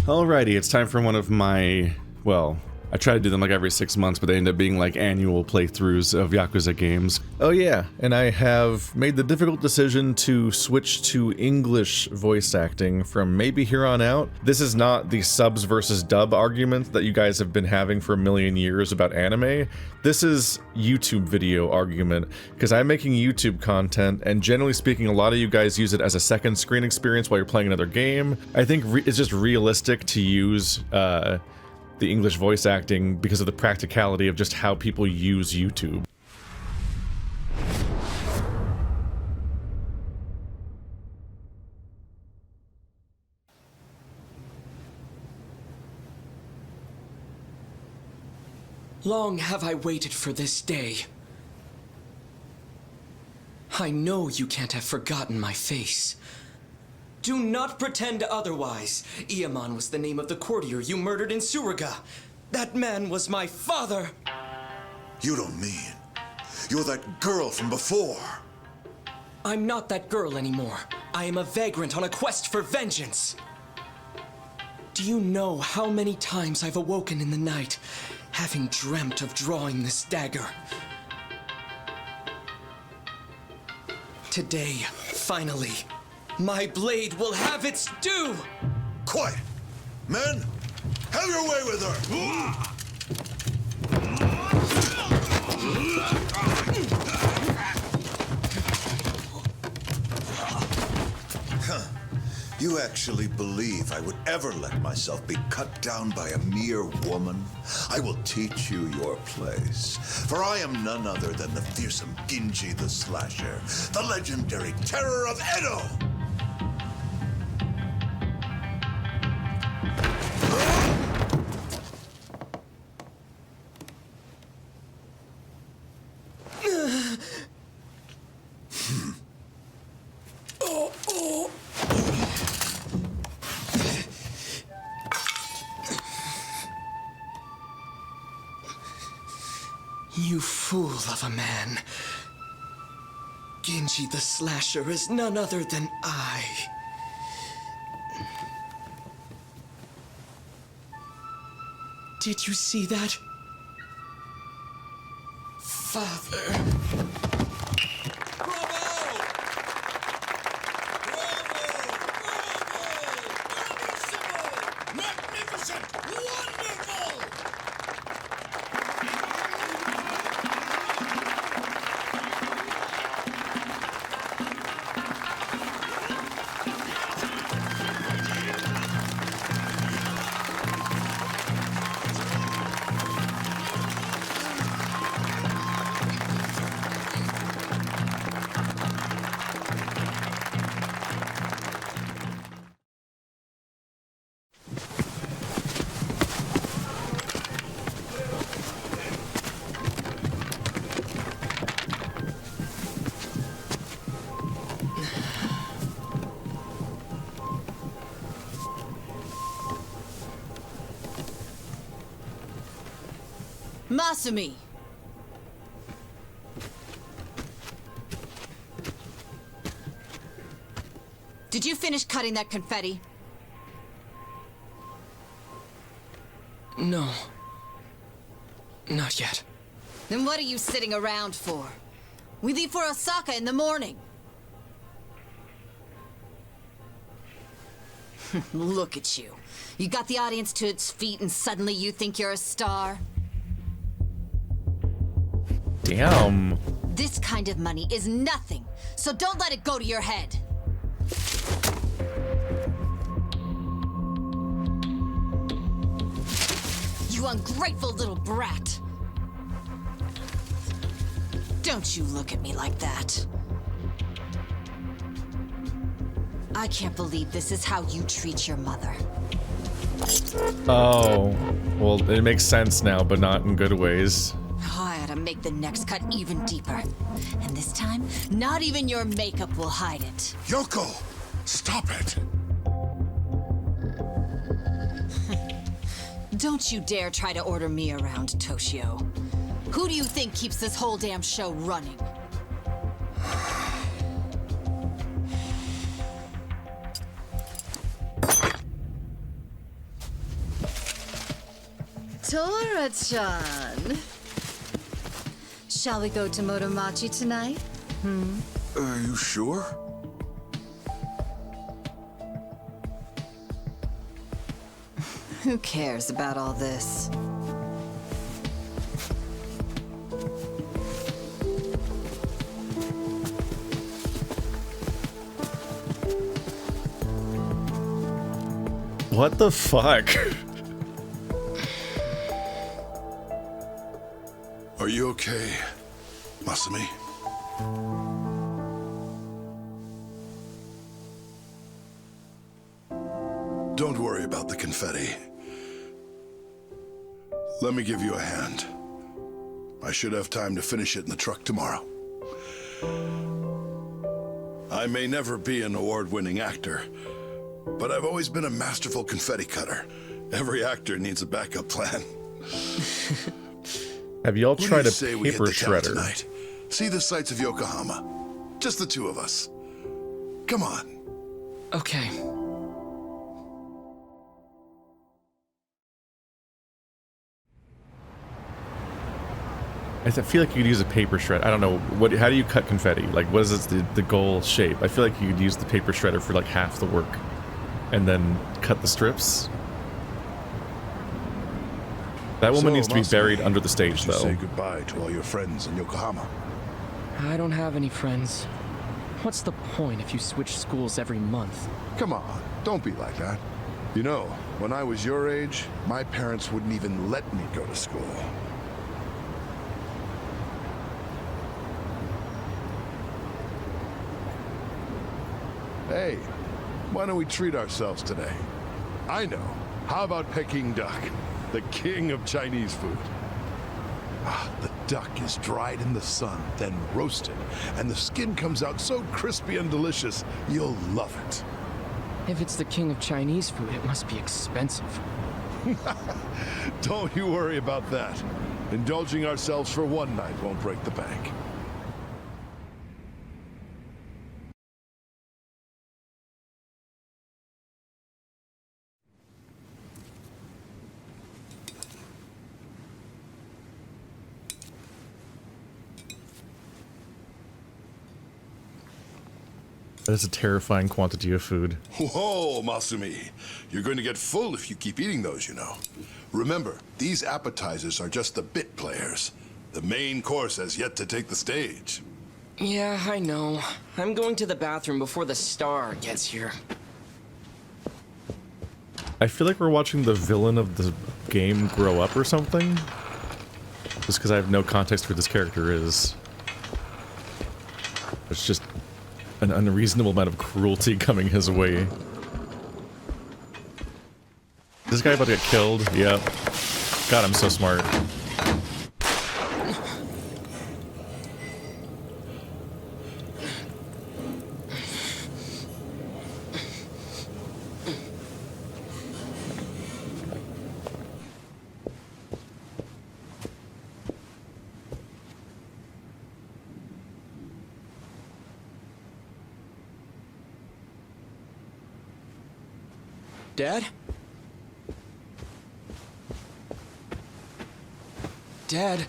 Alrighty, it's time for one of my, well, I try to do them like every 6 months, but they end up being like annual playthroughs of Yakuza games. Oh yeah, and I have made the difficult decision to switch to English voice acting from maybe here on out. This is not the subs versus dub argument that you guys have been having for a million years about anime. This is YouTube video argument, because I'm making YouTube content, and generally speaking, a lot of you guys use it as a second screen experience while you're playing another game. I think it's just realistic to use, the English voice acting because of the practicality of just how people use YouTube. Long have I waited for this day. I know you can't have forgotten my face. Do not pretend otherwise. Ieman was the name of the courtier you murdered in Suruga. That man was my father. You don't mean you're that girl from before? I'm not that girl anymore. I am a vagrant on a quest for vengeance. Do you know how many times I've awoken in the night, having dreamt of drawing this dagger? Today, finally, my blade will have its due! Quiet! Men, have your way with her! You actually believe I would ever let myself be cut down by a mere woman? I will teach you your place, for I am none other than the fearsome Ginji the Slasher, the legendary terror of Edo! You fool of a man. Ginji the Slasher is none other than I. Did you see that? Father. Masami! Did you finish cutting that confetti? No. Not yet. Then what are you sitting around for? We leave for Osaka in the morning. Look at you. You got the audience to its feet and suddenly you think you're a star? Damn. This kind of money is nothing, so don't let it go to your head. You ungrateful little brat. Don't you look at me like that. I can't believe this is how you treat your mother. Oh, well, it makes sense now, but not in good ways. I ought to make the next cut even deeper. And this time, not even your makeup will hide it. Yoko! Stop it! Don't you dare try to order me around, Toshio. Who do you think keeps this whole damn show running? Tora-chan. Shall we go to Motomachi tonight? Are you sure? Who cares about all this? What the fuck? Are you okay, Masami? Don't worry about the confetti. Let me give you a hand. I should have time to finish it in the truck tomorrow. I may never be an award-winning actor, but I've always been a masterful confetti cutter. Every actor needs a backup plan. Have y'all tried a Say we hit paper the town shredder? tonight? See the sights of Yokohama. Just the two of us. Come on. Okay. I feel like you could use a paper shred. I don't know what. How do you cut confetti? Like, what is the goal shape? I feel like you could use the paper shredder for like half the work, and then cut the strips. That woman needs to be buried under the stage, though. Say goodbye to all your friends in Yokohama. I don't have any friends. What's the point if you switch schools every month? Come on, don't be like that. You know, when I was your age, my parents wouldn't even let me go to school. Hey, why don't we treat ourselves today? I know. How about Peking duck, the king of Chinese food? The duck is dried in the sun, then roasted, and the skin comes out so crispy and delicious, you'll love it. If it's the king of Chinese food, it must be expensive. Don't you worry about that. Indulging ourselves for one night won't break the bank. That is a terrifying quantity of food. Whoa, Masumi. You're going to get full if you keep eating those, you know. Remember, these appetizers are just the bit players. The main course has yet to take the stage. Yeah, I know. I'm going to the bathroom before the star gets here. I feel like we're watching the villain of the game grow up or something. Just because I have no context for who this character is. It's just an unreasonable amount of cruelty coming his way. This guy about to get killed? Yep. God, I'm so smart. Dad? Dad?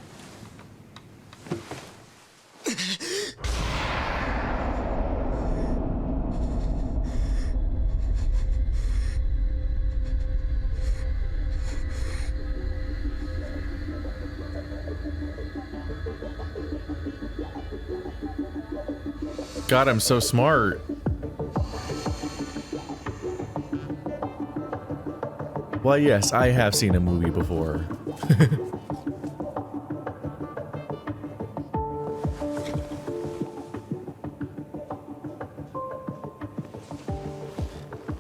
God, I'm so smart. Well, yes, I have seen a movie before.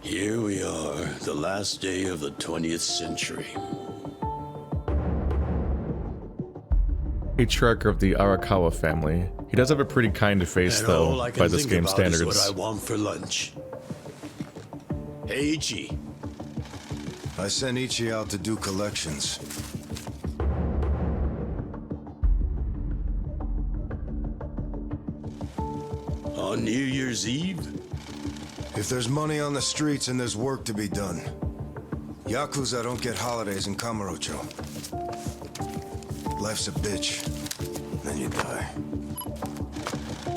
Here we are, the last day of the 20th century. Patriarch of the Arakawa family. He does have a pretty kind face, And though, all I can by this think game's about is standards. what I want for lunch. Hey, Ichi. I sent Ichi out to do collections. On New Year's Eve? If there's money on the streets and there's work to be done, Yakuza don't get holidays in Kamaroo. Life's a bitch. Then you die.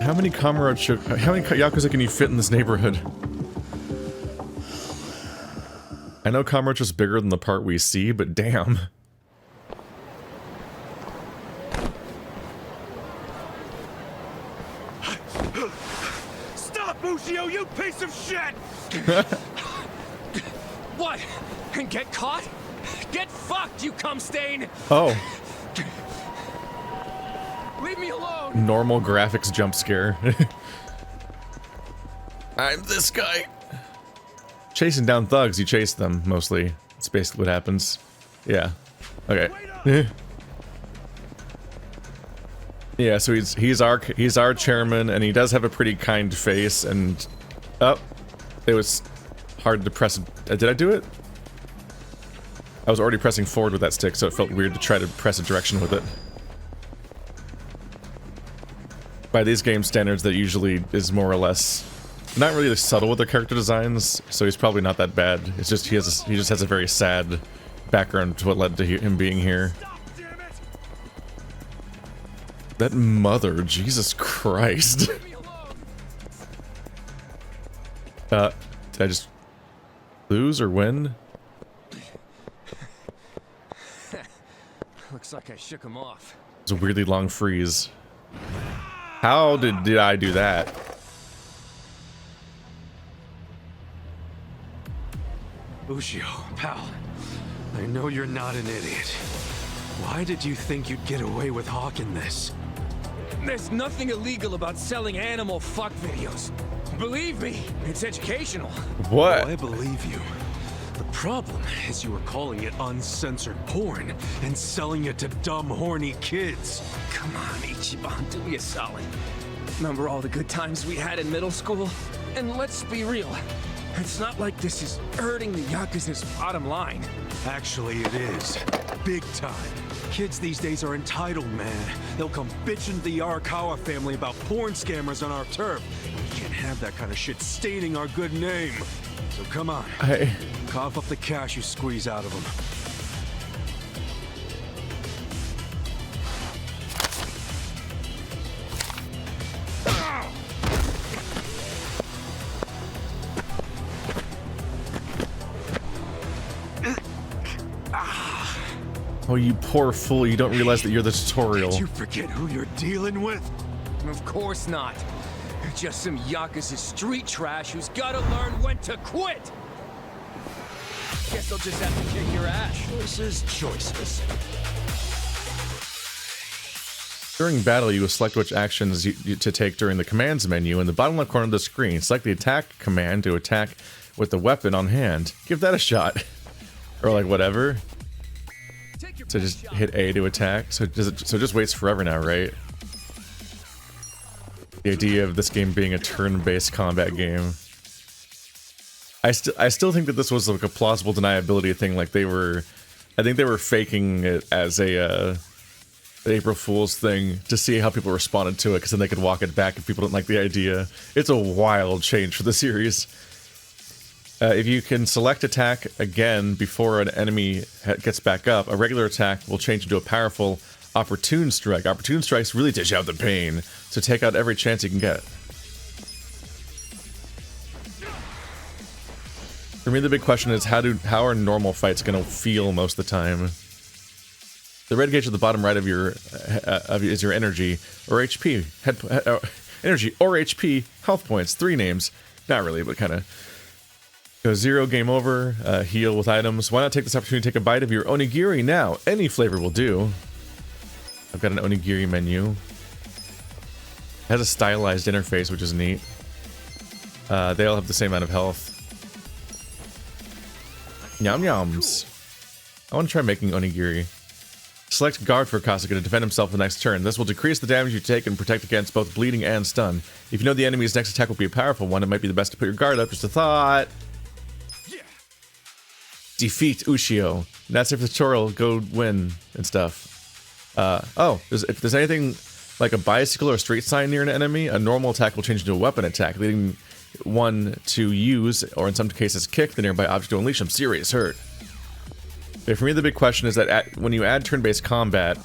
How many Yakuza can you fit in this neighborhood? I know Kamaroo is bigger than the part we see, but damn. Stop, Ushio, you piece of shit! What? And get caught? Get fucked, you cum stain! Oh. Leave me alone! Normal graphics jump scare. I'm this guy. Chasing down thugs, you chase them, mostly. That's basically what happens. Yeah. Okay. Yeah, so he's our chairman, and he does have a pretty kind face, and... Oh. It was hard to press... did I do it? I was already pressing forward with that stick, so it felt weird to try to press a direction with it. By these game standards, that usually is more or less not really subtle with their character designs, so he's probably not that bad. It's just he just has a very sad background to what led to him being here. That mother, Jesus Christ. Did I just lose or win? Looks like I shook him off. It's a weirdly long freeze. How did I do that? Ushio, pal, I know you're not an idiot. Why did you think you'd get away with hawking this? There's nothing illegal about selling animal fuck videos. Believe me, it's educational. What? Oh, I believe you. The problem is you were calling it uncensored porn and selling it to dumb, horny kids. Come on, Ichiban, do me a solid. Remember all the good times we had in middle school? And let's be real, it's not like this is hurting the Yakuza's bottom line. Actually, it is. Big time. Kids these days are entitled, man. They'll come bitching to the Arakawa family about porn scammers on our turf. We can't have that kind of shit staining our good name. So come on. Cough up the cash you squeeze out of them. Oh, you poor fool, you don't realize that you're the tutorial. Did you forget who you're dealing with? Of course not. Just some Yakuza street trash who's gotta learn when to quit. Guess I'll just have to kick your ass. Choices, choices. During battle, you will select which actions to take during the commands menu in the bottom left corner of the screen. Select the attack command to attack with the weapon on hand. Give that a shot. Or like whatever. So just hit A to attack. So it just waits forever now, right? The idea of this game being a turn-based combat game. I still think that this was like a plausible deniability thing. Like I think they were faking it as a April Fool's thing to see how people responded to it, because then they could walk it back if people didn't like the idea. It's a wild change for the series. If you can select attack again before an enemy gets back up, a regular attack will change into a powerful opportune strike. Opportune strikes really dish out the pain, so take out every chance you can get. For me, the big question is how are normal fights going to feel most of the time? The red gauge at the bottom right of your is your energy or HP, energy or HP, health points, 3 names. Not really, but kind of. Go 0, game over, heal with items. Why not take this opportunity to take a bite of your onigiri now? Any flavor will do. I've got an onigiri menu. It has a stylized interface, which is neat. They all have the same amount of health. Yum yums. I want to try making onigiri. Select guard for Kasuga to defend himself the next turn. This will decrease the damage you take and protect against both bleeding and stun. If you know the enemy's next attack will be a powerful one, it might be the best to put your guard up. Just a thought. Defeat Ushio. And that's if the tutorial, go win and stuff. If there's anything like a bicycle or a street sign near an enemy, a normal attack will change into a weapon attack, leading one to use, or in some cases kick, the nearby object to unleash some serious hurt. But for me, the big question is that when you add turn-based combat,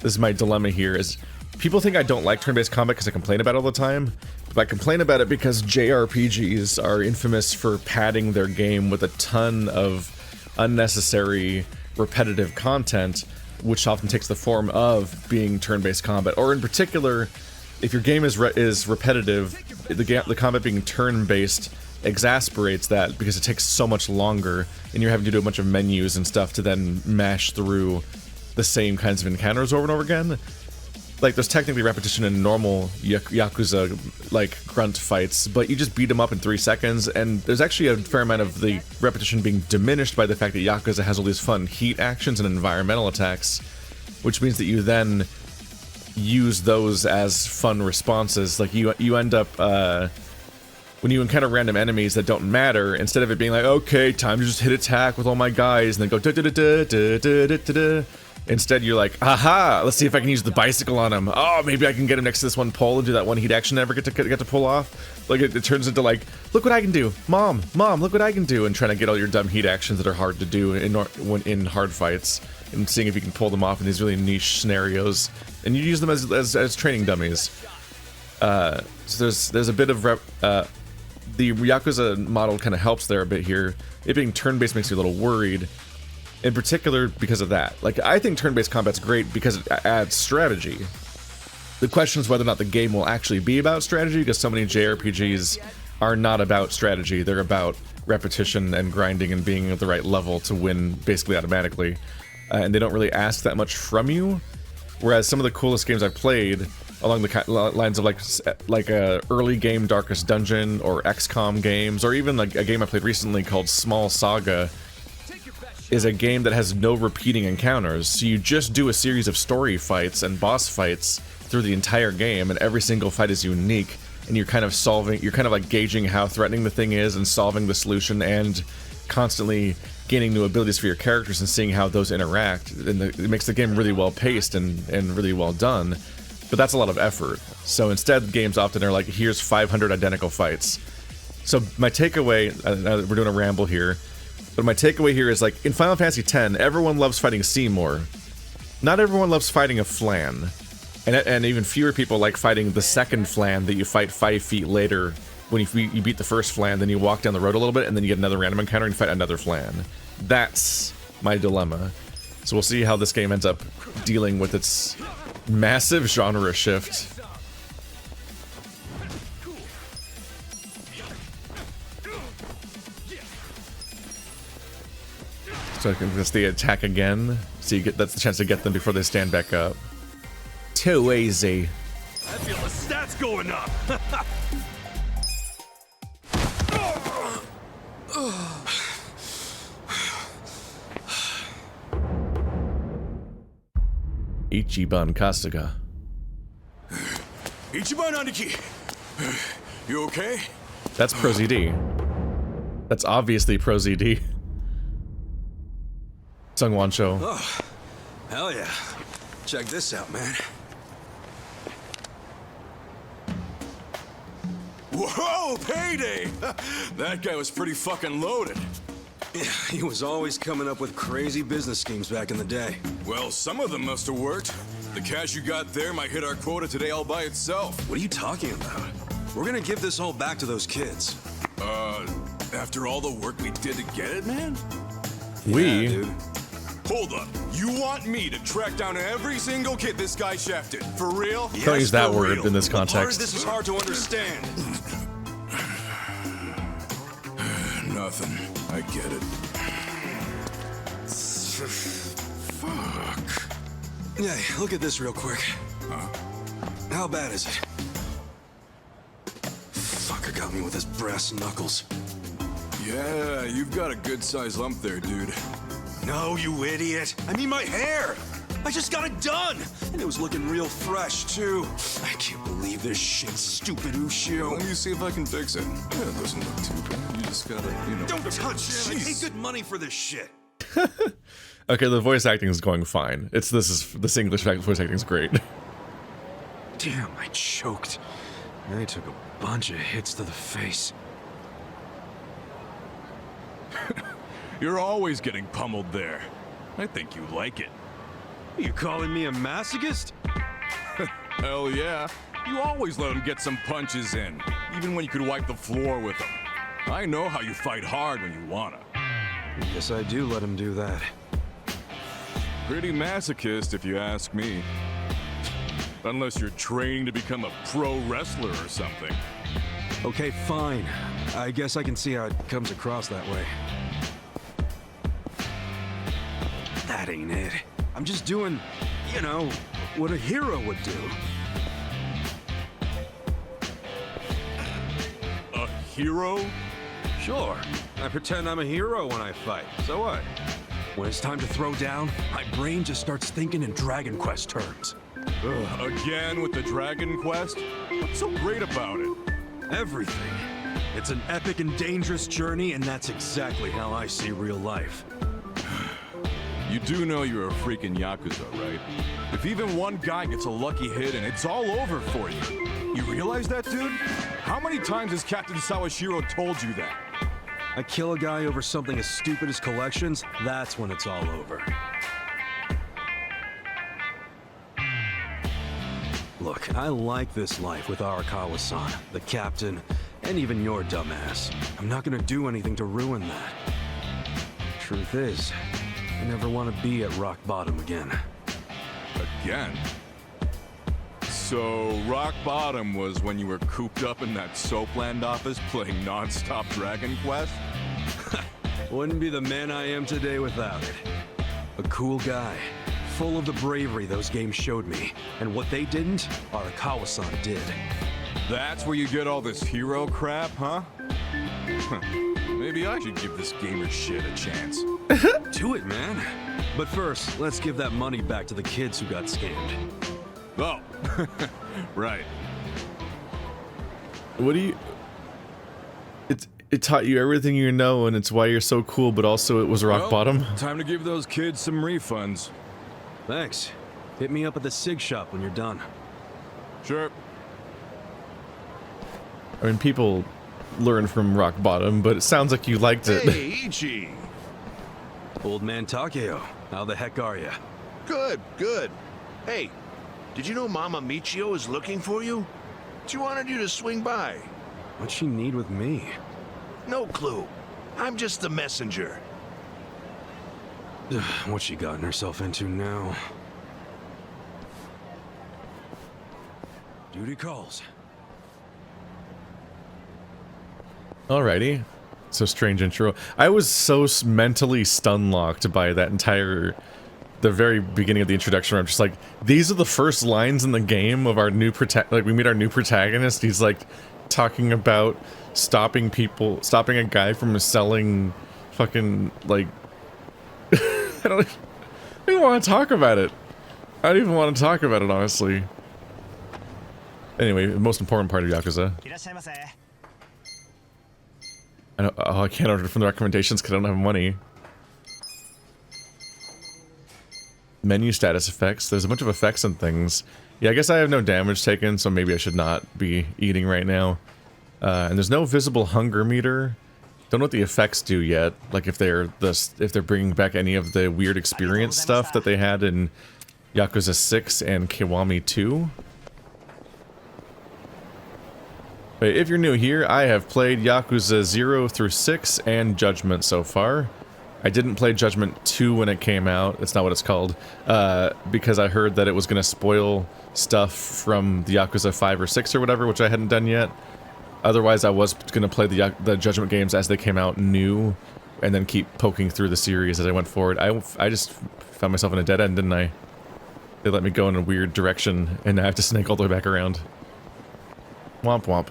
this is my dilemma here, is people think I don't like turn-based combat because I complain about it all the time. But I complain about it because JRPGs are infamous for padding their game with a ton of unnecessary, repetitive content, which often takes the form of being turn-based combat. Or in particular, if your game is repetitive, the combat being turn-based exasperates that because it takes so much longer, and you're having to do a bunch of menus and stuff to then mash through the same kinds of encounters over and over again. Like, there's technically repetition in normal Yakuza, like, grunt fights, but you just beat them up in 3 seconds, and there's actually a fair amount of the repetition being diminished by the fact that Yakuza has all these fun heat actions and environmental attacks, which means that you then use those as fun responses. Like, you end up, when you encounter random enemies that don't matter, instead of it being like, okay, time to just hit attack with all my guys, and then go da-da-da-da-da-da-da-da, instead, you're like, aha, let's see if I can use the bicycle on him. Oh, maybe I can get him next to this one pole and do that one heat action I never get to pull off. Like, it turns into like, look what I can do. Mom, look what I can do. And trying to get all your dumb heat actions that are hard to do in hard fights. And seeing if you can pull them off in these really niche scenarios. And you use them as training dummies. So there's a bit of... the Yakuza model kind of helps there a bit here. It being turn-based makes you a little worried. In particular, because of that. Like, I think turn-based combat's great because it adds strategy. The question is whether or not the game will actually be about strategy, because so many JRPGs are not about strategy. They're about repetition and grinding and being at the right level to win basically automatically. And they don't really ask that much from you. Whereas some of the coolest games I've played, along the lines of like a early game Darkest Dungeon or XCOM games, or even like a game I played recently called Small Saga, is a game that has no repeating encounters. So you just do a series of story fights and boss fights through the entire game, and every single fight is unique, and you're kind of like gauging how threatening the thing is and solving the solution, and constantly gaining new abilities for your characters and seeing how those interact. And it makes the game really well paced and really well done, but that's a lot of effort. So instead, games often are like, here's 500 identical fights. So my takeaway, we're doing a ramble here, but my takeaway here is, like, in Final Fantasy X, everyone loves fighting Seymour. Not everyone loves fighting a flan. And even fewer people like fighting the second flan that you fight 5 feet later. When you beat the first flan, then you walk down the road a little bit, and then you get another random encounter and you fight another flan. That's my dilemma. So we'll see how this game ends up dealing with its massive genre shift. So that's the attack again. So that's the chance to get them before they stand back up. Too easy. I feel the stats going up. Ichiban Kasuga. Ichiban Aniki. You okay? That's Pro ZD. That's obviously Pro ZD. Sungwon Cho. Oh, hell yeah. Check this out, man. Whoa, payday! That guy was pretty fucking loaded. Yeah, he was always coming up with crazy business schemes back in the day. Well, some of them must have worked. The cash you got there might hit our quota today all by itself. What are you talking about? We're gonna give this all back to those kids. After all the work we did to get it, man? We? Yeah, dude. Hold up. You want me to track down every single kid this guy shafted? For real? Don't use that word in this Part of context. this is hard to understand. Nothing. I get it. Fuck. Yeah, look at this real quick. Huh? How bad is it? Fucker got me with his brass knuckles. Yeah, you've got a good-sized lump there, dude. No, you idiot. I mean my hair. I just got it done. And it was looking real fresh, too. I can't believe this shit, stupid Ushio. Let me see if I can fix it. Yeah, it doesn't look too bad. You just gotta, Don't touch it. I pay good money for this shit. Okay, the voice acting is going fine. This English voice acting is great. Damn, I choked. I took a bunch of hits to the face. You're always getting pummeled there. I think you like it. You calling me a masochist? Hell yeah. You always let him get some punches in, even when you could wipe the floor with him. I know how you fight hard when you wanna. Guess I do let him do that. Pretty masochist, if you ask me. Unless you're training to become a pro wrestler or something. Okay, fine. I guess I can see how it comes across that way. That ain't it. I'm just doing, you know, what a hero would do. A hero? Sure. I pretend I'm a hero when I fight. So what? When it's time to throw down, my brain just starts thinking in Dragon Quest terms. Ugh, again with the Dragon Quest? What's so great about it? Everything. It's an epic and dangerous journey, and that's exactly how I see real life. You do know you're a freaking Yakuza, right? If even one guy gets a lucky hit and it's all over for you. You realize that, dude? How many times has Captain Sawashiro told you that? I kill a guy over something as stupid as collections, that's when it's all over. Look, I like this life with Arakawa-san, the captain, and even your dumbass. I'm not gonna do anything to ruin that. Truth is, I never want to be at rock bottom again. Again? So, rock bottom was when you were cooped up in that Soapland office playing non-stop Dragon Quest? Wouldn't be the man I am today without it. A cool guy, full of the bravery those games showed me. And what they didn't, Arakawa-san did. That's where you get all this hero crap, huh? Maybe I should give this gamer shit a chance. Do it, man. But first, let's give that money back to the kids who got scammed. Oh, right. What do you... It taught you everything you know, and it's why you're so cool, but also it was rock bottom. Time to give those kids some refunds. Thanks. Hit me up at the SIG shop when you're done. Sure. I mean, people learn from rock bottom, but it sounds like you liked it. Hey, Ichi! Old man Takeo, how the heck are ya? Good, good. Hey, did you know Mama Michio is looking for you? She wanted you to swing by. What'd she need with me? No clue. I'm just the messenger. What's she gotten herself into now? Duty calls. Alrighty. So strange intro. I was so mentally stun-locked by that entire... the very beginning of the introduction where I'm just like, these are the first lines in the game of our new like we meet our new protagonist. He's like talking about stopping a guy from selling fucking like I don't even want to talk about it. I don't even want to talk about it, honestly. Anyway, the most important part of Yakuza. I can't order from the recommendations because I don't have money. Menu status effects. There's a bunch of effects and things. Yeah, I guess I have no damage taken, so maybe I should not be eating right now. And there's no visible hunger meter. Don't know what the effects do yet. Like if they're bringing back any of the weird experience stuff that they had in Yakuza 6 and Kiwami 2. But if you're new here, I have played Yakuza 0 through 6 and Judgment so far. I didn't play Judgment 2 when it came out. That's not what it's called. Because I heard that it was going to spoil stuff from the Yakuza 5 or 6 or whatever, which I hadn't done yet. Otherwise, I was going to play the Judgment games as they came out new, and then keep poking through the series as I went forward. I just found myself in a dead end, didn't I? They let me go in a weird direction, and I have to snake all the way back around. Womp womp.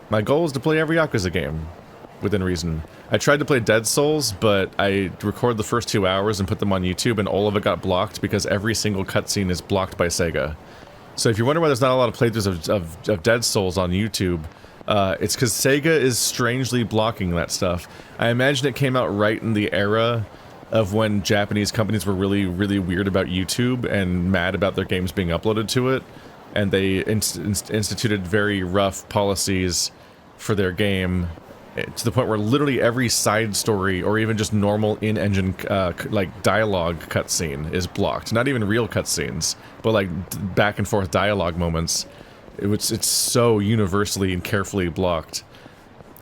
My goal is to play every Yakuza game, within reason. I tried to play Dead Souls, but I recorded the first 2 hours and put them on YouTube, and all of it got blocked because every single cutscene is blocked by Sega. So if you're wondering why there's not a lot of playthroughs of Dead Souls on YouTube, it's because Sega is strangely blocking that stuff. I imagine it came out right in the era of when Japanese companies were really, really weird about YouTube and mad about their games being uploaded to it, and they instituted very rough policies for their game, to the point where literally every side story or even just normal in-engine like dialogue cutscene is blocked. Not even real cutscenes, but like back and forth dialogue moments. It's so universally and carefully blocked.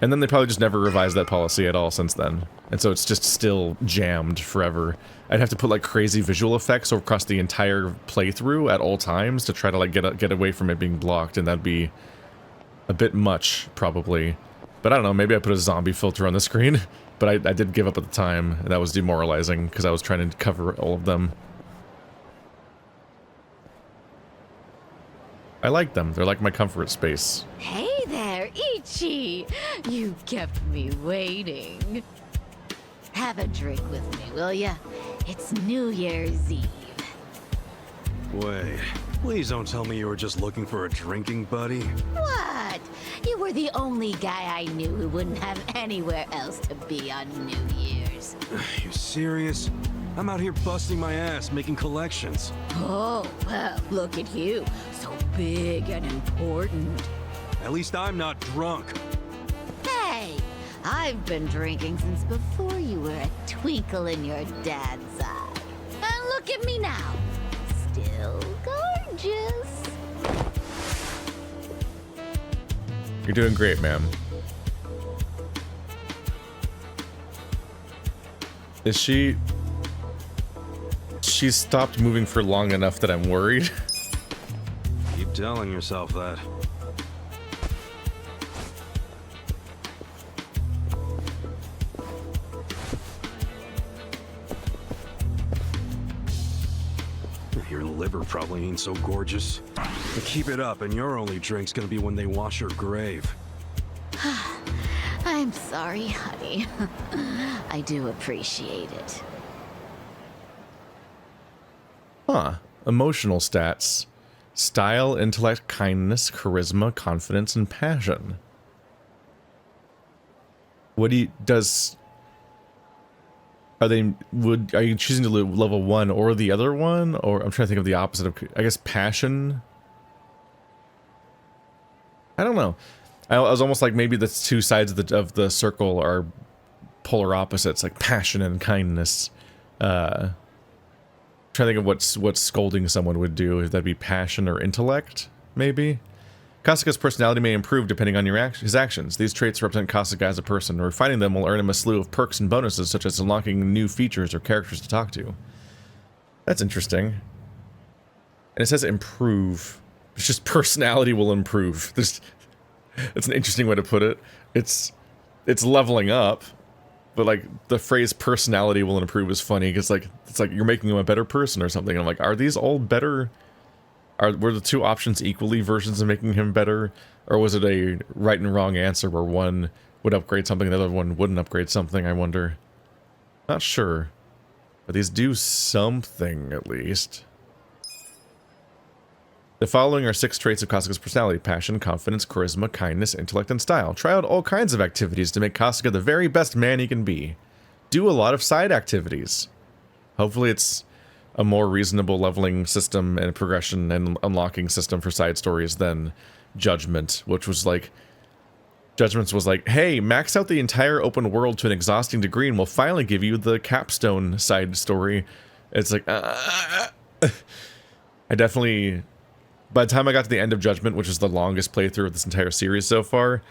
And then they probably just never revised that policy at all since then. And so it's just still jammed forever. I'd have to put like crazy visual effects across the entire playthrough at all times to try to like get away from it being blocked, and that'd be a bit much, probably. But I don't know, maybe I put a zombie filter on the screen, but I did give up at the time, and that was demoralizing because I was trying to cover all of them. I like them. They're like my comfort space. Hey there, Ichi! You kept me waiting. Have a drink with me, will ya? It's New Year's Eve. Wait, please don't tell me you were just looking for a drinking buddy. What? You were the only guy I knew who wouldn't have anywhere else to be on New Year's. You serious? I'm out here busting my ass making collections. Oh, well, look at you. So big and important. At least I'm not drunk. Hey, I've been drinking since before you were a twinkle in your dad's eye. And look at me now. Still gorgeous. You're doing great, ma'am. Is she... She's stopped moving for long enough that I'm worried. Keep telling yourself that. Your liver probably ain't so gorgeous. But keep it up, and your only drink's gonna be when they wash your grave. I'm sorry, honey. I do appreciate it. Huh. Emotional stats. Style, intellect, kindness, charisma, confidence, and passion. What do you... Does... Are you choosing to level 1 or the other one? Or I'm trying to think of the opposite of... I guess passion? I don't know. I was almost like maybe the two sides of the circle are polar opposites, like passion and kindness. Trying to think of what scolding someone would do. If that'd be passion or intellect, maybe? Kasuga's personality may improve depending on his actions. These traits represent Kasuga as a person. Refining them will earn him a slew of perks and bonuses, such as unlocking new features or characters to talk to. That's interesting. And it says improve. It's just personality will improve. That's an interesting way to put it. It's leveling up. But like the phrase "personality will improve" is funny because it's like you're making him a better person or something. And I'm like, are these all better? Were the two options equally versions of making him better, or was it a right and wrong answer where one would upgrade something, the other one wouldn't upgrade something? I wonder. Not sure, but these do something at least. The following are 6 traits of Kasuga's personality: passion, confidence, charisma, kindness, intellect, and style. Try out all kinds of activities to make Kasuga the very best man he can be. Do a lot of side activities. Hopefully it's a more reasonable leveling system and progression and unlocking system for side stories than Judgment, which was like... Judgments was like, hey, max out the entire open world to an exhausting degree and we'll finally give you the capstone side story. It's like... I definitely... By the time I got to the end of Judgment, which is the longest playthrough of this entire series so far,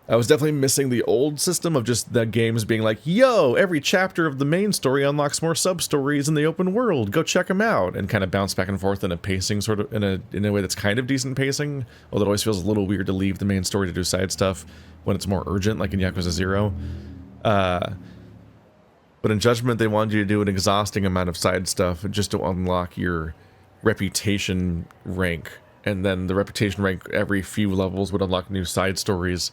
I was definitely missing the old system of just the games being like, yo, every chapter of the main story unlocks more sub-stories in the open world, go check them out, and kind of bounce back and forth in a pacing sort of, in a way that's kind of decent pacing, although it always feels a little weird to leave the main story to do side stuff when it's more urgent, like in Yakuza 0. But in Judgment, they wanted you to do an exhausting amount of side stuff just to unlock your reputation rank, and then the reputation rank every few levels would unlock new side stories.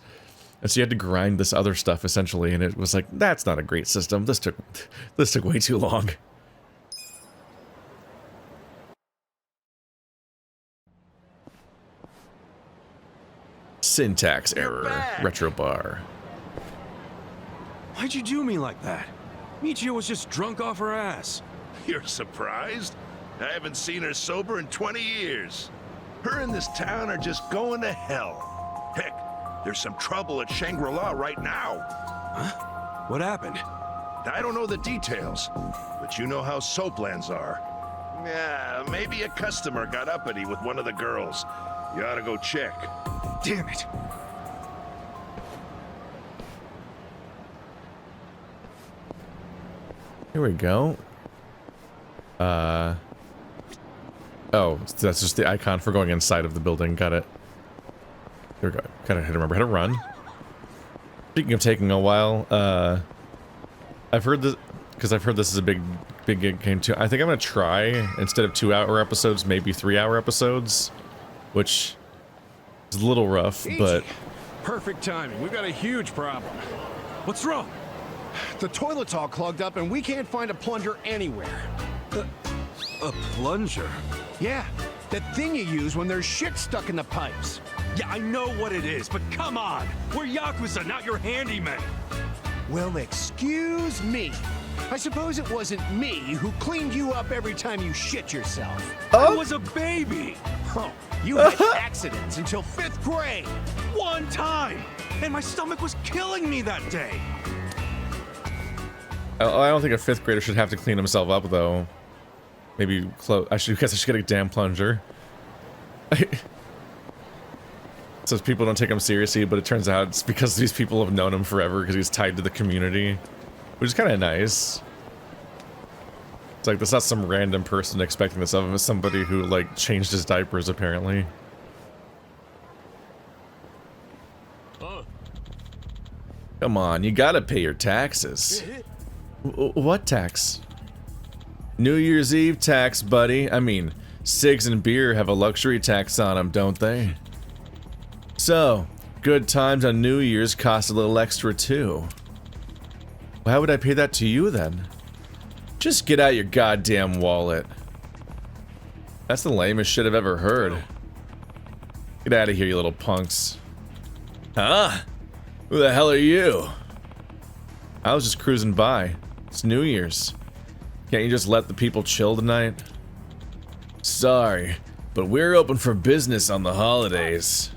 And so you had to grind this other stuff essentially, and it was like, that's not a great system. This took way too long. Syntax error. Retro bar. Why'd you do me like that? Michio was just drunk off her ass. You're surprised? I haven't seen her sober in 20 years. Her and this town are just going to hell. Heck, There's some trouble at Shangri-La right now. Huh? What happened? I don't know the details, but you know how soaplands are. Yeah, maybe a customer got uppity with one of the girls. You ought to go check. Damn it! Here we go. Oh, that's just the icon for going inside of the building. Got it. Here we go. Gotta remember how to run. Speaking of taking a while, I've heard this, because I've heard this is a big game too. I think I'm gonna try, instead of 2-hour episodes, maybe 3-hour episodes, which is a little rough, but... Perfect timing. We've got a huge problem. What's wrong? The toilet's all clogged up and we can't find a plunger anywhere. A plunger? Yeah, that thing you use when there's shit stuck in the pipes. Yeah, I know what it is, but come on! We're Yakuza, not your handyman! Well, excuse me. I suppose it wasn't me who cleaned you up every time you shit yourself. I was a baby! Oh, you had accidents until 5th grade! One time! And my stomach was killing me that day! I don't think a 5th grader should have to clean himself up, though. Maybe guess I should get a damn plunger. Says people don't take him seriously, but it turns out it's because these people have known him forever because he's tied to the community, which is kind of nice. It's like, that's not some random person expecting this of him. It's somebody who, like, changed his diapers, apparently. Come on, you gotta pay your taxes. What tax? New Year's Eve tax, buddy. I mean, cigs and beer have a luxury tax on them, don't they? So, good times on New Year's cost a little extra too. Why would I pay that to you then? Just get out your goddamn wallet. That's the lamest shit I've ever heard. Get out of here, you little punks. Huh? Who the hell are you? I was just cruising by. It's New Year's. Can't you just let the people chill tonight? Sorry, but we're open for business on the holidays.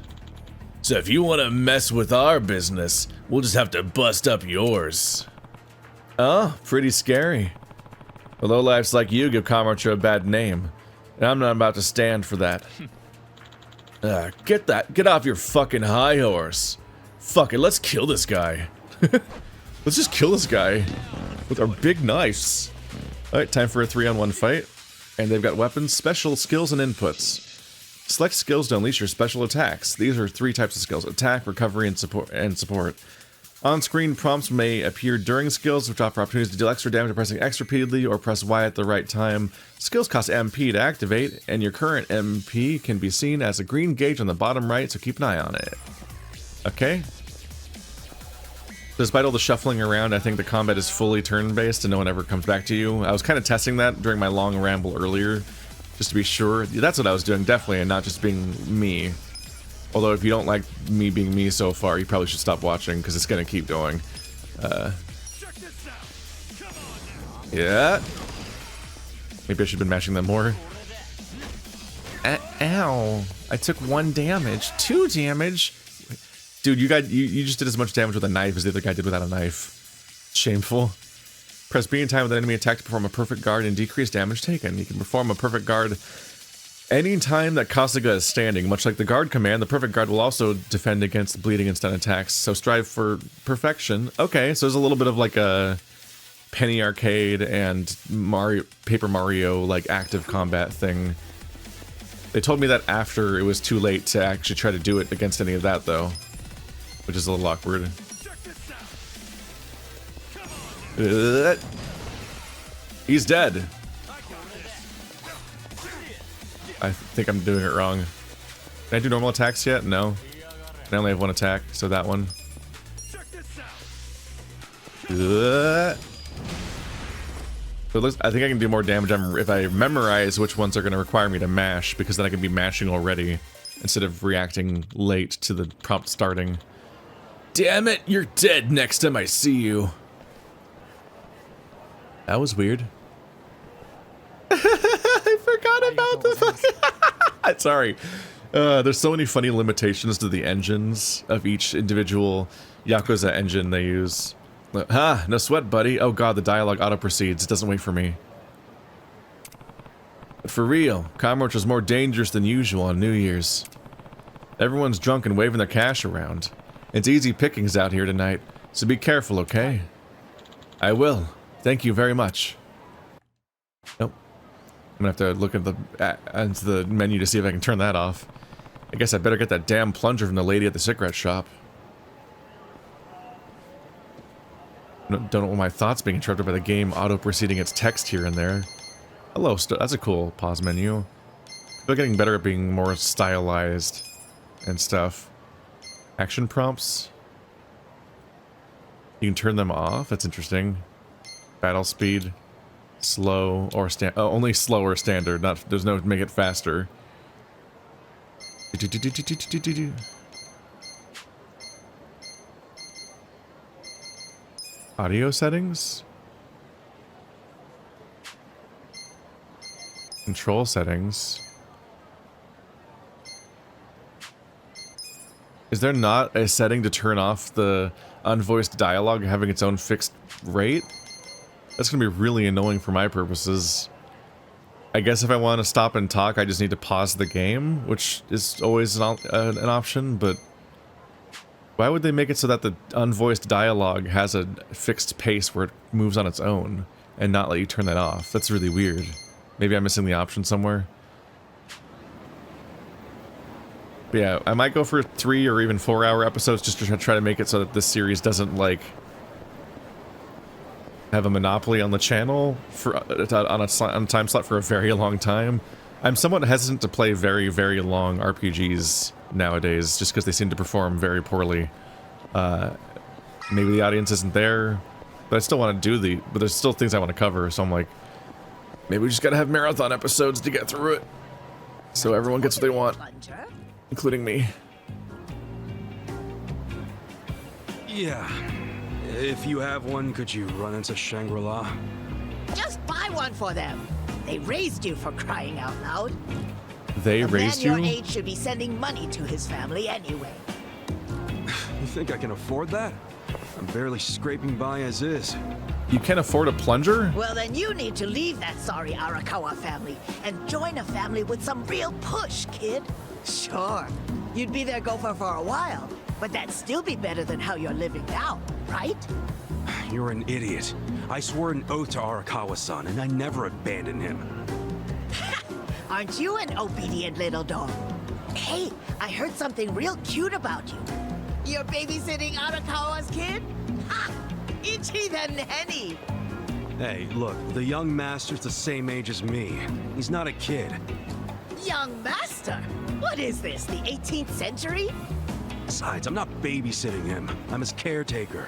So if you want to mess with our business, we'll just have to bust up yours. Oh, pretty scary. The lowlifes like you give Kamaroo a bad name, and I'm not about to stand for that. Get off your fucking high horse. Fuck it, let's kill this guy. Let's just kill this guy with our big knives. Alright, time for a 3-on-1 fight. And they've got weapons, special skills, and inputs. Select skills to unleash your special attacks. These are 3 types of skills: attack, recovery, and support. On-screen prompts may appear during skills, which offer opportunities to deal extra damage by pressing X repeatedly or press Y at the right time. Skills cost MP to activate, and your current MP can be seen as a green gauge on the bottom right, so keep an eye on it. Okay. Despite all the shuffling around, I think the combat is fully turn-based and no one ever comes back to you. I was kind of testing that during my long ramble earlier, just to be sure. That's what I was doing, definitely, and not just being me. Although if you don't like me being me so far, you probably should stop watching, because it's going to keep going. Yeah. Maybe I should have been mashing them more. Ow. I took 1 damage. 2 damage? Dude, you just did as much damage with a knife as the other guy did without a knife. Shameful. Press B in time with an enemy attack to perform a perfect guard and decrease damage taken. You can perform a perfect guard any time that Kasuga is standing. Much like the guard command, the perfect guard will also defend against bleeding and stun attacks, so strive for perfection. Okay, so there's a little bit of like a Penny Arcade and Paper Mario like active combat thing. They told me that after it was too late to actually try to do it against any of that though, which is a little awkward. He's dead. I think I'm doing it wrong. Can I do normal attacks yet? No. I only have 1 attack, so that one. So it looks, I think I can do more damage if I memorize which ones are going to require me to mash, because then I can be mashing already instead of reacting late to the prompt starting. Damn it, you're dead next time I see you. That was weird. I forgot about the fucking... Sorry. There's so many funny limitations to the engines of each individual Yakuza engine they use. Ha! No sweat, buddy. Oh god, the dialogue auto-proceeds. It doesn't wait for me. But for real, Kamaroo was more dangerous than usual on New Year's. Everyone's drunk and waving their cash around. It's easy pickings out here tonight, so be careful, okay? I will. Thank you very much. Nope. I'm gonna have to look at into the menu to see if I can turn that off. I guess I better get that damn plunger from the lady at the cigarette shop. Don't want my thoughts being interrupted by the game auto-proceeding its text here and there. Hello, that's a cool pause menu. They're getting better at being more stylized and stuff. Action prompts. You can turn them off. That's interesting. Battle speed, slow or only slow or standard. Not there's no make it faster. Audio settings. Control settings. Is there not a setting to turn off the unvoiced dialogue having its own fixed rate? That's gonna be really annoying for my purposes. I guess if I want to stop and talk, I just need to pause the game, which is always an option, but why would they make it so that the unvoiced dialogue has a fixed pace where it moves on its own and not let you turn that off? That's really weird. Maybe I'm missing the option somewhere. But yeah, I might go for 3 or even 4-hour episodes just to try to make it so that this series doesn't, like, have a monopoly on the channel for on a time slot for a very long time. I'm somewhat hesitant to play very, very long RPGs nowadays, just because they seem to perform very poorly. Maybe the audience isn't there, but I still want to do but there's still things I want to cover, so I'm like, maybe we just gotta have marathon episodes to get through it, so everyone gets what they want, including me. Yeah. If you have one, could you run into Shangri-la? Just buy one for them. They raised you, for crying out loud. They raised you? A man your age should be sending money to his family anyway. You think I can afford that? I'm barely scraping by as is. You can't afford a plunger? Well, then you need to leave that sorry Arakawa family and join a family with some real push, kid. Sure, you'd be their gopher for a while, but that'd still be better than how you're living now, right? You're an idiot. I swore an oath to Arakawa-san, and I never abandoned him. Aren't you an obedient little dog? Hey, I heard something real cute about you. You're babysitting Arakawa's kid? Ha! Ichi the nanny! Hey, look, the young master's the same age as me. He's not a kid. Young master? What is this, the 18th century? Besides, I'm not babysitting him. I'm his caretaker.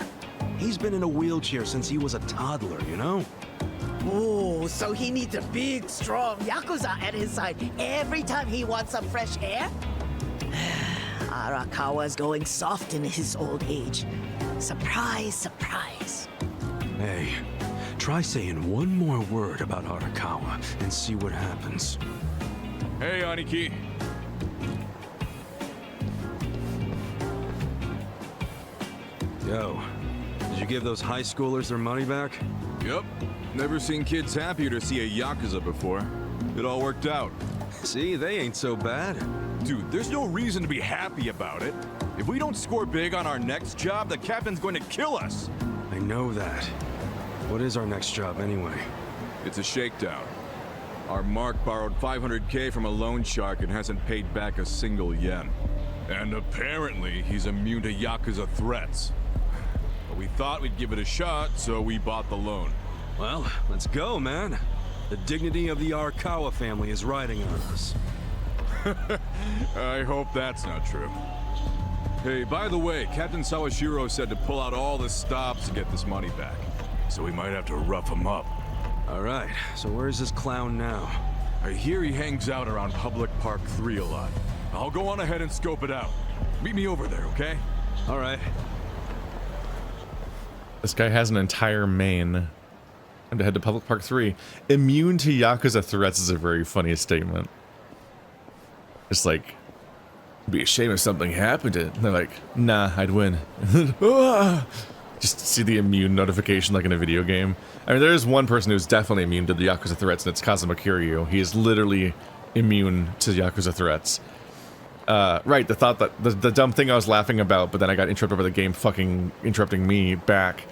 He's been in a wheelchair since he was a toddler, you know? Ooh, so he needs a big, strong Yakuza at his side every time he wants some fresh air? Arakawa's going soft in his old age. Surprise, surprise. Hey, try saying one more word about Arakawa and see what happens. Hey, Aniki. Yo, did you give those high schoolers their money back? Yep. Never seen kids happier to see a Yakuza before. It all worked out. See, they ain't so bad. Dude, there's no reason to be happy about it. If we don't score big on our next job, the captain's going to kill us. I know that. What is our next job anyway? It's a shakedown. Our Mark borrowed 500K from a loan shark and hasn't paid back a single yen. And apparently, he's immune to Yakuza threats. But we thought we'd give it a shot, so we bought the loan. Well, let's go, man. The dignity of the Arakawa family is riding on us. I hope that's not true. Hey, by the way, Captain Sawashiro said to pull out all the stops to get this money back. So we might have to rough him up. Alright, so where's this clown now? I hear he hangs out around Public Park 3 a lot. I'll go on ahead and scope it out. Meet me over there, okay? Alright. This guy has an entire main. And to head to Public Park 3. Immune to Yakuza threats is a very funny statement. It's like, It'd be a shame if something happened to it. And they're like, nah, I'd win. Just see the immune notification like in a video game. I mean, there is one person who's definitely immune to the Yakuza threats, and it's Kazuma Kiryu. He is literally immune to Yakuza threats. Right, the thought that the dumb thing I was laughing about, but then I got interrupted by the game fucking interrupting me back.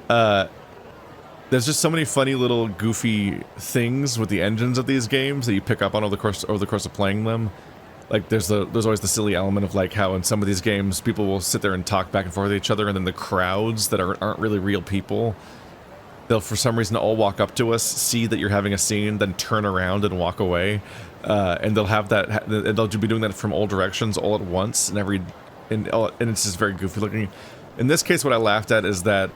There's just so many funny little goofy things with the engines of these games that you pick up on over the course of playing them. Like there's always the silly element of like how in some of these games people will sit there and talk back and forth with each other, and then the crowds that aren't really real people, they'll for some reason all walk up to us, see that you're having a scene, then turn around and walk away, and they'll have that, and they'll be doing that from all directions all at once, and it's just very goofy looking. In this case, what I laughed at is that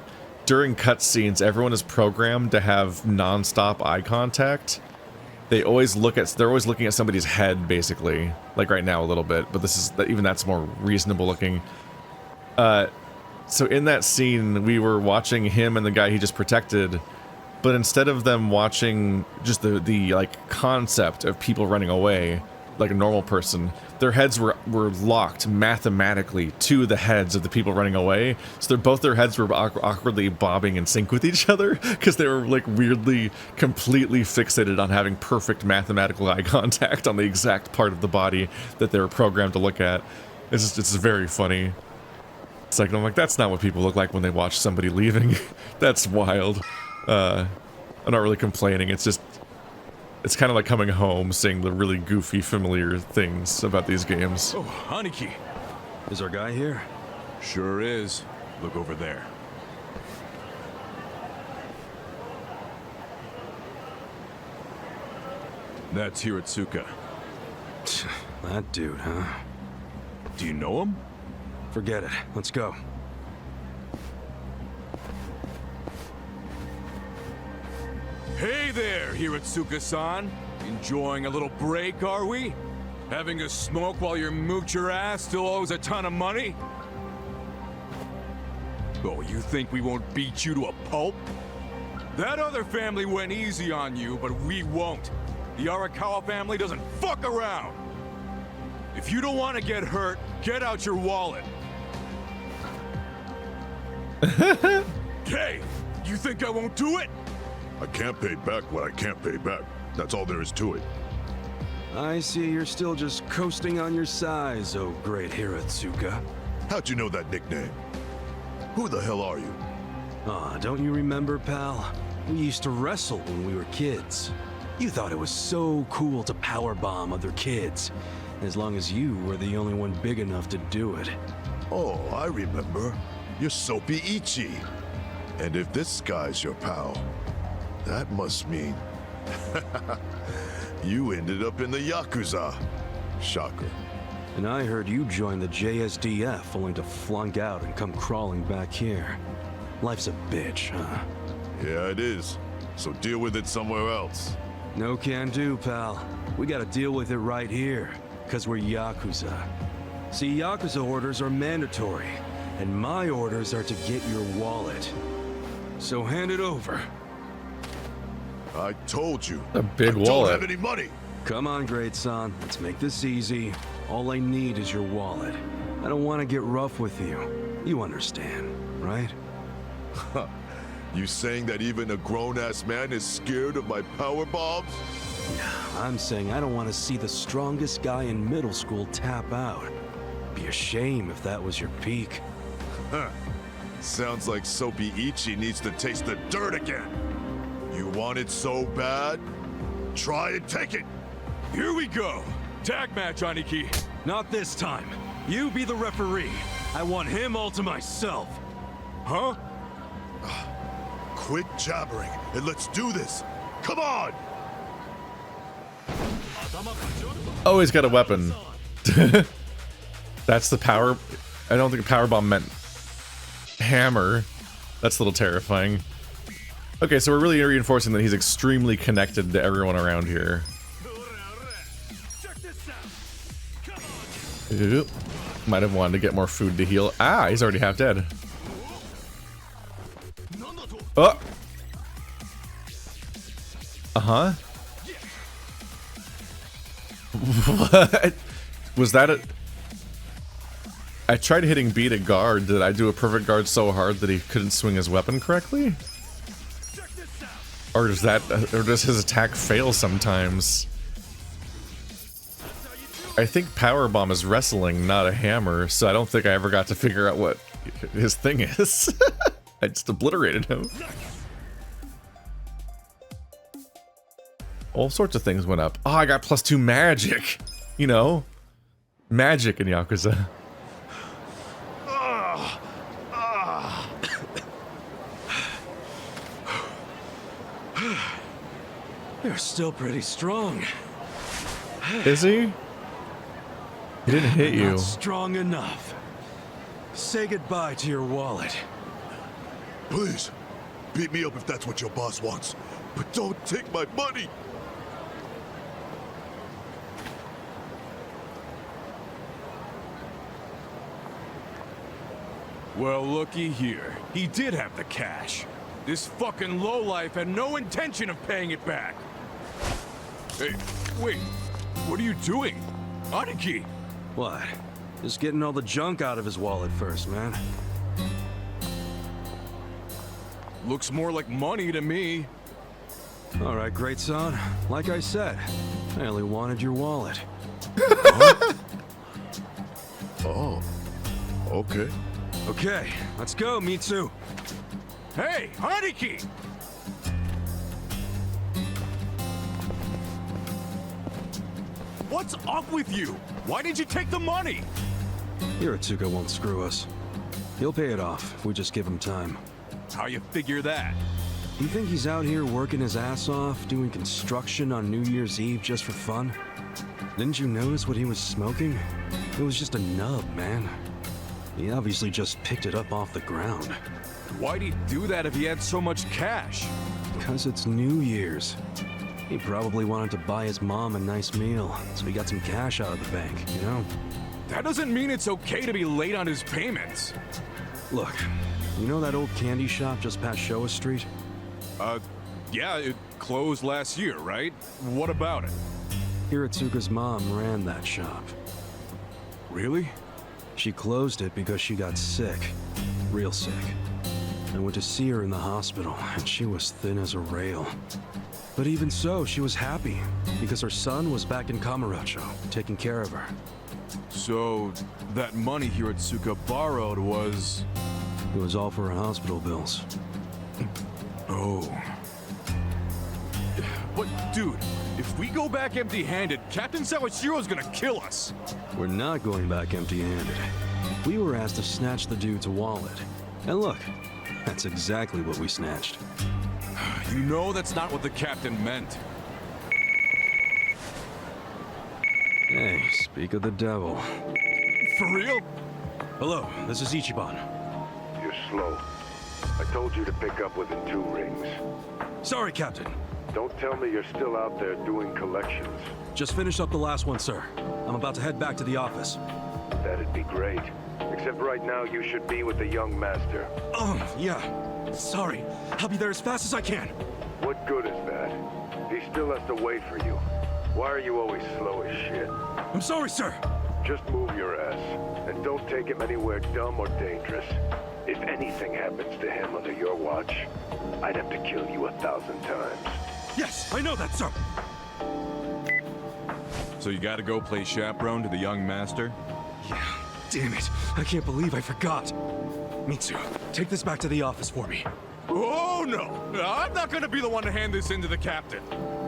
during cutscenes, everyone is programmed to have non-stop eye contact. They're always looking at somebody's head, basically, like right now a little bit, but even that's more reasonable looking. So in that scene, we were watching him and the guy he just protected, but instead of them watching just the like concept of people running away like a normal person, their heads were locked mathematically to the heads of the people running away. So both their heads were awkwardly bobbing in sync with each other because they were like weirdly completely fixated on having perfect mathematical eye contact on the exact part of the body that they were programmed to look at. It's very funny. It's like, I'm like, that's not what people look like when they watch somebody leaving. That's wild. I'm not really complaining. It's kind of like coming home, seeing the really goofy, familiar things about these games. Oh, Aniki. Is our guy here? Sure is. Look over there. That's Hiratsuka. That dude, huh? Do you know him? Forget it. Let's go. Hey there, Hiratsuka-san. Enjoying a little break, are we? Having a smoke while your moocher ass still owes a ton of money? Oh, you think we won't beat you to a pulp? That other family went easy on you, but we won't. The Arakawa family doesn't fuck around. If you don't want to get hurt, get out your wallet. Hey, you think I won't do it? I can't pay back what I can't pay back. That's all there is to it. I see you're still just coasting on your size, oh great Hiratsuka. How'd you know that nickname? Who the hell are you? Aw, don't you remember, pal? We used to wrestle when we were kids. You thought it was so cool to powerbomb other kids, as long as you were the only one big enough to do it. Oh, I remember. You're Soapy Ichi. And if this guy's your pal, that must mean you ended up in the Yakuza. Shocker. And I heard you joined the JSDF only to flunk out and come crawling back here. Life's a bitch, huh? Yeah, it is. So deal with it somewhere else. No can do, pal. We gotta deal with it right here, 'cause we're Yakuza. See, Yakuza orders are mandatory, and my orders are to get your wallet. So hand it over. I told you. A big I wallet. Don't have any money. Come on, great son. Let's make this easy. All I need is your wallet. I don't want to get rough with you. You understand, right? You saying that even a grown-ass man is scared of my power bombs? I'm saying I don't want to see the strongest guy in middle school tap out. Be a shame if that was your peak. Sounds like Soapy Ichi needs to taste the dirt again. You want it so bad? Try and take it. Here we go. Tag match, Aniki. Not this time. You be the referee. I want him all to myself. Huh? Quit jabbering and let's do this. Come on! Oh, he's got a weapon. That's the power. I don't think powerbomb meant hammer. That's a little terrifying. Okay, so we're really reinforcing that he's extremely connected to everyone around here. Oop. Might have wanted to get more food to heal. Ah, he's already half dead. Oh! Uh-huh. What? Was that a... I tried hitting B to guard. Did I do a perfect guard so hard that he couldn't swing his weapon correctly? Or does his attack fail sometimes? I think Powerbomb is wrestling, not a hammer, so I don't think I ever got to figure out what his thing is. I just obliterated him. All sorts of things went up. Oh, I got +2 magic. You know, magic in Yakuza. You're still pretty strong. Is he? He didn't hit you. Not strong enough. Say goodbye to your wallet. Please, beat me up if that's what your boss wants, but don't take my money. Well, looky here. He did have the cash. This fucking lowlife had no intention of paying it back. Hey, wait. What are you doing? Adachi! What? Just getting all the junk out of his wallet first, man. Looks more like money to me. Alright, great son. Like I said, I only wanted your wallet. Oh, okay. Okay, let's go, Mitsu. Hey, Adachi! What's up with you? Why did you take the money? Hiratsuka won't screw us. He'll pay it off if we just give him time. How you figure that? You think he's out here working his ass off, doing construction on New Year's Eve just for fun? Didn't you notice what he was smoking? It was just a nub, man. He obviously just picked it up off the ground. Why'd he do that if he had so much cash? Because it's New Year's. He probably wanted to buy his mom a nice meal, so he got some cash out of the bank, you know? That doesn't mean it's okay to be late on his payments. Look, you know that old candy shop just past Showa Street? Yeah, it closed last year, right? What about it? Hiratsuka's mom ran that shop. Really? She closed it because she got sick. Real sick. I went to see her in the hospital, and she was thin as a rail. But even so, she was happy, because her son was back in Kamaroo, taking care of her. So, that money Hiratsuka borrowed was... It was all for her hospital bills. Oh. But, dude, if we go back empty-handed, Captain Sawashiro's gonna kill us. We're not going back empty-handed. We were asked to snatch the dude's wallet. And look, that's exactly what we snatched. You know that's not what the captain meant. Hey, speak of the devil. For real? Hello, this is Ichiban. You're slow. I told you to pick up within 2 rings. Sorry, Captain. Don't tell me you're still out there doing collections. Just finished up the last one, sir. I'm about to head back to the office. That'd be great. Except right now you should be with the young master. Yeah. Sorry. I'll be there as fast as I can. What good is that? He still has to wait for you. Why are you always slow as shit? I'm sorry, sir. Just move your ass. And don't take him anywhere dumb or dangerous. If anything happens to him under your watch, I'd have to kill you 1,000 times. Yes, I know that, sir. So you gotta go play chaperone to the young master? Yeah, damn it. I can't believe I forgot. Mitsu, take this back to the office for me. Oh, no! I'm not gonna be the one to hand this in to the captain.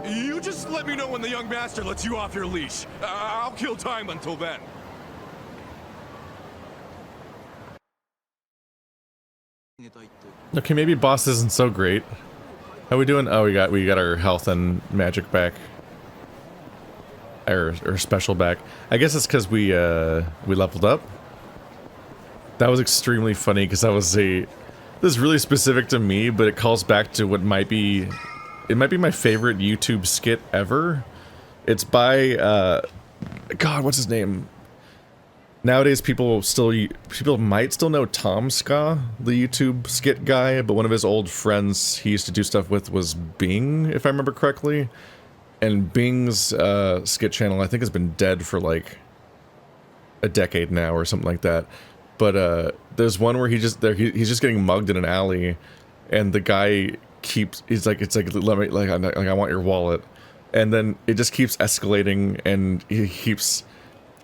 You just let me know when the young master lets you off your leash. I'll kill time until then. Okay, maybe boss isn't so great. How we doing? Oh, we got our health and magic back. Or special back. I guess it's because we leveled up. That was extremely funny because that was this is really specific to me, but it calls back to what might be my favorite YouTube skit ever. It's by God, what's his name? Nowadays, people might still know Tom Ska, the YouTube skit guy, but one of his old friends he used to do stuff with was Bing, if I remember correctly. And Bing's skit channel, I think, has been dead for like a decade now or something like that. But there's one where he's just getting mugged in an alley, and the guy he's like, let me, like I want your wallet, and then it just keeps escalating, and he keeps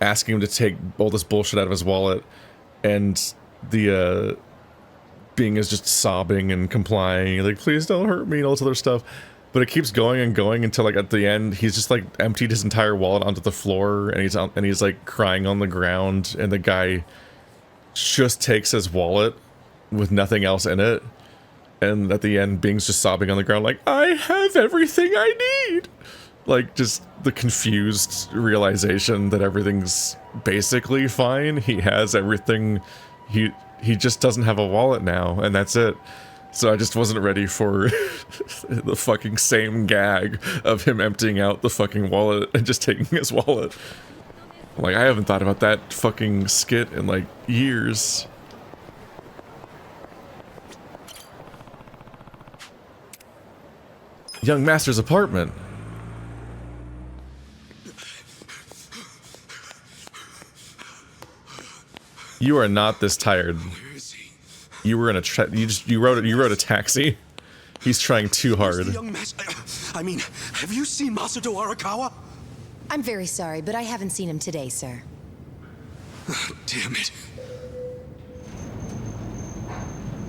asking him to take all this bullshit out of his wallet, and the being is just sobbing and complying, like, please don't hurt me, and all this other stuff. But it keeps going and going until, like, at the end, he's just, like, emptied his entire wallet onto the floor, and he's like crying on the ground, and the guy just takes his wallet with nothing else in it, and at the end, Bing's just sobbing on the ground like, I have everything I need! Like, just the confused realization that everything's basically fine. He has everything. He just doesn't have a wallet now, and that's it. So I just wasn't ready for the fucking same gag of him emptying out the fucking wallet and just taking his wallet. Like, I haven't thought about that fucking skit in, like, years. Young Master's apartment. You are not this tired. You were in a you rode a taxi. He's trying too hard. I mean, have you seen Masato Arakawa? I'm very sorry, but I haven't seen him today, sir. Damn it.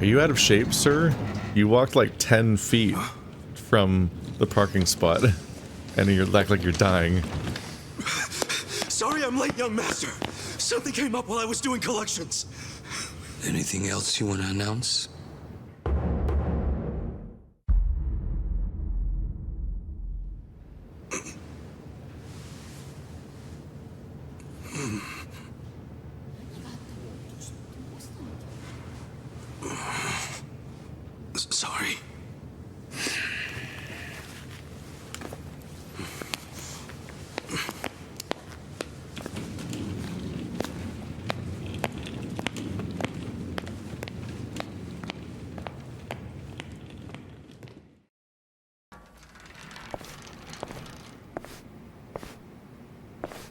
Are you out of shape, sir? You walked like 10 feet from the parking spot, and you're like you're dying. Sorry I'm late, young master. Something came up while I was doing collections. Anything else you want to announce? Sorry.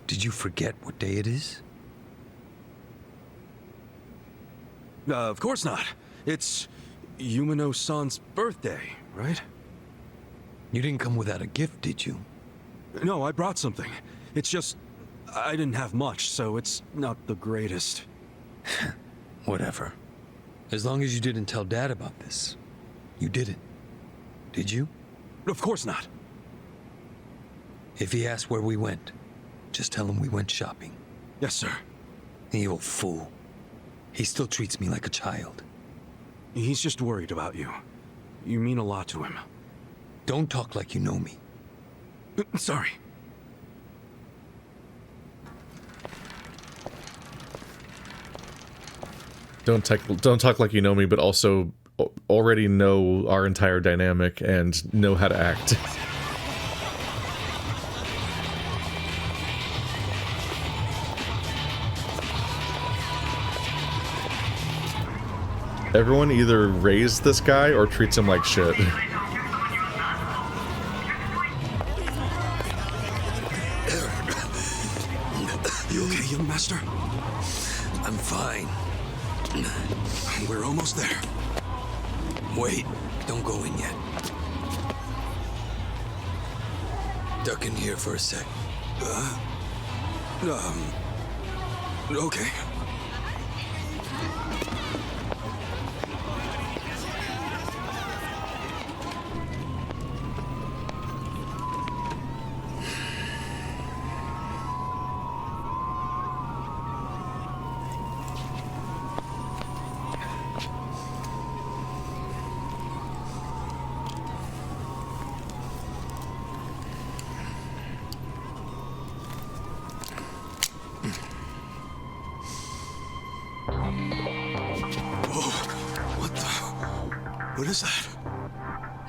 Did you forget what day it is? Of course not. It's Yumino-san's birthday, right? You didn't come without a gift, did you? No, I brought something. It's just, I didn't have much, so it's not the greatest. Whatever. As long as you didn't tell Dad about this. You didn't. Did you? Of course not. If he asks where we went, just tell him we went shopping. Yes, sir. The old fool. He still treats me like a child. He's just worried about you. You mean a lot to him. Don't talk like you know me. Sorry. Don't talk like you know me, but also already know our entire dynamic and know how to act. Everyone either raised this guy or treats him like shit. You okay, young master? I'm fine. We're almost there. Wait, don't go in yet. Duck in here for a sec. Okay. What is that?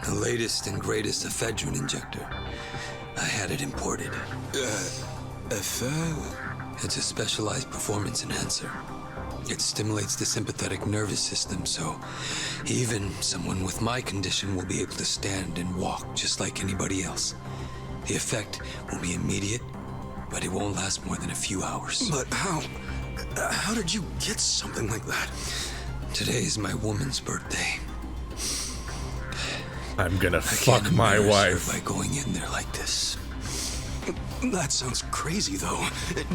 The latest and greatest ephedrine injector. I had it imported. It's a specialized performance enhancer. It stimulates the sympathetic nervous system, so even someone with my condition will be able to stand and walk just like anybody else. The effect will be immediate, but it won't last more than a few hours. But how? How did you get something like that? Today is my woman's birthday. I'm gonna fuck my wife by going in there like this. That sounds crazy, though.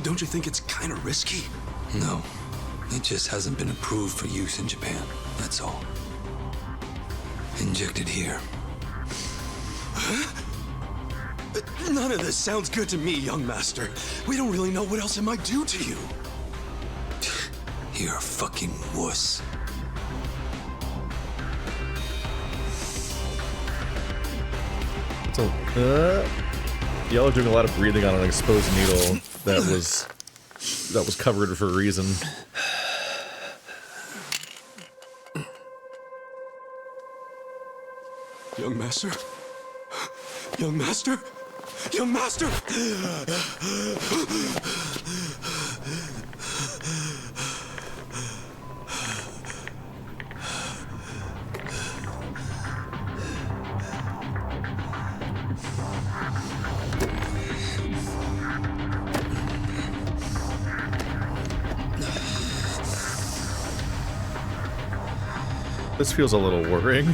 Don't you think it's kind of risky? No. It just hasn't been approved for use in Japan. That's all. Inject it here. None of this sounds good to me, young master. We don't really know what else it might do to you. You're a fucking wuss. So, y'all are doing a lot of breathing on an exposed needle that was covered for a reason. Young master? Young master? Young master! This feels a little worrying.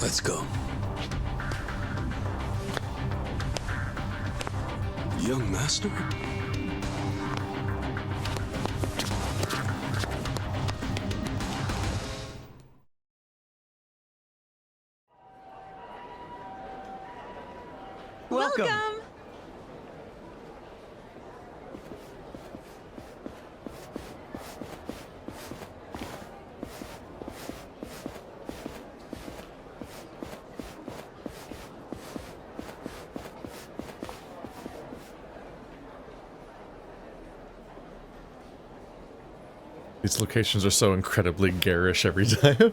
Let's go. Young master? Welcome. These locations are so incredibly garish every time.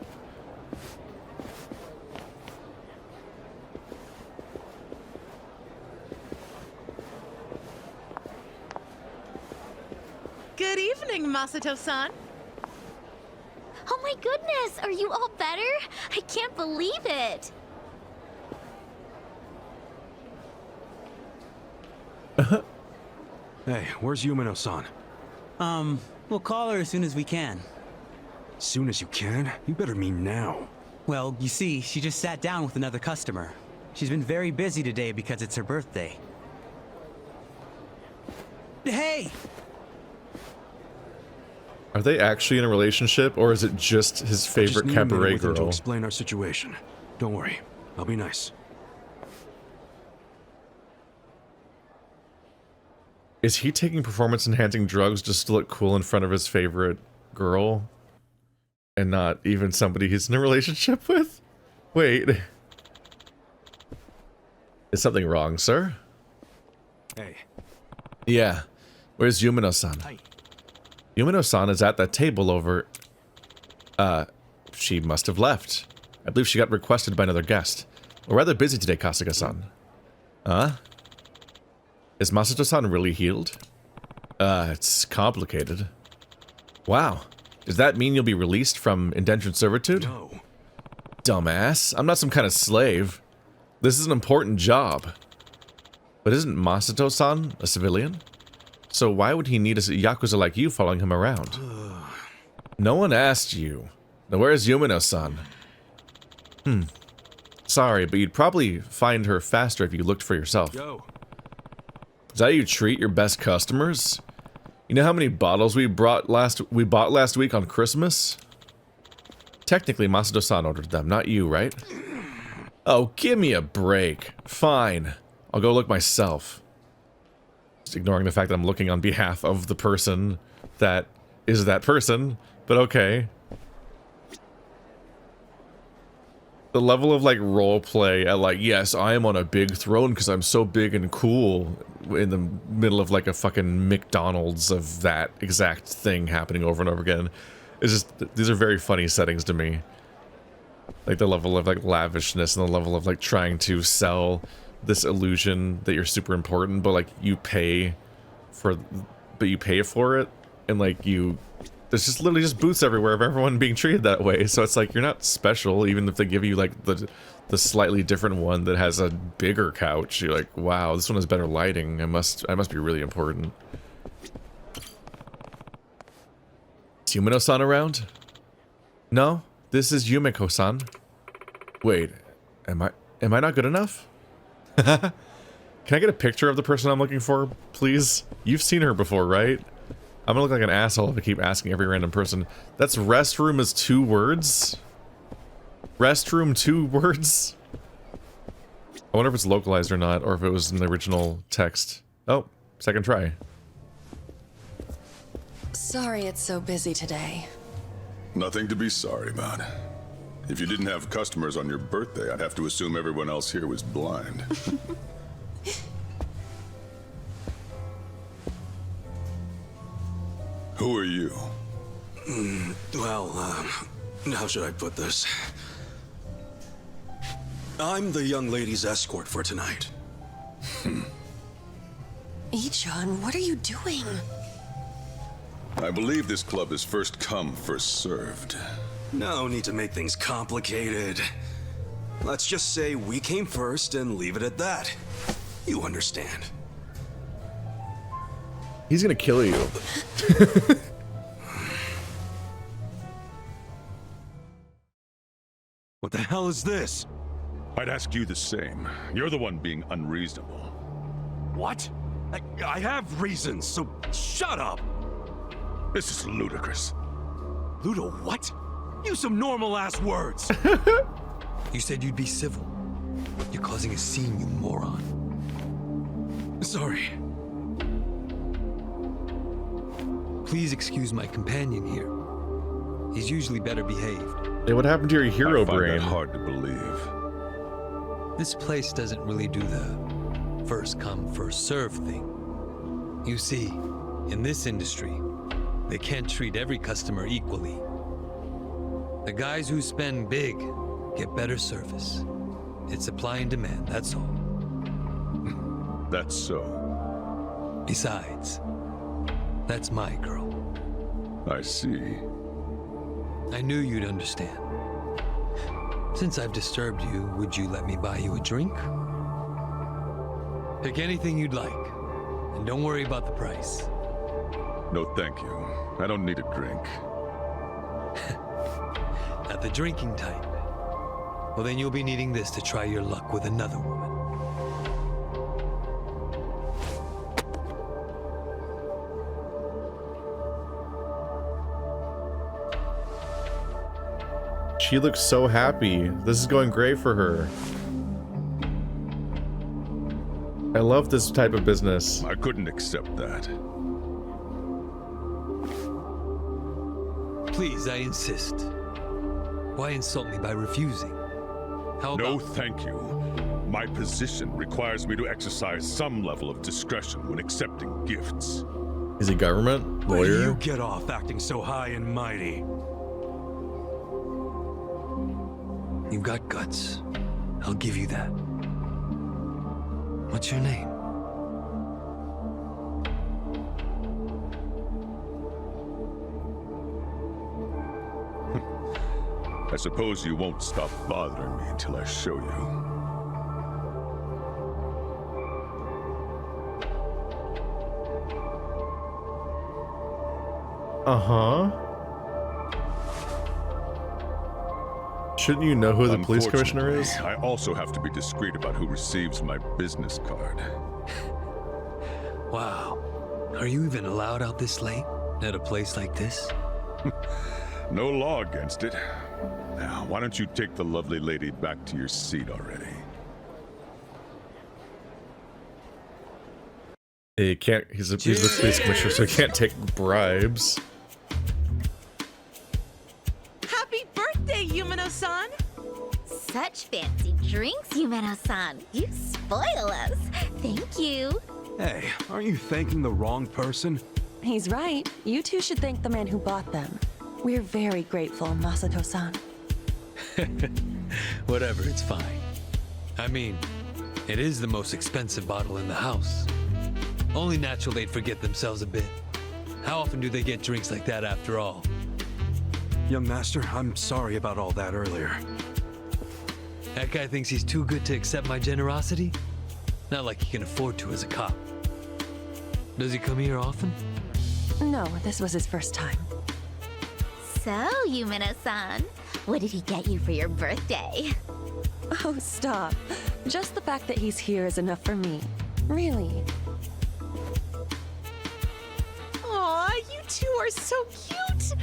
Good evening, Masato-san. Oh my goodness, are you all better? I can't believe it. Hey, where's Yumino-san? We'll call her as soon as we can. Soon as you can? You better mean now. Well, you see, she just sat down with another customer. She's been very busy today because it's her birthday. Hey! Are they actually in a relationship, or is it just his favorite cabaret girl? To explain our situation. Don't worry, I'll be nice. Is he taking performance-enhancing drugs just to look cool in front of his favorite girl? And not even somebody he's in a relationship with? Wait. Is something wrong, sir? Hey. Yeah. Where's Yumino-san? Yumino-san is at that table over... she must have left. I believe she got requested by another guest. We're rather busy today, Kasuga-san. Huh? Is Masato-san really healed? It's complicated. Wow. Does that mean you'll be released from indentured servitude? No. Dumbass. I'm not some kind of slave. This is an important job. But isn't Masato-san a civilian? So why would he need a Yakuza like you following him around? No one asked you. Now where's Yumino-san? Sorry, but you'd probably find her faster if you looked for yourself. Yo. Is that how you treat your best customers? You know how many bottles we bought last week on Christmas? Technically, Masato-san ordered them, not you, right? Oh, give me a break. Fine. I'll go look myself. Just ignoring the fact that I'm looking on behalf of the person that is that person, but okay. The level of, like, roleplay at, like, yes, I am on a big throne because I'm so big and cool in the middle of, like, a fucking McDonald's of that exact thing happening over and over again. It's just, these are very funny settings to me. Like, the level of, like, lavishness and the level of, like, trying to sell this illusion that you're super important, but, like, you pay for it, and, like, there's just literally just booths everywhere of everyone being treated that way, so it's like, you're not special, even if they give you, like, the slightly different one that has a bigger couch. You're like, wow, this one has better lighting, I must be really important. Is Yumino-san around? No, this is Yumiko-san. Wait, am I not good enough? Can I get a picture of the person I'm looking for, please? You've seen her before, right? I'm gonna look like an asshole if I keep asking every random person. That's restroom is 2 words? Restroom 2 words? I wonder if it's localized or not, or if it was in the original text. Oh, second try. Sorry it's so busy today. Nothing to be sorry about. If you didn't have customers on your birthday, I'd have to assume everyone else here was blind. Who are you? Well, how should I put this? I'm the young lady's escort for tonight. Ichan, what are you doing? I believe this club is first come, first served. No need to make things complicated. Let's just say we came first and leave it at that. You understand. He's gonna kill you. What the hell is this? I'd ask you the same. You're the one being unreasonable. What? I have reasons, so shut up! This is ludicrous. Ludo, what? Use some normal-ass words! You said you'd be civil. You're causing a scene, you moron. Sorry. Please excuse my companion here. He's usually better behaved. Hey, what happened to your hero I find brain? that hard to believe. This place doesn't really do the first come, first serve thing. You see, in this industry, they can't treat every customer equally. The guys who spend big get better service. It's supply and demand, that's all. That's so. Besides, that's my girl. I see. I knew you'd understand. Since I've disturbed you, would you let me buy you a drink? Pick anything you'd like, and don't worry about the price. No, thank you. I don't need a drink. Not the drinking type. Well, then you'll be needing this to try your luck with another woman. She looks so happy. This is going great for her. I love this type of business. I couldn't accept that. Please, I insist. Why insult me by refusing? How No, about... thank you. My position requires me to exercise some level of discretion when accepting gifts. Is he government? Where do Lawyer? you get off acting so high and mighty? You've got guts. I'll give you that. What's your name? I suppose you won't stop bothering me until I show you. Uh-huh. Shouldn't you know who the police commissioner is? I also have to be discreet about who receives my business card. Wow. Are you even allowed out this late? At a place like this? No law against it. Now, why don't you take the lovely lady back to your seat already? He can't, he's the police commissioner, so he can't take bribes. Happy birthday, Yumino-san! Such fancy drinks, Yumeno-san. You spoil us. Thank you. Hey, aren't you thanking the wrong person? He's right. You two should thank the man who bought them. We're very grateful, Masato-san. Whatever, it's fine. I mean, it is the most expensive bottle in the house. Only natural they'd forget themselves a bit. How often do they get drinks like that after all? Young master, I'm sorry about all that earlier. That guy thinks he's too good to accept my generosity? Not like he can afford to as a cop. Does he come here often? No, this was his first time. So, Yumino-san, what did he get you for your birthday? Oh, stop. Just the fact that he's here is enough for me. Really. Aw, you two are so cute!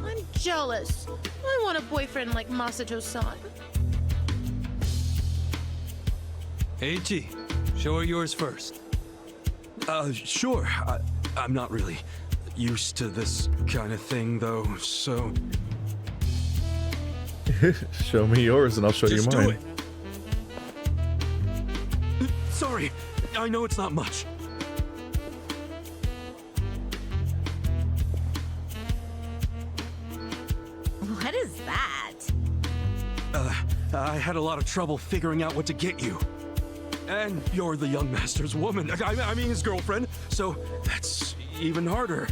I'm jealous. I want a boyfriend like Masato-san. Ichi, show her yours first. Sure. I'm not really used to this kind of thing, though, so... Show me yours and I'll show Just you do mine. it. Sorry, I know it's not much. What is that? I had a lot of trouble figuring out what to get you. And you're the young master's woman. I mean his girlfriend, so that's even harder.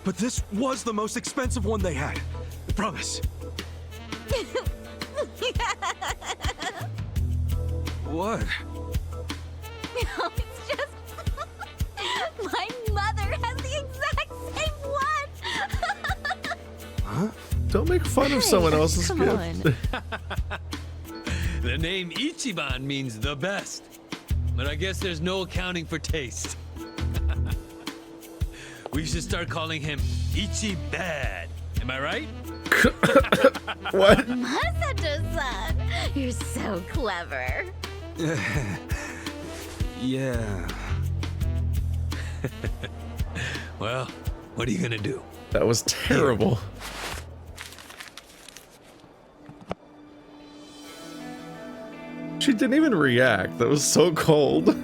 But this was the most expensive one they had. I promise. What? No, it's just... My mother has the exact same one! Huh? Don't make fun of someone else's come gift. The name Ichiban means the best. But I guess there's no accounting for taste. We should start calling him Ichibad. Am I right? What? Masato-san, you're so clever. Yeah. Well, what are you gonna do? That was terrible. She didn't even react. That was so cold.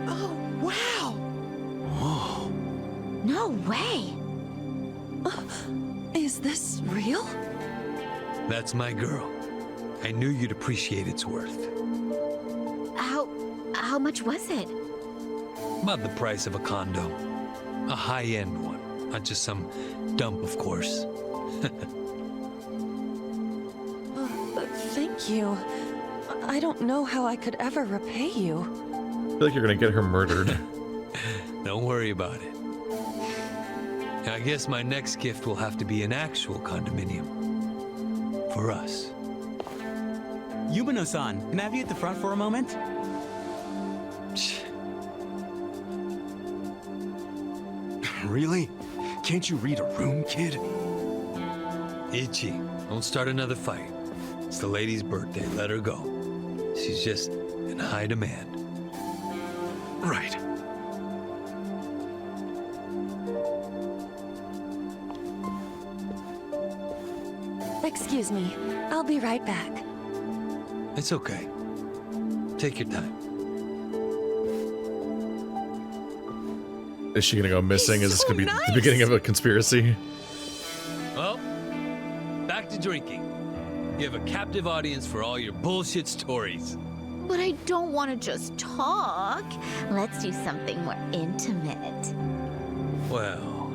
Oh, wow! Whoa. No way! Is this real? That's my girl. I knew you'd appreciate its worth. How much was it? About the price of a condo. A high-end one, not just some dump, of course. Thank you. I don't know how I could ever repay you. I feel like you're gonna get her murdered. Don't worry about it. I guess my next gift will have to be an actual condominium. For us. Yumino-san, can I have you at the front for a moment? Really? Can't you read a room, kid? Ichi, don't start another fight. It's the lady's birthday, let her go. She's just in high demand. Right. Excuse me. I'll be right back. It's okay. Take your time. Is she gonna go missing? Is this gonna be the beginning of a conspiracy? Well, back to drinking. You have a captive audience for all your bullshit stories. But I don't want to just talk. Let's do something more intimate. Well,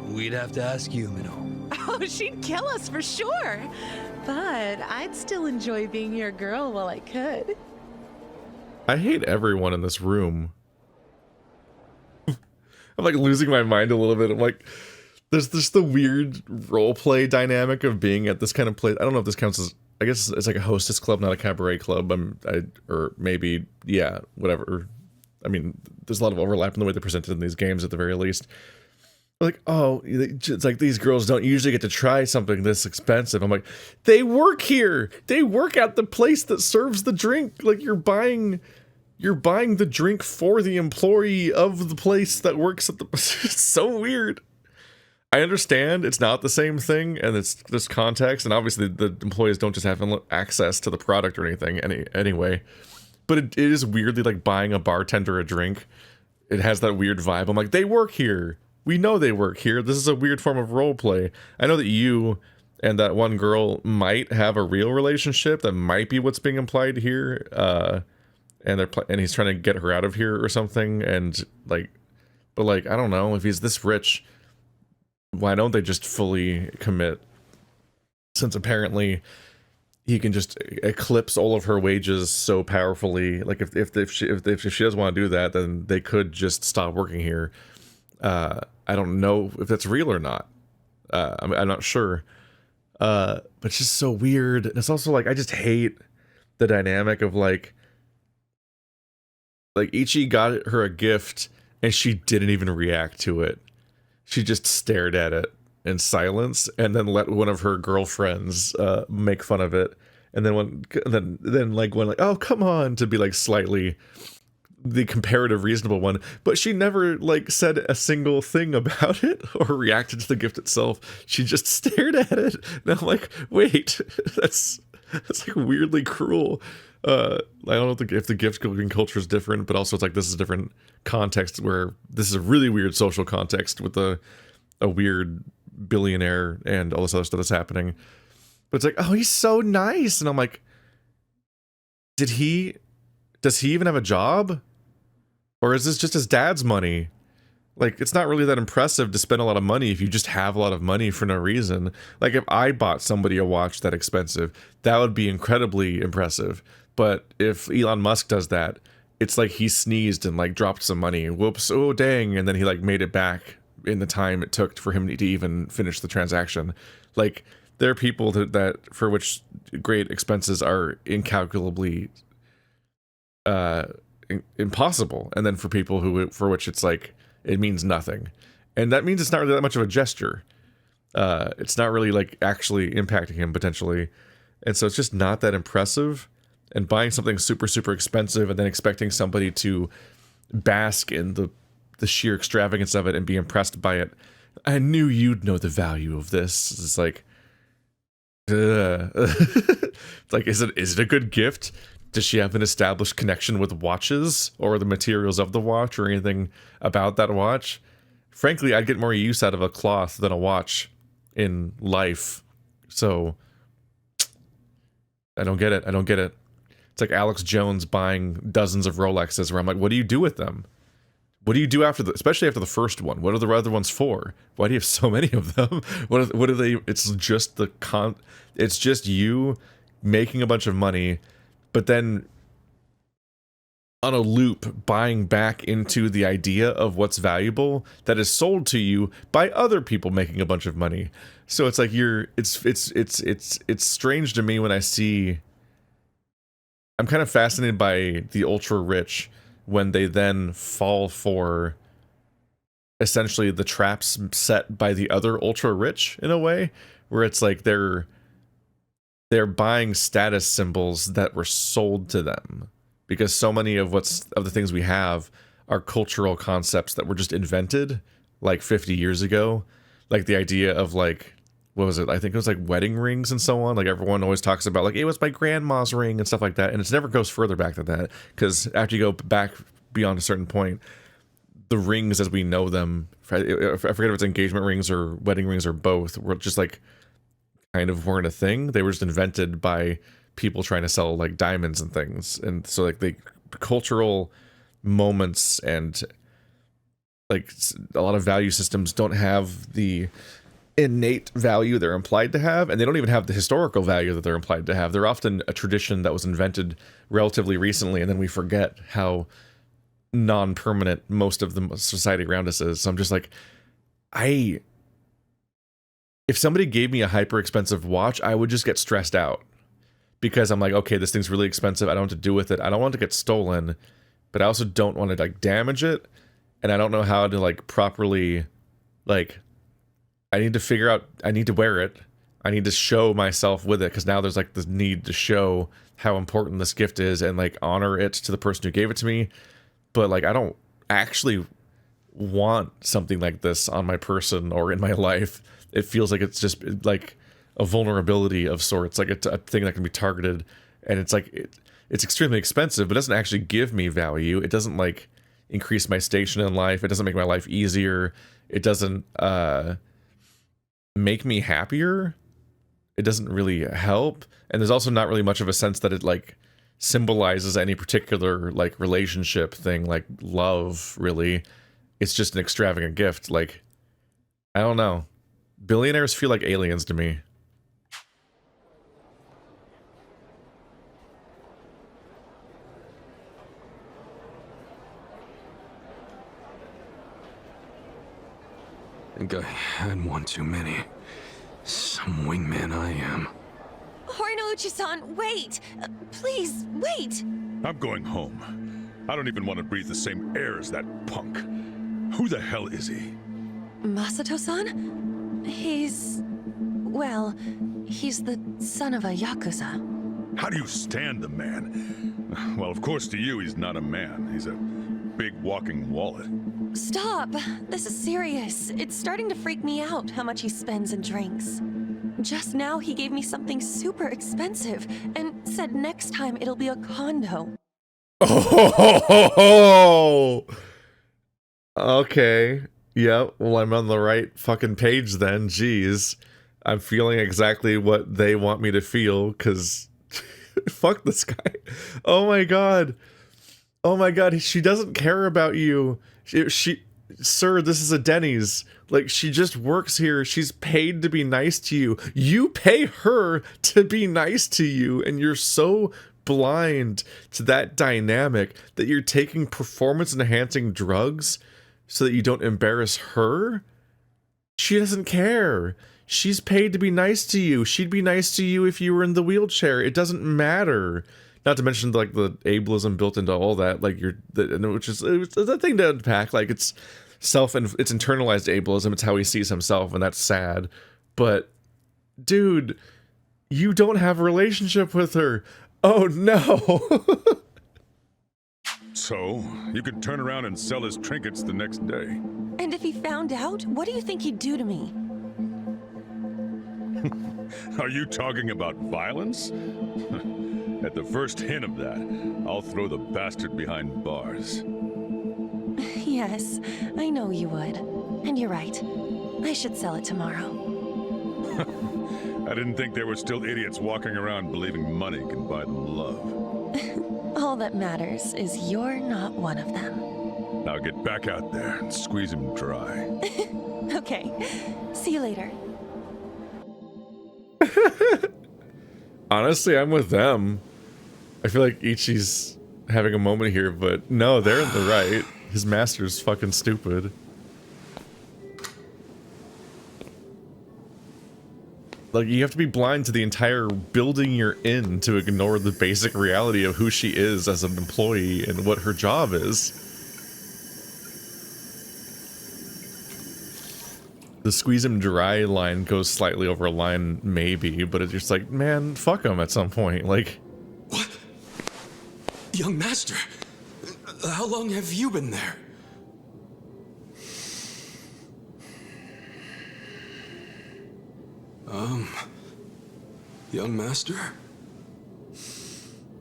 we'd have to ask Yumino. Oh, she'd kill us for sure. But I'd still enjoy being your girl while I could. I hate everyone in this room. I'm like losing my mind a little bit. I'm like, there's just the weird roleplay dynamic of being at this kind of place. I don't know if this counts as, I guess it's like a hostess club, not a cabaret club. Or maybe, yeah, whatever. I mean, there's a lot of overlap in the way they're presented in these games at the very least. Like, oh, it's like these girls don't usually get to try something this expensive. I'm like, they work here. They work at the place that serves the drink. Like you're buying the drink for the employee of the place that works at the... It's so weird. I understand it's not the same thing, and there's context, and obviously the employees don't just have access to the product or anything anyway. But it is weirdly like buying a bartender a drink. It has that weird vibe. I'm like, they work here. We know they work here. This is a weird form of role play. I know that you and that one girl might have a real relationship. That might be what's being implied here. And he's trying to get her out of here or something. And like, but like, I don't know, if he's this rich, why don't they just fully commit? Since apparently he can just eclipse all of her wages so powerfully. Like if she doesn't want to do that, then they could just stop working here. I don't know if that's real or not. I'm not sure. But it's just so weird. And it's also like, I just hate the dynamic of like Ichi got her a gift and she didn't even react to it. She just stared at it in silence and then let one of her girlfriends make fun of it. And then then like oh come on, to be like slightly the comparative reasonable one, but she never like said a single thing about it or reacted to the gift itself. She just stared at it. And I'm like, wait, that's like weirdly cruel. I don't know if the gift giving culture is different, but also it's like this is a different context where this is a really weird social context with a weird billionaire and all this other stuff that's happening. But it's like, oh, he's so nice. And I'm like, does he even have a job? Or is this just his dad's money? Like, it's not really that impressive to spend a lot of money if you just have a lot of money for no reason. Like, if I bought somebody a watch that expensive, that would be incredibly impressive. But if Elon Musk does that, it's like he sneezed and like dropped some money. Whoops, oh dang, and then he like made it back in the time it took for him to even finish the transaction. Like, there are people that for which great expenses are incalculably impossible, and then for people for which it's like it means nothing, and that means it's not really that much of a gesture. It's not really like actually impacting him potentially, and so it's just not that impressive. And buying something super expensive and then expecting somebody to bask in the sheer extravagance of it and be impressed by it. I knew you'd know the value of this. It's like, it's like, is it a good gift? Does she have an established connection with watches or the materials of the watch or anything about that watch? Frankly, I'd get more use out of a cloth than a watch in life. So I don't get it. It's like Alex Jones buying dozens of Rolexes where I'm like, what do you do with them? What do you do especially after the first one? What are the other ones for? Why do you have so many of them? What are they? It's just it's just you making a bunch of money, but then on a loop buying back into the idea of what's valuable that is sold to you by other people making a bunch of money. So it's like it's strange to me when I see. I'm kind of fascinated by the ultra rich when they then fall for essentially the traps set by the other ultra rich in a way where it's like they're buying status symbols that were sold to them, because so many of the things we have are cultural concepts that were just invented like 50 years ago. Like the idea of like, what was it? I think it was like wedding rings and so on. Like everyone always talks about like, it was my grandma's ring and stuff like that. And it never goes further back than that. Because after you go back beyond a certain point, the rings as we know them, I forget if it's engagement rings or wedding rings or both, were just like kind of weren't a thing. They were just invented by people trying to sell like diamonds and things. And so like the cultural moments and like a lot of value systems don't have the innate value they're implied to have, and they don't even have the historical value that they're implied to have. They're often a tradition that was invented relatively recently, and then we forget how non-permanent most of the society around us is. So I'm just like, if somebody gave me a hyper expensive watch, I would just get stressed out, because I'm like, okay, this thing's really expensive, I don't know what to do with it, I don't want it to get stolen, but I also don't want to like damage it, and I don't know how to like properly like, I need to figure out, I need to wear it. I need to show myself with it, because now there's like this need to show how important this gift is and like honor it to the person who gave it to me. But like, I don't actually want something like this on my person or in my life. It feels like it's just like a vulnerability of sorts, like it's a thing that can be targeted, and it's like, it's extremely expensive, but it doesn't actually give me value. It doesn't like increase my station in life. It doesn't make my life easier. It doesn't, make me happier. It doesn't really help, and there's also not really much of a sense that it like symbolizes any particular like relationship thing, like love. Really, it's just an extravagant gift. Like, I don't know, billionaires feel like aliens to me. Think I had one too many. Some wingman I am. Hornouchi-san, wait! Please, wait! I'm going home. I don't even want to breathe the same air as that punk. Who the hell is he? Masato-san? He's... well, he's the son of a Yakuza. How do you stand the man? Well, of course to you he's not a man. He's a big walking wallet. Stop! This is serious. It's starting to freak me out how much he spends and drinks. Just now he gave me something super expensive and said next time it'll be a condo. Oh, okay. Yep. Well, I'm on the right fucking page then. Jeez. I'm feeling exactly what they want me to feel, because fuck this guy. Oh my god. Oh my god. She doesn't care about you. Sir, this is a Denny's. Like, she just works here. She's paid to be nice to you. You pay her to be nice to you, and you're so blind to that dynamic that you're taking performance-enhancing drugs so that you don't embarrass her? She doesn't care. She's paid to be nice to you. She'd be nice to you if you were in the wheelchair. It doesn't matter. Not to mention, like, the ableism built into all that, like, which is a thing to unpack. Like, it's it's internalized ableism. It's how he sees himself, and that's sad. But, dude, you don't have a relationship with her. Oh no. So, you could turn around and sell his trinkets the next day. And if he found out, what do you think he'd do to me? Are you talking about violence? At the first hint of that, I'll throw the bastard behind bars. Yes, I know you would. And you're right. I should sell it tomorrow. I didn't think there were still idiots walking around believing money can buy them love. All that matters is you're not one of them. Now get back out there and squeeze him dry. Okay. See you later. Honestly, I'm with them. I feel like Ichi's having a moment here, but no, they're in the right. His master's fucking stupid. Like, you have to be blind to the entire building you're in to ignore the basic reality of who she is as an employee and what her job is. The squeeze him dry line goes slightly over a line, maybe, but it's just like, man, fuck him at some point. Like, what? Young master, how long have you been there? Young master?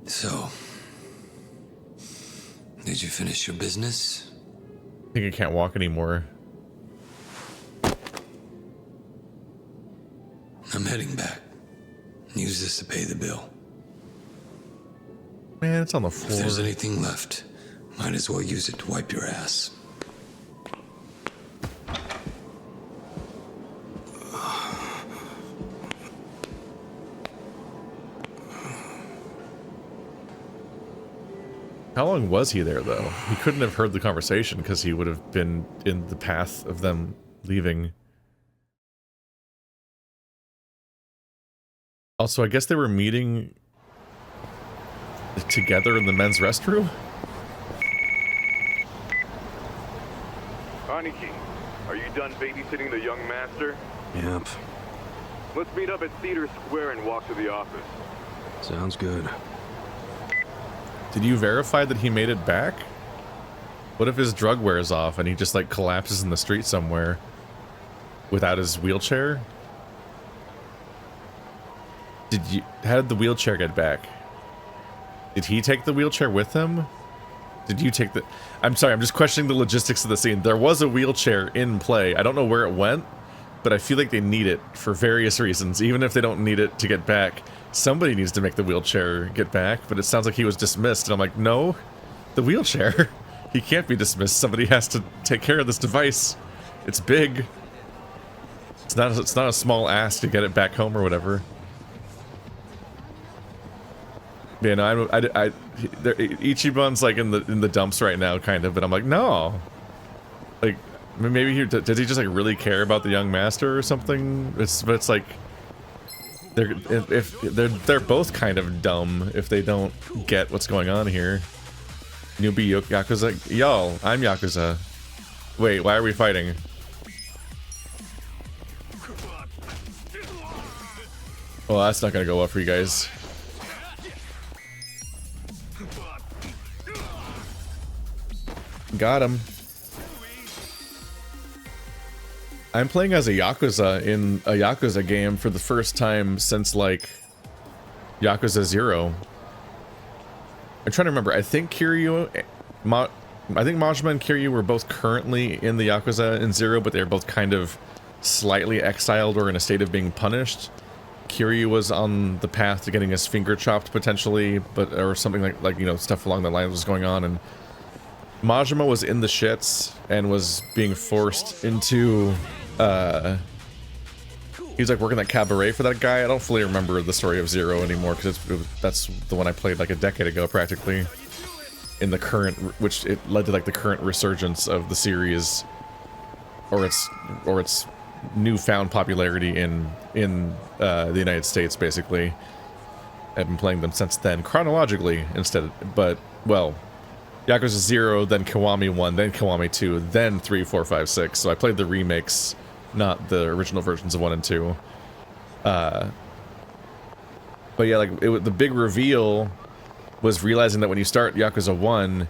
So, did you finish your business? I think I can't walk anymore. I'm heading back. Use this to pay the bill. Man, it's on the floor. If there's anything left, might as well use it to wipe your ass. How long was he there, though? He couldn't have heard the conversation because he would have been in the path of them leaving. Also, I guess they were meeting together in the men's restroom? Aniki, are you done babysitting the young master? Yep. Let's meet up at Cedar Square and walk to the office. Sounds good. Did you verify that he made it back? What if his drug wears off and he just like collapses in the street somewhere without his wheelchair? How did the wheelchair get back? Did he take the wheelchair with him? Did you take the... I'm sorry, I'm just questioning the logistics of the scene. There was a wheelchair in play. I don't know where it went, but I feel like they need it for various reasons. Even if they don't need it to get back, somebody needs to make the wheelchair get back, but it sounds like he was dismissed. And I'm like, no, the wheelchair. He can't be dismissed. Somebody has to take care of this device. It's big. It's not a small ask to get it back home or whatever. Yeah, no, Ichiban's like in the dumps right now, kind of, but I'm like, no. Like, Maybe does he just like really care about the young master or something? It's like they're both kind of dumb if they don't get what's going on here. Newbie Yakuza, y'all, I'm Yakuza. Wait, why are we fighting? Well, that's not gonna go well for you guys. Got him. I'm playing as a Yakuza in a Yakuza game for the first time since, like, Yakuza 0. I'm trying to remember. I think Majima and Kiryu were both currently in the Yakuza in 0, but they're both kind of slightly exiled or in a state of being punished. Kiryu was on the path to getting his finger chopped, potentially, or something like you know, stuff along the lines was going on, and Majima was in the shits and was being forced into, he was like working that cabaret for that guy. I don't fully remember the story of 0 anymore, because that's the one I played like a decade ago, practically. In the current, which it led to like the current resurgence of the series, or its newfound popularity in the United States, basically. I've been playing them since then, chronologically instead, but, well, Yakuza 0, then Kiwami 1, then Kiwami 2, then 3, 4, 5, 6. So I played the remakes, not the original versions of 1 and 2. But yeah, like, the big reveal was realizing that when you start Yakuza 1,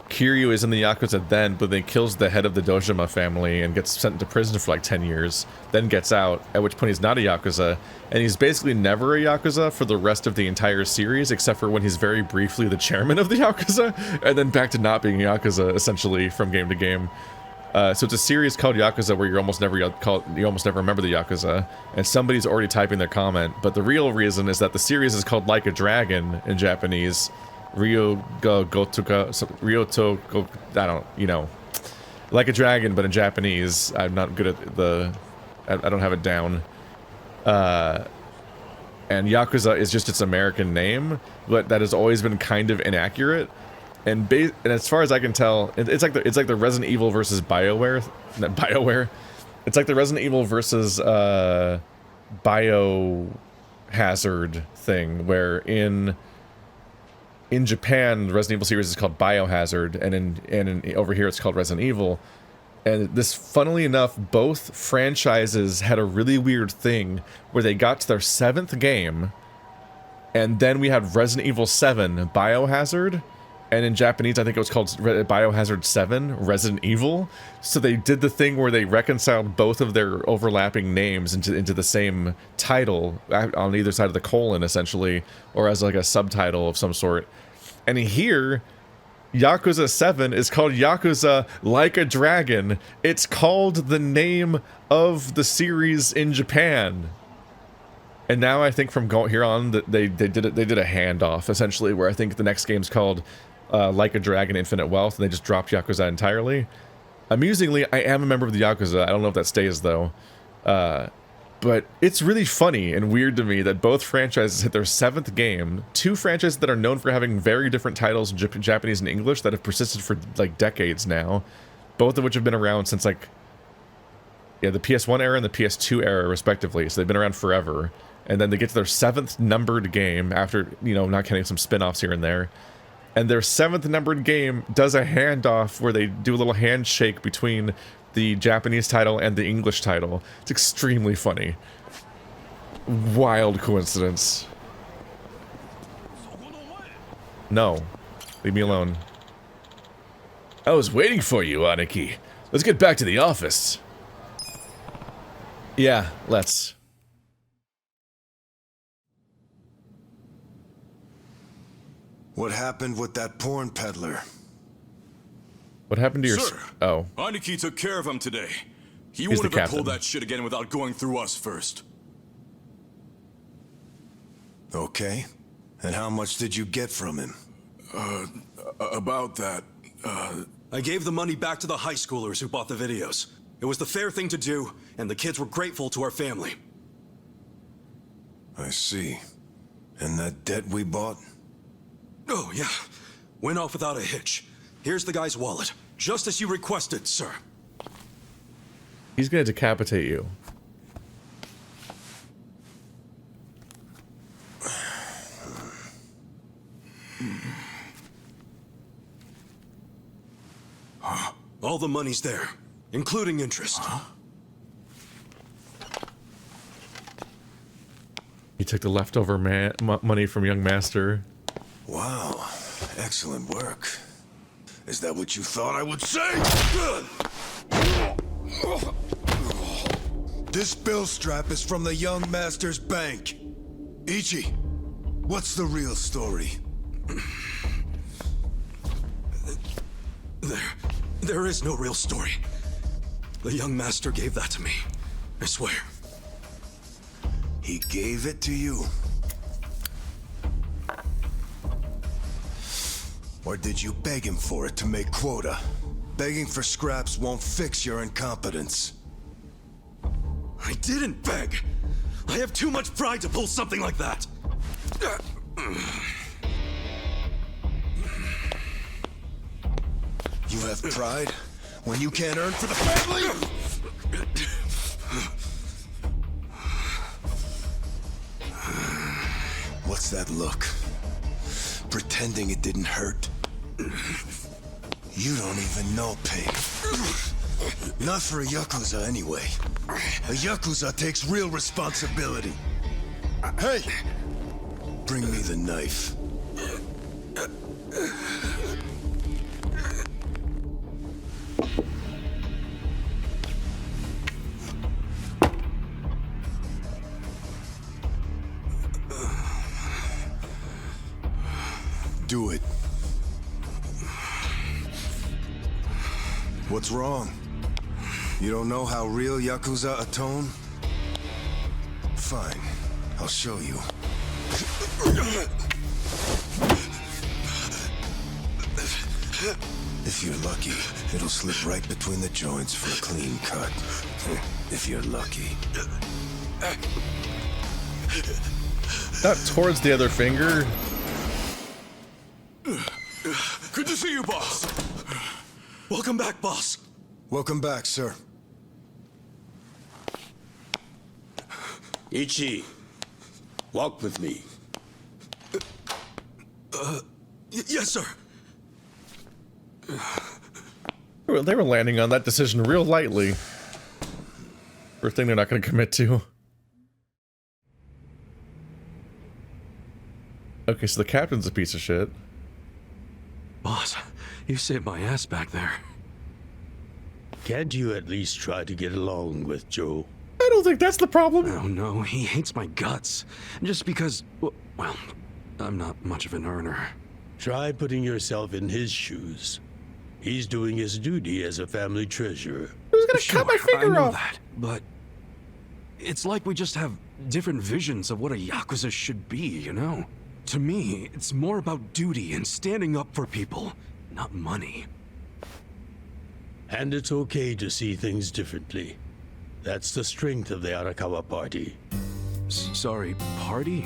Kiryu is in the Yakuza then, but then kills the head of the Dojima family and gets sent into prison for like 10 years, then gets out, at which point he's not a Yakuza, and he's basically never a Yakuza for the rest of the entire series, except for when he's very briefly the chairman of the Yakuza, and then back to not being a Yakuza, essentially, from game to game. So it's a series called Yakuza where you almost never remember the Yakuza, and somebody's already typing their comment, but the real reason is that the series is called Like a Dragon in Japanese, I don't, you know, Like a Dragon, but in Japanese. I'm not good at I don't have it down. And Yakuza is just its American name, but that has always been kind of inaccurate. And as far as I can tell, it's like the Resident Evil versus BioWare. Not BioWare. It's like the Resident Evil versus Biohazard thing, where in Japan, the Resident Evil series is called Biohazard, and over here it's called Resident Evil. And this, funnily enough, both franchises had a really weird thing where they got to their 7th game, and then we had Resident Evil 7 Biohazard, and in Japanese I think it was called Biohazard 7 Resident Evil. So they did the thing where they reconciled both of their overlapping names into the same title on either side of the colon, essentially, or as like a subtitle of some sort. And here, Yakuza 7 is called Yakuza Like a Dragon. It's called the name of the series in Japan. And now I think from here on that they did a handoff, essentially, where I think the next game's called Like a Dragon Infinite Wealth, and they just dropped Yakuza entirely. Amusingly, I am a member of the Yakuza. I don't know if that stays, though. But it's really funny and weird to me that both franchises hit their 7th game. 2 franchises that are known for having very different titles in Japanese and English that have persisted for, like, decades now. Both of which have been around since, like, yeah, the PS1 era and the PS2 era, respectively. So they've been around forever. And then they get to their 7th numbered game after, you know, not counting some spin-offs here and there. And their 7th numbered game does a handoff where they do a little handshake between the Japanese title and the English title. It's extremely funny. Wild coincidence. No. Leave me alone. I was waiting for you, Aniki. Let's get back to the office. Yeah, let's. What happened with that porn peddler? What happened to your... Sir, oh. Aniki took care of him today. He He's wouldn't the have pulled captain. that shit again without going through us first. Okay. And how much did you get from him? About that, I gave the money back to the high schoolers who bought the videos. It was the fair thing to do, and the kids were grateful to our family. I see. And that debt we bought? Oh, yeah. Went off without a hitch. Here's the guy's wallet. Just as you requested, sir. He's gonna decapitate you. All the money's there, including interest. He took the leftover money from young master. Wow, excellent work. Is that what you thought I would say? This bill strap is from the young master's bank. Ichi, what's the real story? There is no real story. The young master gave that to me. I swear. He gave it to you? Or did you beg him for it to make quota? Begging for scraps won't fix your incompetence. I didn't beg. I have too much pride to pull something like that. You have pride when you can't earn for the family? What's that look? Pretending it didn't hurt. You don't even know pain. Not for a Yakuza anyway. A Yakuza takes real responsibility. Hey! Bring me the knife. Do it. What's wrong? You don't know how real Yakuza atone? Fine, I'll show you. If you're lucky, it'll slip right between the joints for a clean cut. If you're lucky. Not towards the other finger. Good to see you, boss. Welcome back, boss. Welcome back, sir. Ichi, walk with me. Yes, sir. They were landing on that decision real lightly. For a thing they're not going to commit to. Okay, so the captain's a piece of shit. Boss, you saved my ass back there. Can't you at least try to get along with Joe? I don't think that's the problem. Oh no, he hates my guts. Just because, well, I'm not much of an earner. Try putting yourself in his shoes. He's doing his duty as a family treasurer. Who's gonna cut my finger I know off? that, but it's like we just have different visions of what a Yakuza should be, you know? To me, it's more about duty and standing up for people, not money. And it's okay to see things differently. That's the strength of the Arakawa party. Sorry, party?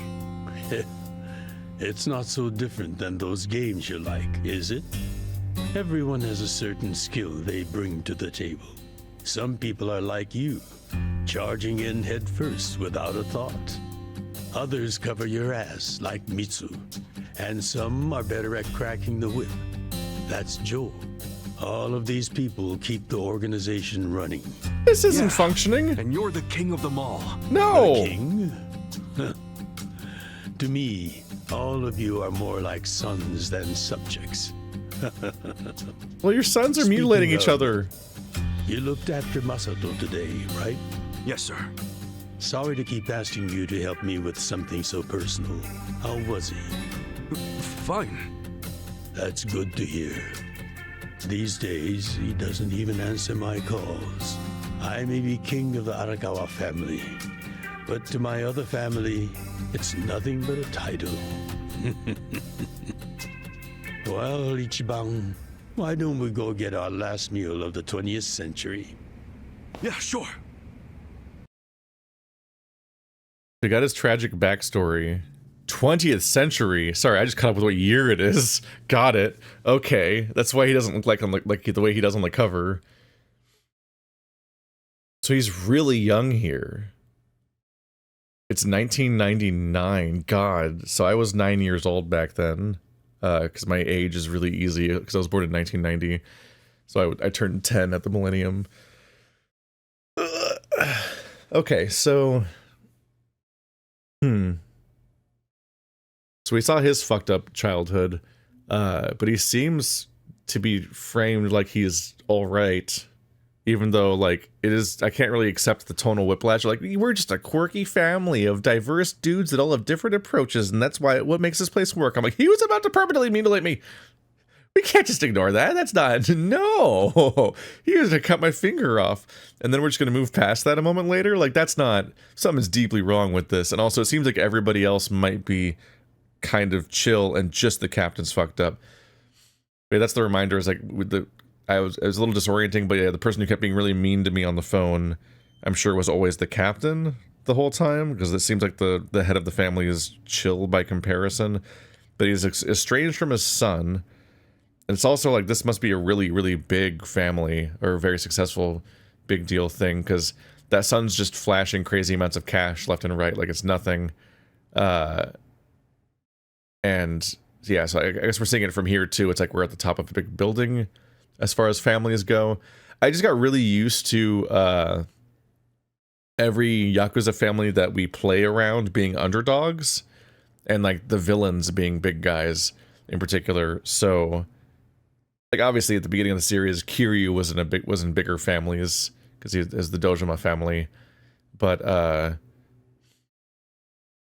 It's not so different than those games you like, is it? Everyone has a certain skill they bring to the table. Some people are like you, charging in head first without a thought. Others cover your ass, like Mitsu. And some are better at cracking the whip. That's Joe. All of these people keep the organization running. This isn't functioning. And you're the king of them all. No! The king? To me, all of you are more like sons than subjects. Well, your sons are Speaking mutilating each of, other. You looked after Masato today, right? Yes, sir. Sorry to keep asking you to help me with something so personal. How was he? Fine. That's good to hear. These days, he doesn't even answer my calls. I may be king of the Arakawa family, but to my other family, it's nothing but a title. Well, Ichiban, why don't we go get our last meal of the 20th century? Yeah, sure. We got his tragic backstory. 20th century. Sorry, I just caught up with what year it is. Got it. Okay, that's why he doesn't look like on the way he does on the cover. So he's really young here. It's 1999. God. So I was 9 years old back then. Because my age is really easy. Because I was born in 1990. So I turned 10 at the millennium. Okay, so... So we saw his fucked up childhood. But he seems to be framed like he's alright. Even though, like, it is, I can't really accept the tonal whiplash. Like, we're just a quirky family of diverse dudes that all have different approaches, and that's what makes this place work. I'm like, he was about to permanently mutilate me. We can't just ignore that. That's not, no. He was gonna cut my finger off. And then we're just gonna move past that a moment later. Like, that's not, something's deeply wrong with this. And also, it seems like everybody else might be kind of chill, and just the captain's fucked up. But that's the reminder, is like, with the, it was a little disorienting, but yeah, the person who kept being really mean to me on the phone, I'm sure was always the captain the whole time, because it seems like the head of the family is chill by comparison, but he's estranged from his son, and it's also like, this must be a really, really big family, or a very successful big deal thing, because that son's just flashing crazy amounts of cash left and right, like it's nothing, and yeah, so I guess we're seeing it from here too. It's like we're at the top of a big building, as far as families go. I just got really used to every Yakuza family that we play around being underdogs, and like the villains being big guys in particular. So, like, obviously at the beginning of the series, Kiryu was in bigger families because he is the Dojima family, but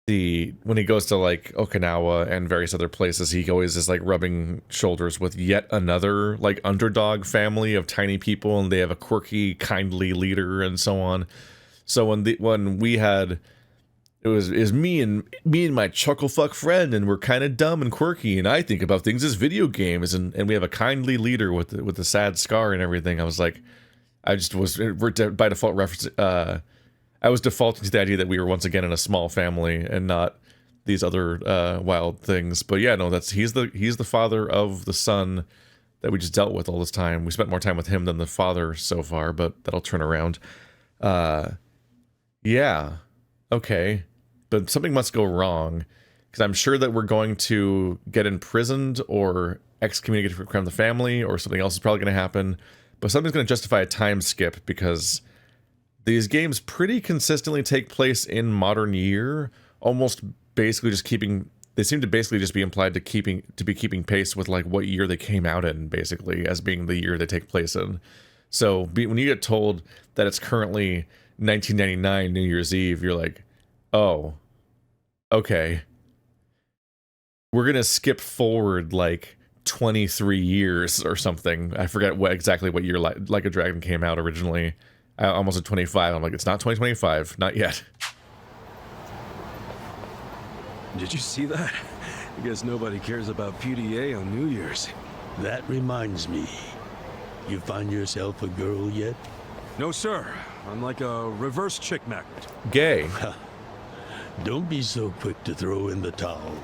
when he goes to like Okinawa and various other places, he always is like rubbing shoulders with yet another like underdog family of tiny people, and they have a quirky, kindly leader and so on. So when we had, it was me and my chucklefuck friend, and we're kind of dumb and quirky, and I think about things as video games, and we have a kindly leader with the sad scar and everything. I was like, I just was by default reference. I was defaulting to the idea that we were once again in a small family and not these other wild things. But yeah, no, he's the father of the son that we just dealt with all this time. We spent more time with him than the father so far, but that'll turn around. Yeah, okay, but something must go wrong, because I'm sure that we're going to get imprisoned or excommunicated from the family, or something else is probably going to happen. But something's going to justify a time skip, because these games pretty consistently take place in modern year, almost basically just they seem to basically just be implied to be keeping pace with like what year they came out in, basically, as being the year they take place in. So when you get told that it's currently 1999 New Year's Eve, you're like, oh, okay. We're gonna skip forward like 23 years or something. I forget exactly what year Like a Dragon came out originally. I almost at 25. I'm like, it's not 2025, not yet. Did you see that? I guess nobody cares about PDA on New Year's. That reminds me. You find yourself a girl yet? No, sir. I'm like a reverse chick magnet. Gay. Don't be so quick to throw in the towel.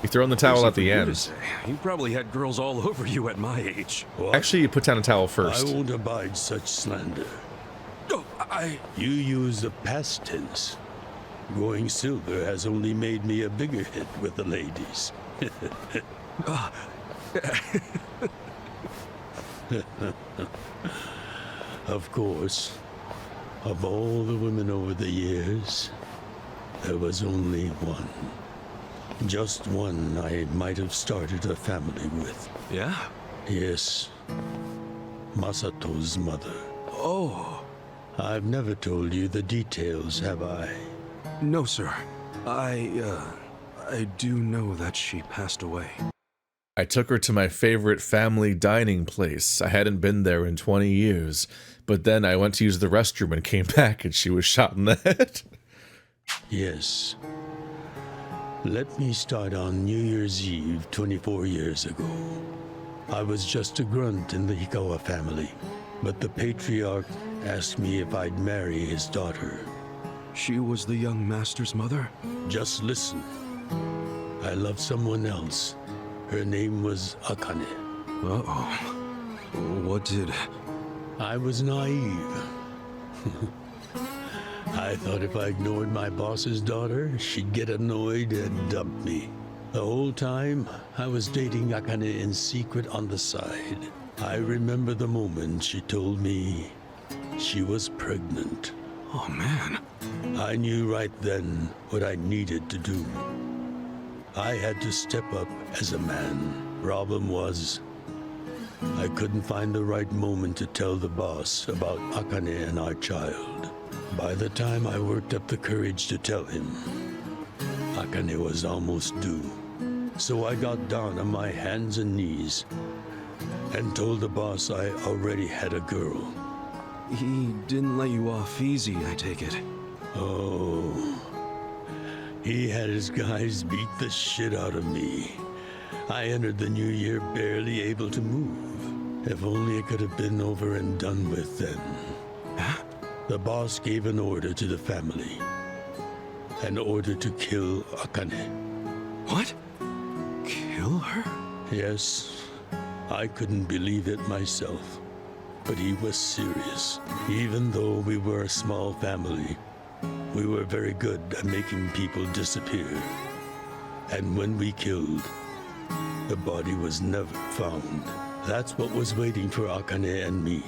You throw in the towel at the end. You probably had girls all over you at my age. What? Actually, you put down a towel first. I won't abide such slander. No, You use the past tense. Going silver has only made me a bigger hit with the ladies. Of course, of all the women over the years, there was only one. Just one I might have started a family with. Yeah? Yes. Masato's mother. Oh. I've never told you the details, have I? No, sir. I do know that she passed away. I took her to my favorite family dining place. I hadn't been there in 20 years, but then I went to use the restroom and came back and she was shot in the head. Yes. Let me start on New Year's Eve 24 years ago. I was just a grunt in the Hikawa family, but the patriarch asked me if I'd marry his daughter. She was the young master's mother? Just listen. I loved someone else. Her name was Akane. Uh-oh. What did... I was naive. I thought if I ignored my boss's daughter, she'd get annoyed and dump me. The whole time, I was dating Akane in secret on the side. I remember the moment she told me she was pregnant. Oh, man. I knew right then what I needed to do. I had to step up as a man. Problem was, I couldn't find the right moment to tell the boss about Akane and our child. By the time I worked up the courage to tell him, Akane was almost due. So I got down on my hands and knees and told the boss I already had a girl. He didn't let you off easy, I take it. Oh, he had his guys beat the shit out of me. I entered the new year barely able to move. If only it could have been over and done with then. Huh? The boss gave an order to the family. An order to kill Akane. What? Kill her? Yes. I couldn't believe it myself. But he was serious. Even though we were a small family, we were very good at making people disappear. And when we killed, the body was never found. That's what was waiting for Akane and me,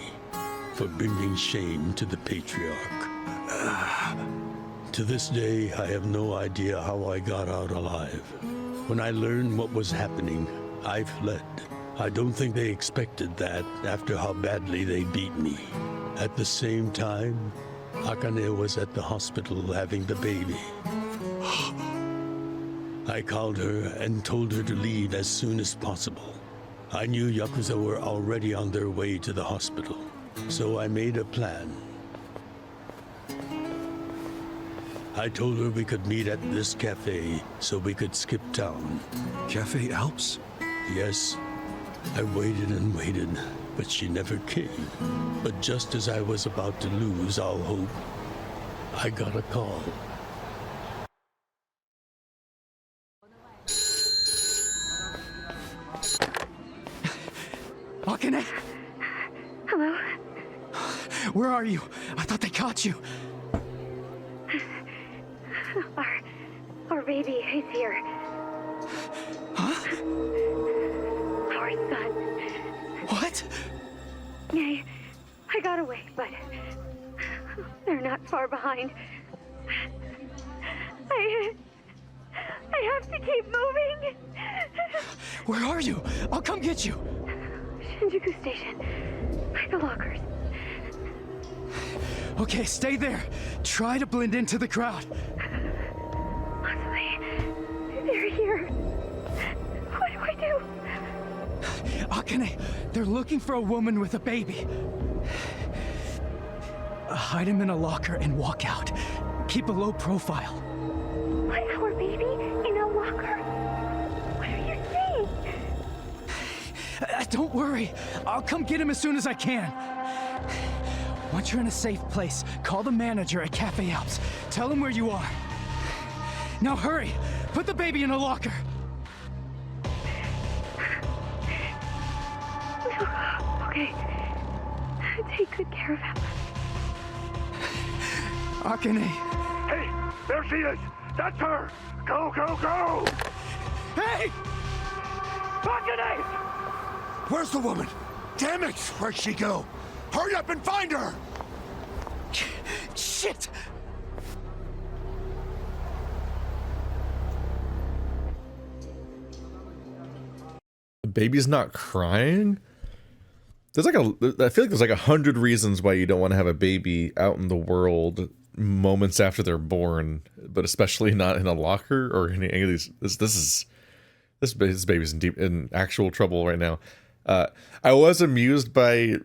for bringing shame to the patriarch. To this day, I have no idea how I got out alive. When I learned what was happening, I fled. I don't think they expected that after how badly they beat me. At the same time, Akane was at the hospital having the baby. I called her and told her to leave as soon as possible. I knew Yakuza were already on their way to the hospital, so I made a plan. I told her we could meet at this cafe so we could skip town. Cafe Alps? Yes. I waited and waited, but she never came. But just as I was about to lose all hope, I got a call. Akane? Hello? Where are you? I thought they caught you. Our baby is here. Huh? Our son. What? Yeah, I got away, but they're not far behind. I have to keep moving. Where are you? I'll come get you. Shinjuku Station. By the lockers. Okay, stay there. Try to blend into the crowd. They're here. What do I do? Akane, they're looking for a woman with a baby. Hide him in a locker and walk out. Keep a low profile. What, our baby in a locker? What are you saying? Don't worry. I'll come get him as soon as I can. Once you're in a safe place, call the manager at Cafe Alps. Tell him where you are. Now hurry! Put the baby in a locker! Okay. Take good care of him. Akane! Hey! There she is! That's her! Go, go, go! Hey! Akane! Where's the woman? Damn it! Where'd she go? Hurry up and find her! Shit! The baby's not crying? I feel like there's like 100 reasons why you don't want to have a baby out in the world moments after they're born, but especially not in a locker or in any of these. This baby's in actual trouble right now. I was amused by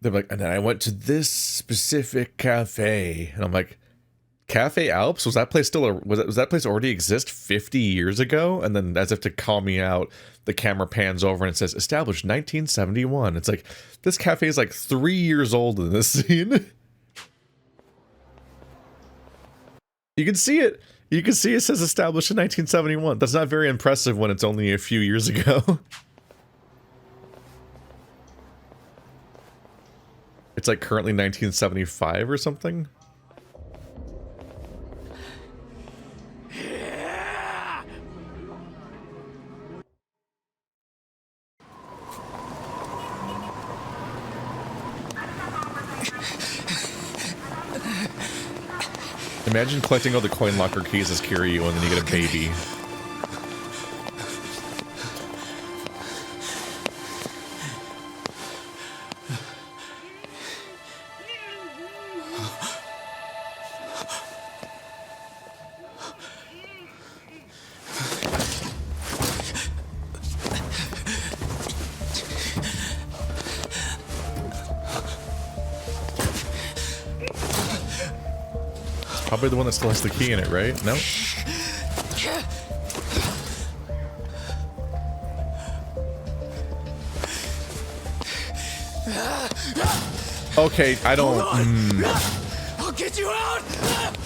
them, like, and then I went to this specific cafe, and I'm like, Cafe Alps? Was that place was that place already exist 50 years ago? And then, as if to call me out, the camera pans over and it says established 1971. It's like, this cafe is like 3 years old in this scene. You can see it. You can see it says established in 1971. That's not very impressive when it's only a few years ago. It's like currently 1975 or something. Imagine collecting all the coin locker keys as Kiryu and then you get a baby. Probably the one that still has the key in it, right? No? Okay, I don't... I'll get you out!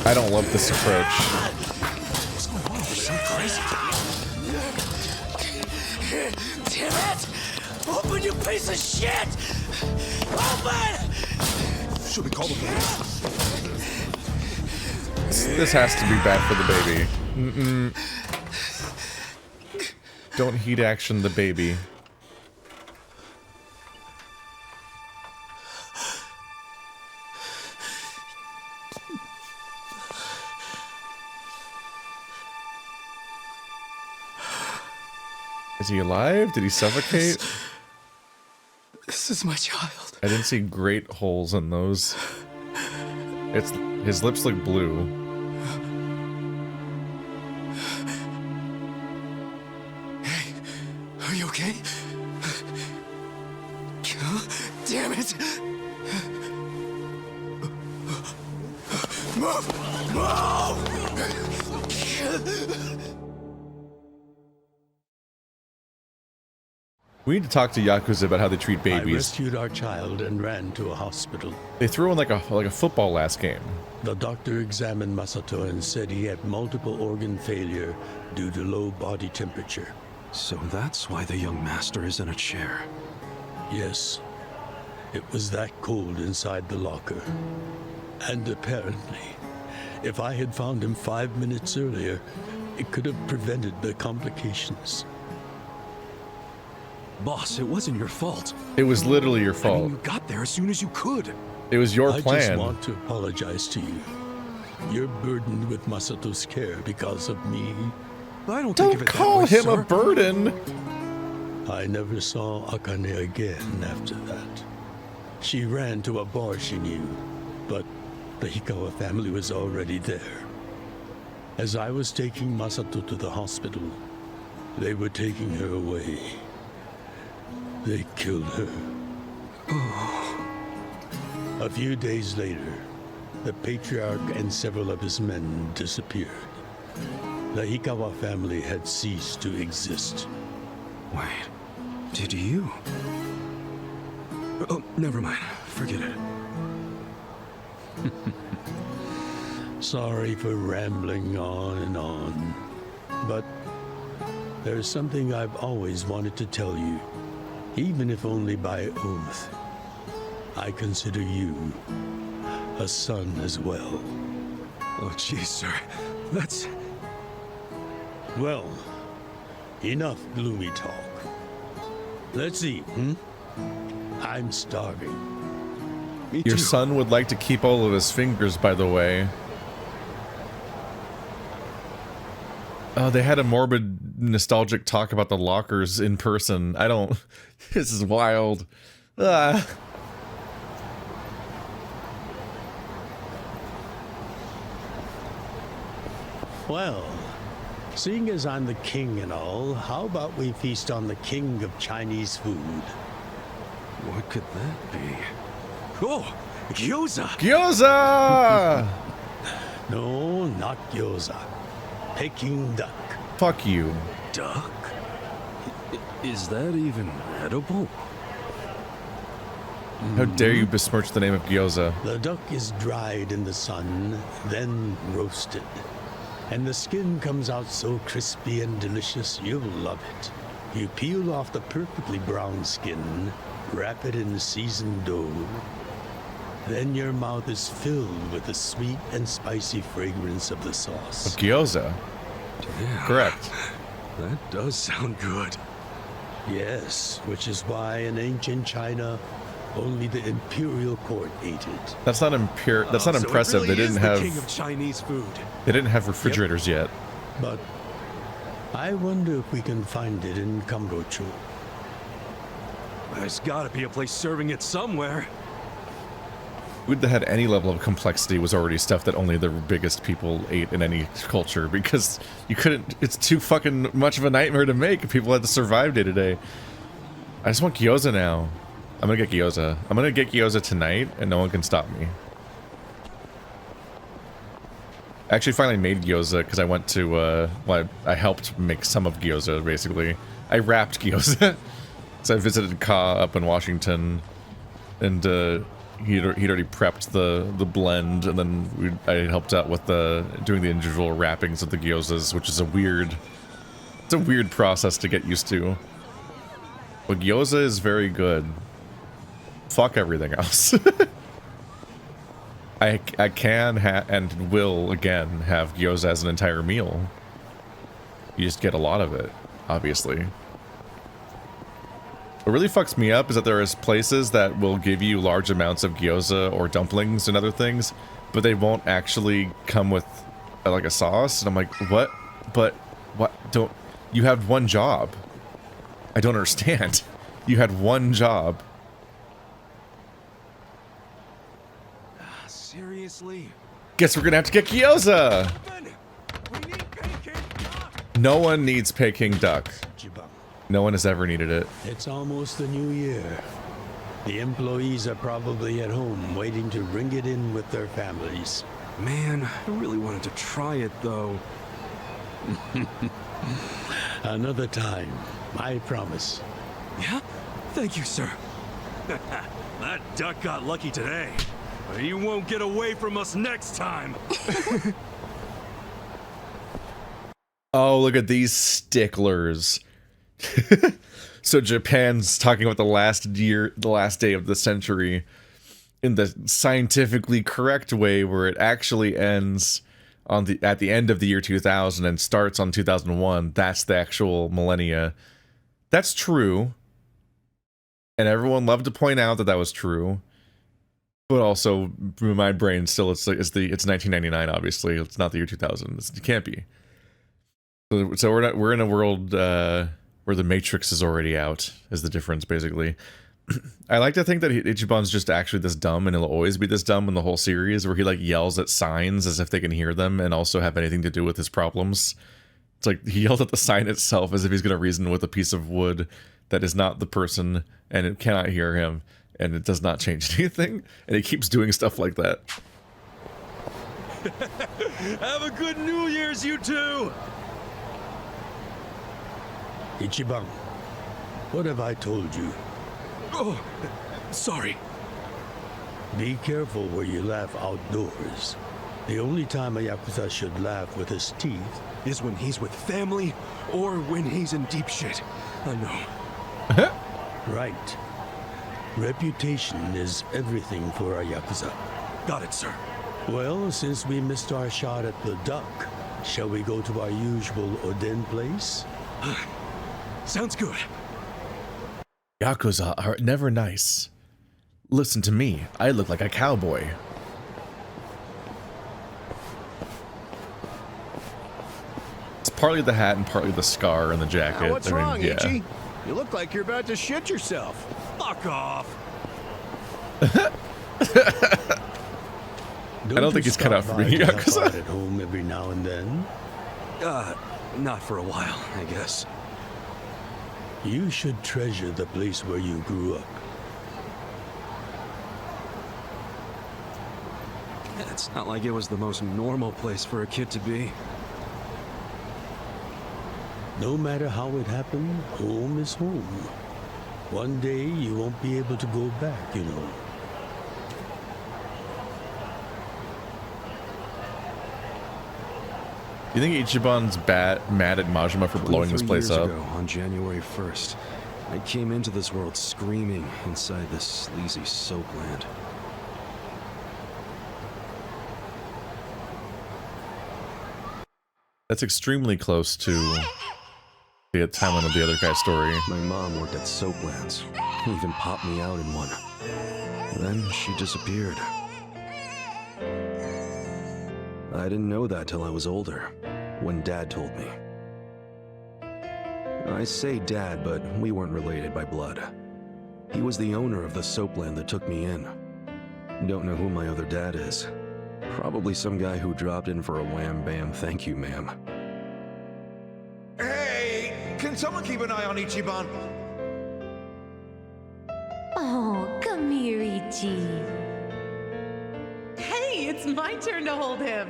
I don't love this approach. What's going on? So crazy. Damn it! Open, you piece of shit! Open! Should we call the police? This has to be bad for the baby. Don't heat action the baby. Is he alive? Did he suffocate? This is my child. I didn't see great holes in those. His lips look blue. Hey, are you okay? Damn it! Move! Move! We need to talk to Yakuza about how they treat I babies. rescued our child and ran to a hospital. They threw in like a football last game. The doctor examined Masato and said he had multiple organ failure due to low body temperature. So that's why the young master is in a chair. Yes. It was that cold inside the locker. And apparently, if I had found him 5 minutes earlier, it could have prevented the complications. Boss, it wasn't your fault. It was literally your fault. I mean, you got there as soon as you could. It was your plan. I just want to apologize to you. You're burdened with Masato's care because of me. I don't think of it that call way, him sir. a burden. I never saw Akane again after that. She ran to a bar she knew, but the Hikawa family was already there. As I was taking Masato to the hospital, they were taking her away. They killed her. A few days later, the patriarch and several of his men disappeared. The Hikawa family had ceased to exist. Wait, did you? Oh, never mind. Forget it. Sorry for rambling on and on, but there's something I've always wanted to tell you, even if only by oath. I consider you a son as well. Oh, jeez, sir. That's... Well, enough gloomy talk. Let's eat, I'm starving. Me Your too. son would like to keep all of his fingers, by the way. Oh, they had a morbid, nostalgic talk about the lockers in person. I don't... This is wild. Ah. Well, seeing as I'm the king and all, how about we feast on the king of Chinese food? What could that be? Oh, gyoza! Gyoza! No, not gyoza. Peking duck. Fuck you. Duck? Is that even edible? How dare you besmirch the name of gyoza? The duck is dried in the sun, then roasted. And the skin comes out so crispy and delicious, you'll love it. You peel off the perfectly brown skin, wrap it in seasoned dough, Then your mouth is filled with the sweet and spicy fragrance of the sauce. Gyoza. Yeah, correct. That does sound good. Yes, which is why in ancient China, only the imperial court ate it. That's not That's not So impressive. It really They didn't is have. the king of Chinese food. They didn't have refrigerators yet. But I wonder if we can find it in Kamaroo. There's gotta be a place serving it somewhere. Food that had any level of complexity was already stuff that only the biggest people ate in any culture, because you couldn't. It's too fucking much of a nightmare to make. People had to survive day to day. I just want gyoza now. I'm gonna get gyoza. I'm gonna get gyoza tonight, and no one can stop me. I actually finally made gyoza because I went to, well, I helped make some of gyoza, basically. I wrapped gyoza. So I visited Ka up in Washington, and he'd already prepped the blend, and then I helped out with doing the individual wrappings of the gyozas, which is it's a weird process to get used to. But gyoza is very good. Fuck everything else. I can and will again have gyoza as an entire meal. You just get a lot of it, obviously. What really fucks me up is that there is places that will give you large amounts of gyoza or dumplings and other things, but they won't actually come with like a sauce, and I'm like, what? But what? Don't you had one job? I don't understand. You had one job. Seriously? Guess we're gonna have to get gyoza. No one needs Peking duck. No one has ever needed it. It's almost the new year. The employees are probably at home waiting to bring it in with their families. Man, I really wanted to try it though. Another time, I promise. Yeah? Thank you, sir. That duck got lucky today. But he won't get away from us next time. Oh, look at these sticklers. So Japan's talking about the last day of the century in the scientifically correct way, where it actually ends at the end of the year 2000 and starts on 2001. That's the actual millennia. That's true. And everyone loved to point out that that was true. But also, in my brain, still, it's 1999. Obviously, it's not the year 2000. It can't be. So we're in a world where the Matrix is already out. Is the difference basically? I like to think that Ichiban's just actually this dumb, and he'll always be this dumb in the whole series, where he like yells at signs as if they can hear them and also have anything to do with his problems. It's like he yelled at the sign itself as if he's going to reason with a piece of wood that is not the person, and it cannot hear him. And it does not change anything, and he keeps doing stuff like that. Have a good New Year's, you two! Ichiban, what have I told you? Oh, sorry. Be careful where you laugh outdoors. The only time a Yakuza should laugh with his teeth is when he's with family or when he's in deep shit. I know. Right. Reputation is everything for a Yakuza. Got it, sir. Well, since we missed our shot at the duck, shall we go to our usual Oden place? Sounds good. Yakuza are never nice. Listen to me, I look like a cowboy. It's partly the hat and partly the scar and the jacket. What's wrong, Ichi? You look like you're about to shit yourself. Fuck off. I don't think he's cut out for being Yakuza. At home every now and then? Not for a while, I guess. You should treasure the place where you grew up. It's not like it was the most normal place for a kid to be. No matter how it happened, home is home. One day you won't be able to go back, you know. You think Ichiban's mad at Majima for blowing this place up? Ago, on January 1st, I came into this world screaming inside this sleazy soapland. That's extremely close to the timeline of the other guy's story. My mom worked at Soaplands. Even popped me out in one. Then she disappeared. I didn't know that till I was older, when Dad told me. I say Dad, but we weren't related by blood. He was the owner of the soapland that took me in. Don't know who my other dad is. Probably some guy who dropped in for a wham bam thank you, ma'am. Hey, can someone keep an eye on Ichiban? Oh, come here, Ichi. Hey, it's my turn to hold him.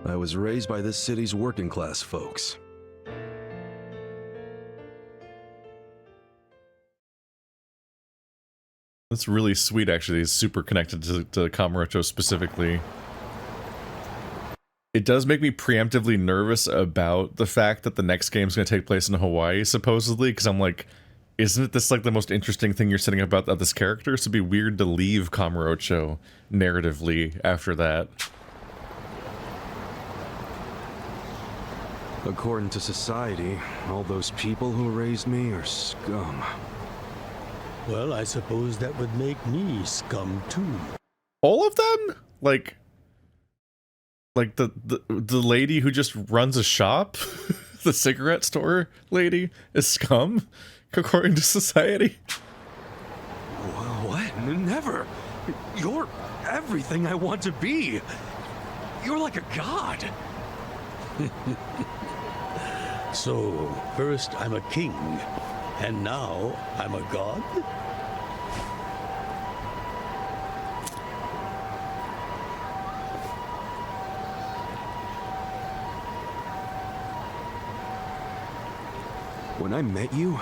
I was raised by this city's working class folks. That's really sweet, actually. He's super connected to Kamaroo specifically. It does make me preemptively nervous about the fact that the next game's going to take place in Hawaii, supposedly, because I'm like, isn't this like the most interesting thing you're setting up about this character? So it'd be weird to leave Kamaroo narratively after that. According to society, all those people who raised me are scum. Well, I suppose that would make me scum too. All of them? Like the lady who just runs a shop? The cigarette store lady is scum, according to society? What? Never. You're everything I want to be. You're like a god. So, first I'm a king, and now I'm a god? When I met you,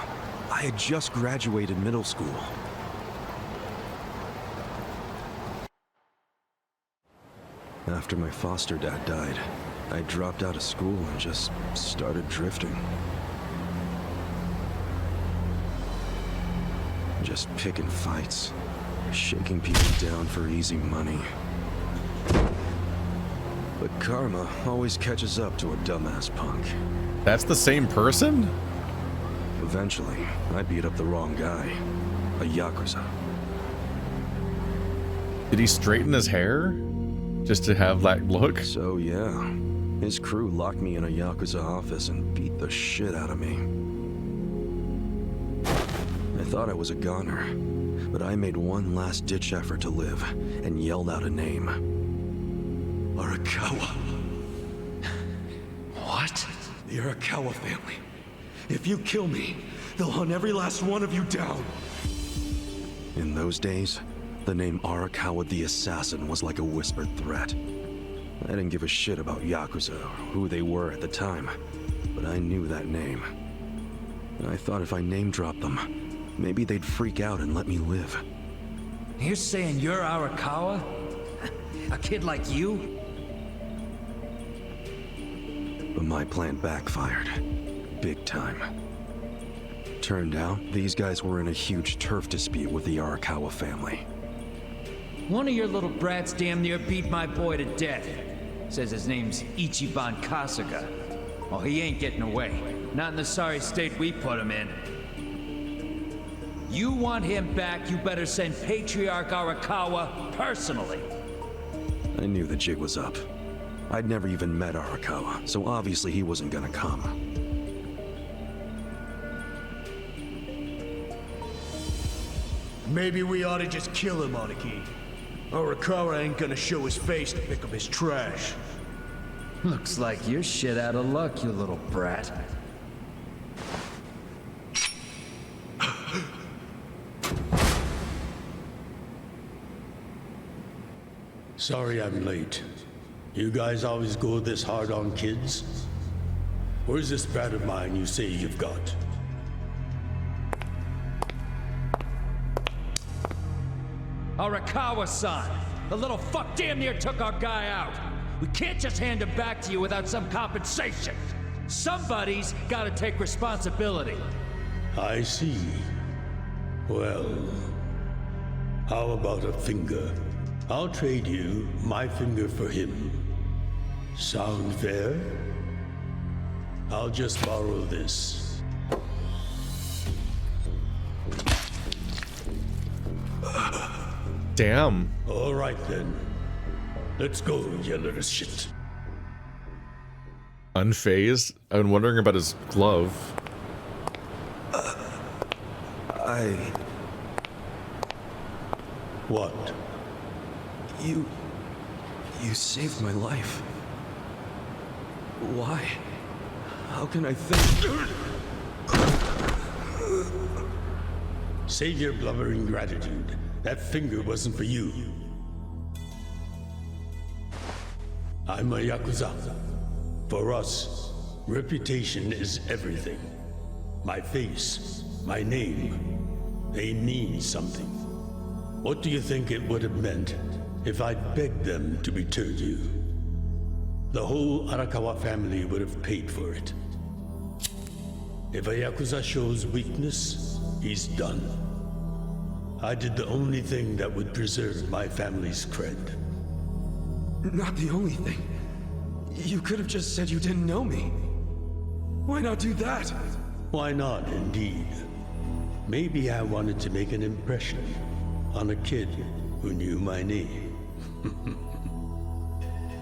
I had just graduated middle school. After my foster dad died, I dropped out of school and just started drifting. Just picking fights, shaking people down for easy money. But karma always catches up to a dumbass punk. That's the same person? Eventually, I beat up the wrong guy. A Yakuza. Did he straighten his hair? Just to have that look? So yeah, his crew locked me in a Yakuza office and beat the shit out of me. I thought I was a goner, but I made one last ditch effort to live and yelled out a name. Arakawa. What? The Arakawa family. If you kill me, they'll hunt every last one of you down. In those days, the name Arakawa the Assassin was like a whispered threat. I didn't give a shit about Yakuza or who they were at the time, but I knew that name. I thought if I name-dropped them, maybe they'd freak out and let me live. You're saying you're Arakawa? A kid like you? But my plan backfired. Big time. Turned out, these guys were in a huge turf dispute with the Arakawa family. One of your little brats damn near beat my boy to death. Says his name's Ichiban Kasuga. Oh, he ain't getting away. Not in the sorry state we put him in. You want him back, you better send Patriarch Arakawa personally. I knew the jig was up. I'd never even met Arakawa, so obviously he wasn't gonna come. Maybe we ought to just kill him, Adachi. Arakawa ain't gonna show his face to pick up his trash. Looks like you're shit out of luck, you little brat. Sorry I'm late. You guys always go this hard on kids? Where's this brat of mine you say you've got? Arakawa-san! The little fuck damn near took our guy out! We can't just hand him back to you without some compensation! Somebody's gotta take responsibility! I see. Well, how about a finger I'll trade you my finger for him. Sound fair? I'll just borrow this. Damn. All right then. Let's go, you little shit. Unfazed? I've been wondering about his glove. What? You saved my life. Why? How can I think? Save your blubbering gratitude. That finger wasn't for you. I'm a Yakuza. For us, reputation is everything. My face, my name, they mean something. What do you think it would have meant if I'd begged them to return you? The whole Arakawa family would have paid for it. If a Yakuza shows weakness, he's done. I did the only thing that would preserve my family's cred. Not the only thing. You could have just said you didn't know me. Why not do that? Why not, indeed? Maybe I wanted to make an impression on a kid who knew my name.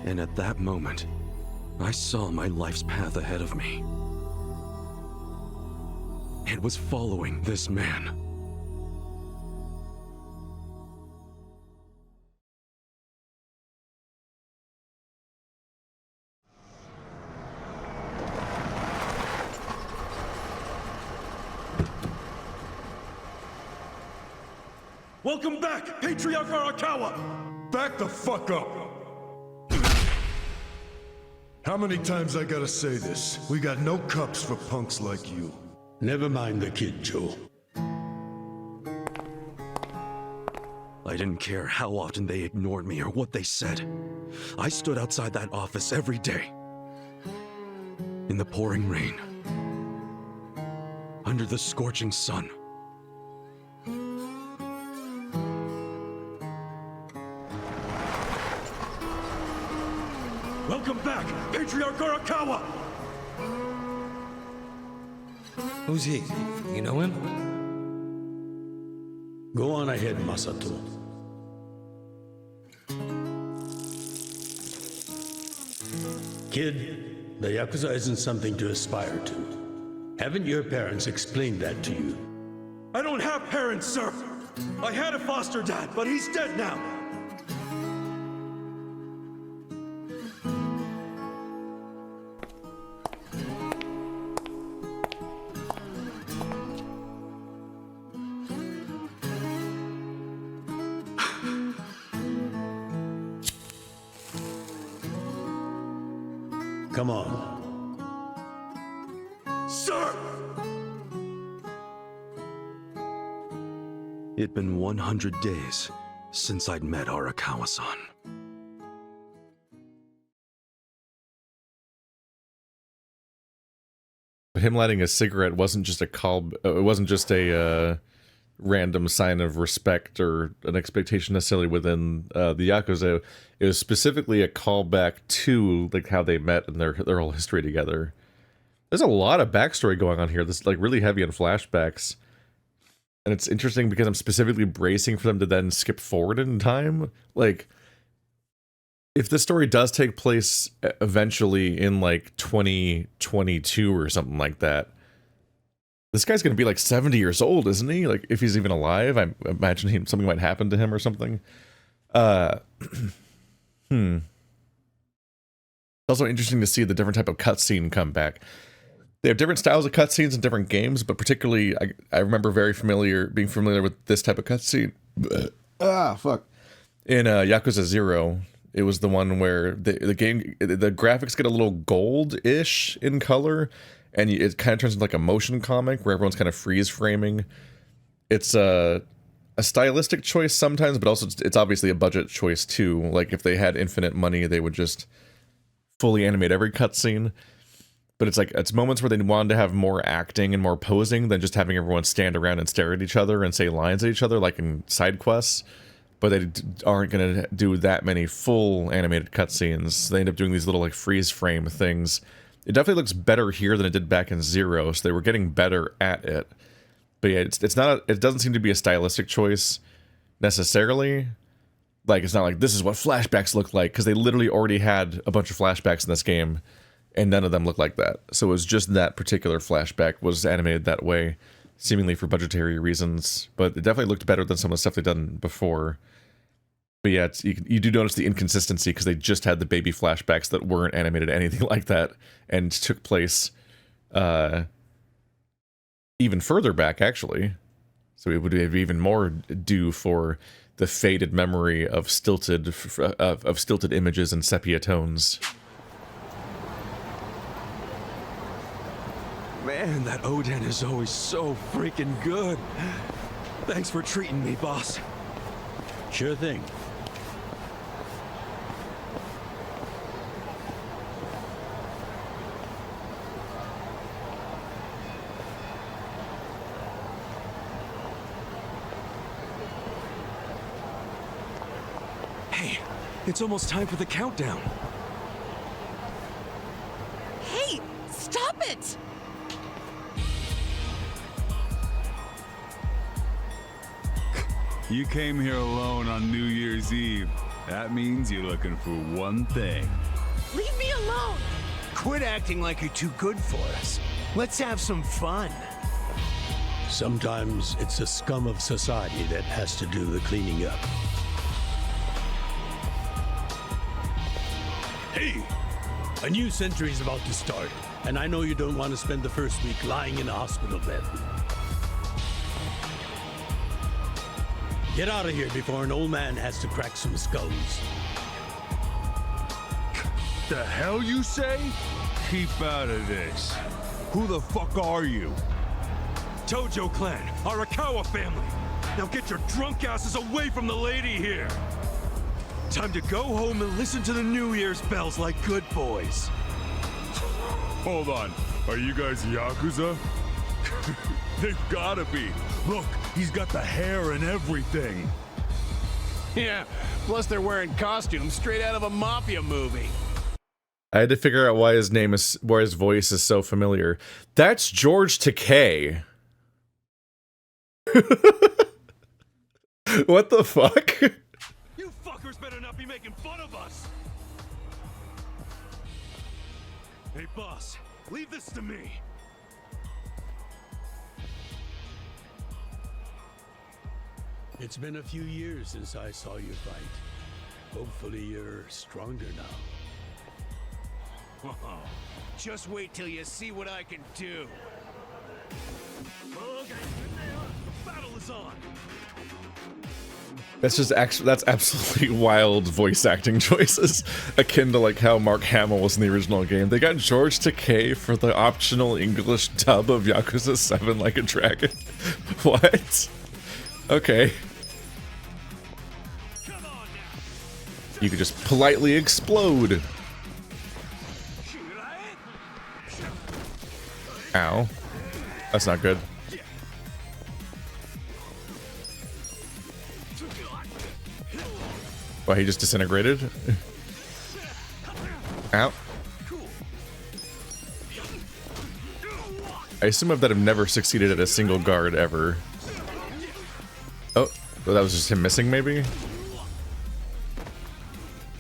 And at that moment, I saw my life's path ahead of me. It was following this man. Welcome back, Patriarch Arakawa! Back the fuck up! How many times I gotta say this? We got no cups for punks like you. Never mind the kid, Joe. I didn't care how often they ignored me or what they said. I stood outside that office every day. In the pouring rain. Under the scorching sun. Welcome back, Patriarch Arakawa! Who's he? You know him? Go on ahead, Masato. Kid, the Yakuza isn't something to aspire to. Haven't your parents explained that to you? I don't have parents, sir! I had a foster dad, but he's dead now! Come on. Sir! It'd been 100 days since I'd met Arakawa-san. Him lighting a cigarette wasn't just it wasn't just a random sign of respect or an expectation necessarily within the Yakuza. It was specifically a callback to like how they met and their whole history together. There's a lot of backstory going on here. This is like really heavy in flashbacks. And it's interesting because I'm specifically bracing for them to then skip forward in time. Like, if the story does take place eventually in like 2022 or something like that, this guy's going to be like 70 years old, isn't he? Like, if he's even alive, I imagine something might happen to him or something. It's also interesting to see the different type of cutscene come back. They have different styles of cutscenes in different games, but particularly, I remember being familiar with this type of cutscene. Fuck. In Yakuza 0, it was the one where the graphics get a little gold-ish in color, and it kind of turns into like a motion comic where everyone's kind of freeze framing. It's a stylistic choice sometimes, but also it's obviously a budget choice too. Like if they had infinite money, they would just fully animate every cutscene. But it's moments where they wanted to have more acting and more posing than just having everyone stand around and stare at each other and say lines at each other, like in side quests. but they aren't going to do that many full animated cutscenes. They end up doing these little like freeze frame things. It definitely looks better here than it did back in Zero, so they were getting better at it. But yeah, it's not. It doesn't seem to be a stylistic choice necessarily. Like, it's not like this is what flashbacks look like, because they literally already had a bunch of flashbacks in this game, and none of them look like that. So it was just that particular flashback was animated that way, seemingly for budgetary reasons. But it definitely looked better than some of the stuff they'd done before. But yeah, you do notice the inconsistency, because they just had the baby flashbacks that weren't animated anything like that, and took place even further back, actually. So it would have even more due for the faded memory of stilted images and sepia tones. Man, that Oden is always so freaking good. Thanks for treating me, boss. Sure thing. Hey, it's almost time for the countdown. Hey, stop it! You came here alone on New Year's Eve. That means you're looking for one thing. Leave me alone! Quit acting like you're too good for us. Let's have some fun. Sometimes it's the scum of society that has to do the cleaning up. Hey! A new century's about to start, and I know you don't want to spend the first week lying in a hospital bed. Get out of here before an old man has to crack some skulls. The hell you say? Keep out of this. Who the fuck are you? Tojo clan, Arakawa family. Now get your drunk asses away from the lady here. Time to go home and listen to the New Year's bells like good boys. Hold on. Are you guys Yakuza? They've gotta be. Look, he's got the hair and everything. Yeah, plus they're wearing costumes straight out of a mafia movie. I had to figure out why his voice is so familiar. That's George Takei. What the fuck? You fuckers better not be making fun of us. Hey boss, leave this to me. It's been a few years since I saw you fight. Hopefully you're stronger now. Just wait till you see what I can do. Okay, battle is on. That's absolutely wild voice acting choices, akin to like how Mark Hamill was in the original game. They got George Takei for the optional English dub of Yakuza 7 Like a Dragon. What? Okay. You could just politely explode. Ow. That's not good. Well, he just disintegrated. Ow. I assume that I've never succeeded at a single guard ever. Oh, well, that was just him missing, maybe?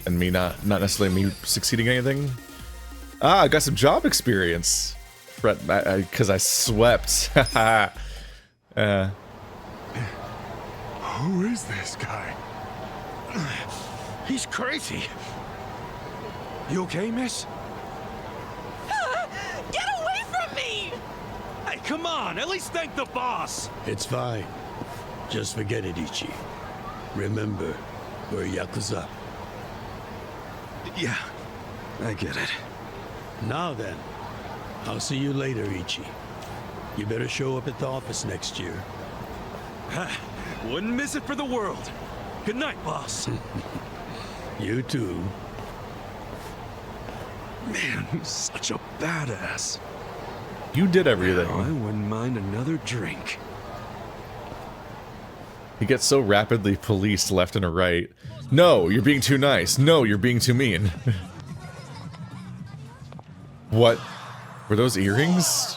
And me not necessarily me succeeding anything? Ah, I got some job experience. Because I swept. Haha. Who is this guy? He's crazy. You okay, miss? Get away from me! Hey, come on, at least thank the boss. It's fine. Just forget it, Ichi. Remember, we're Yakuza. Yeah, I get it. Now then, I'll see you later, Ichi. You better show up at the office next year. Wouldn't miss it for the world. Good night, boss. You too. Man, he's such a badass. You did everything. Now, I wouldn't mind another drink. He gets so rapidly policed left and right. No, you're being too nice. No, you're being too mean. What? Were those earrings?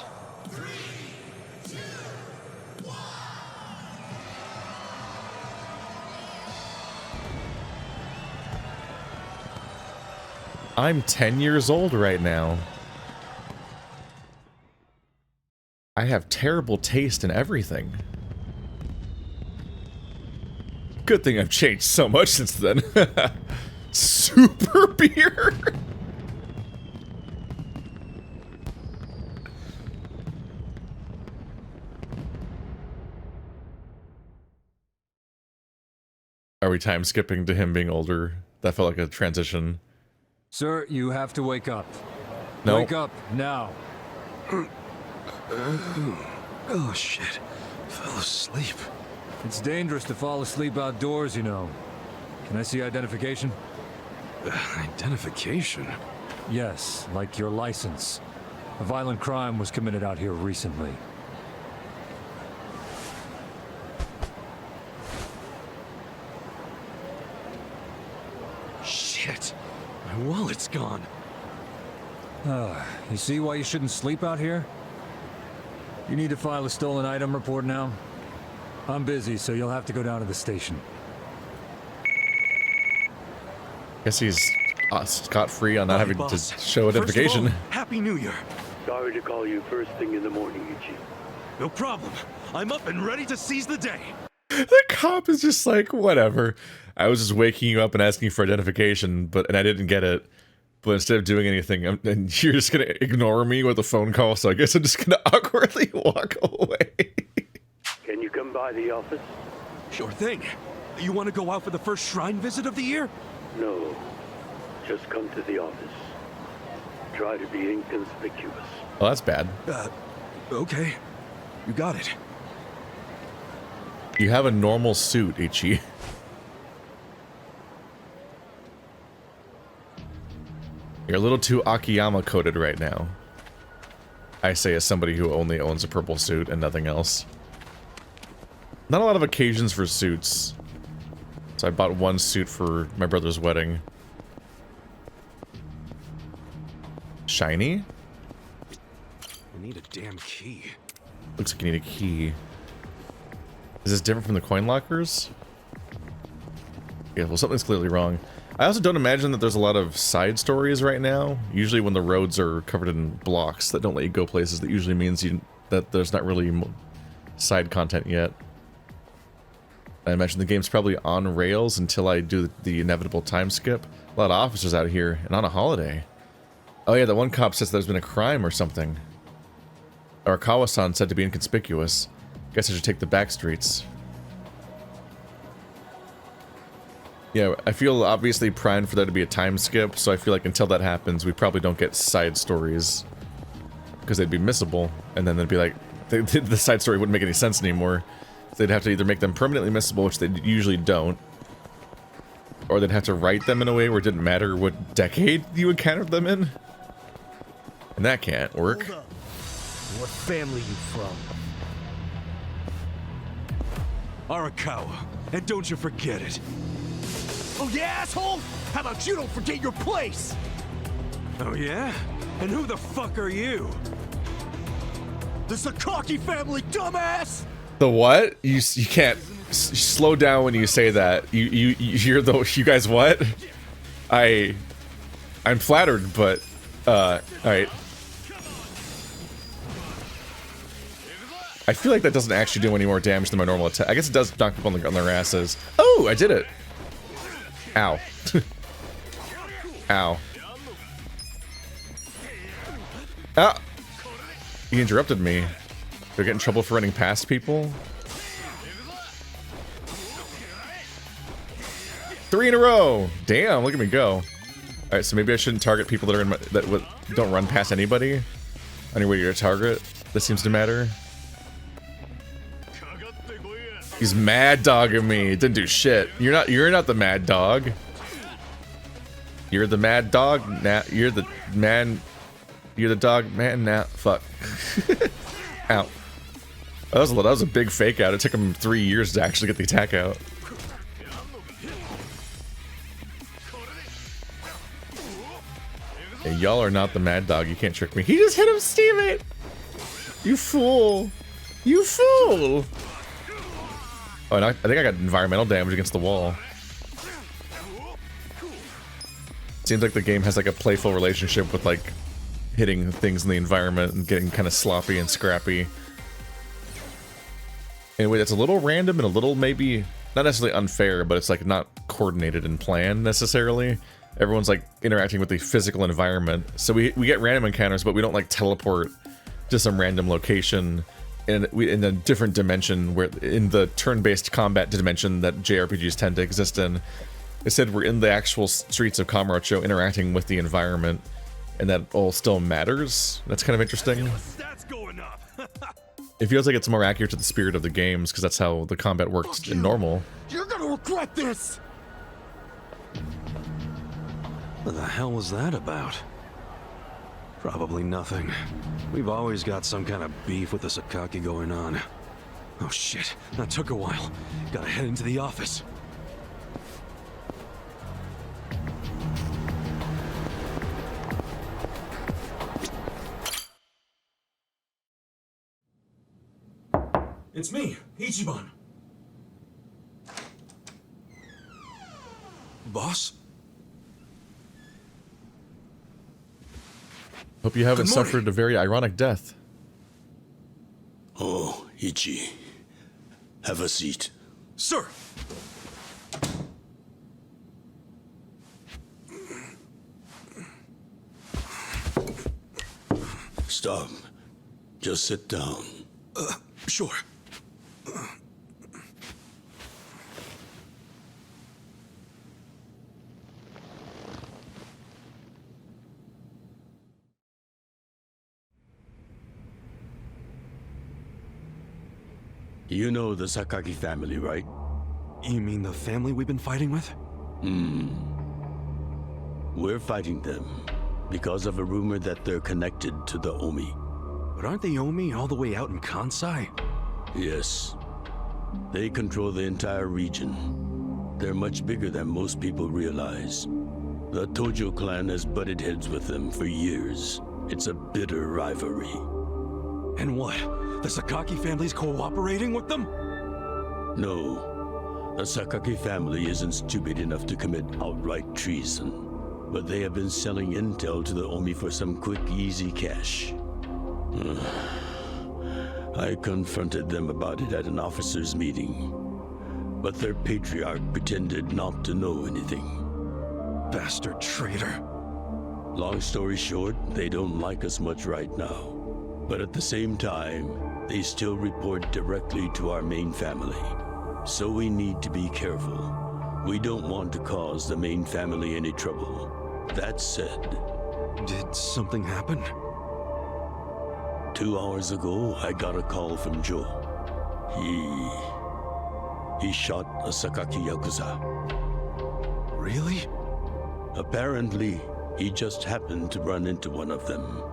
I'm 10 years old right now. I have terrible taste in everything. Good thing I've changed so much since then. Super beer. Are we time skipping to him being older? That felt like a transition. Sir, you have to wake up. No. Wake up now. Oh shit. Fell asleep. It's dangerous to fall asleep outdoors, you know. Can I see identification? Identification? Yes, like your license. A violent crime was committed out here recently. Shit. My wallet's gone. You see why you shouldn't sleep out here? You need to file a stolen item report now? I'm busy, so you'll have to go down to the station. Guess he's scot-free on not having to show identification. First of all, Happy New Year. Sorry to call you first thing in the morning, Ichi. No problem. I'm up and ready to seize the day. The cop is just like, whatever. I was just waking you up and asking for identification, and I didn't get it. But instead of doing anything, and you're just gonna ignore me with a phone call, so I guess I'm just gonna awkwardly walk away. Can you come by the office? Sure thing. You want to go out for the first shrine visit of the year? No. Just come to the office. Try to be inconspicuous. Well, that's bad. Okay. You got it. You have a normal suit, Ichi. You're a little too Akiyama coded right now. I say as somebody who only owns a purple suit and nothing else. Not a lot of occasions for suits. So I bought one suit for my brother's wedding. Shiny? I need a damn key. Looks like you need a key. Is this different from the coin lockers? Yeah, well, something's clearly wrong. I also don't imagine that there's a lot of side stories right now. Usually when the roads are covered in blocks that don't let you go places, that usually means that there's not really side content yet. I imagine the game's probably on rails until I do the inevitable time skip. A lot of officers out here, and on a holiday. Oh yeah, that one cop says there's been a crime or something. Arakawa-san said to be inconspicuous. Guess I should take the back streets. Yeah, I feel obviously primed for there to be a time skip, so I feel like until that happens, we probably don't get side stories. Because they'd be missable, and then they'd be like, the side story wouldn't make any sense anymore. So they'd have to either make them permanently missable, which they usually don't, or they'd have to write them in a way where it didn't matter what decade you encountered them in. And that can't work. What family you from? Arakawa, and don't you forget it. Oh yeah, asshole? How about you don't forget your place? Oh yeah? And who the fuck are you? The Sakaki family, dumbass! The what? You can't slow down when you say that. You're the you guys what? I'm flattered, but all right. I feel like that doesn't actually do any more damage than my normal attack. I guess it does knock people on their asses. Oh, I did it. Ow. Ow. Ah! He interrupted me. Do I get in trouble for running past people? 3 in a row! Damn, look at me go. Alright, so maybe I shouldn't target people that are in my, that don't run past anybody. Anyway, you're a target. This seems to matter. He's mad dogging me. Didn't do shit. You're not the mad dog. You're the mad dog. Nah, you're the man. You're the dog man now. Fuck. Ow. That was a big fake out. It took him 3 years to actually get the attack out. Hey, y'all are not the mad dog. You can't trick me. He just hit him, Steven! You fool! You fool! Oh, and I think I got environmental damage against the wall. Seems like the game has like a playful relationship with like hitting things in the environment and getting kind of sloppy and scrappy. Anyway, that's a little random and a little maybe not necessarily unfair, but it's like not coordinated and planned necessarily. Everyone's like interacting with the physical environment. So we get random encounters, but we don't like teleport to some random location in a different dimension, where in the turn-based combat dimension that JRPGs tend to exist in. Instead, we're in the actual streets of Kamaroo interacting with the environment, and that all still matters. That's kind of interesting. It feels like it's more accurate to the spirit of the games, because that's how the combat works in normal. You're gonna regret this! What the hell was that about? Probably nothing. We've always got some kind of beef with the Sakaki going on. Oh shit, that took a while. Gotta head into the office. It's me, Ichiban. Boss? Hope you haven't suffered a very ironic death. Oh, Ichi. Have a seat. Sir! Stop. Just sit down. Sure. You know the Sakaki family, right? You mean the family we've been fighting with? We're fighting them because of a rumor that they're connected to the Omi. But aren't the Omi all the way out in Kansai? Yes. They control the entire region. They're much bigger than most people realize. The Tojo clan has butted heads with them for years. It's a bitter rivalry. And what? The Sakaki family's cooperating with them? No. The Sakaki family isn't stupid enough to commit outright treason. But they have been selling intel to the Omi for some quick, easy cash. I confronted them about it at an officers' meeting. But their patriarch pretended not to know anything. Bastard traitor. Long story short, they don't like us much right now. But at the same time, they still report directly to our main family. So we need to be careful. We don't want to cause the main family any trouble. That said... Did something happen? 2 hours ago, I got a call from Joe. He shot a Sakaki Yakuza. Really? Apparently, he just happened to run into one of them.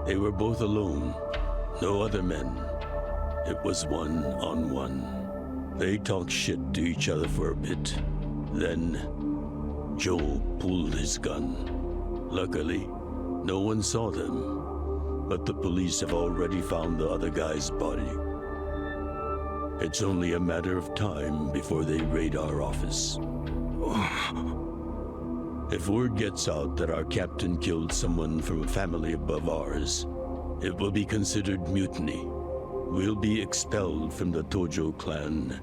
They were both alone. No other men. It was one-on-one. They talked shit to each other for a bit. Then, Joe pulled his gun. Luckily, no one saw them. But the police have already found the other guy's body. It's only a matter of time before they raid our office. If word gets out that our captain killed someone from a family above ours, it will be considered mutiny. We'll be expelled from the Tojo clan,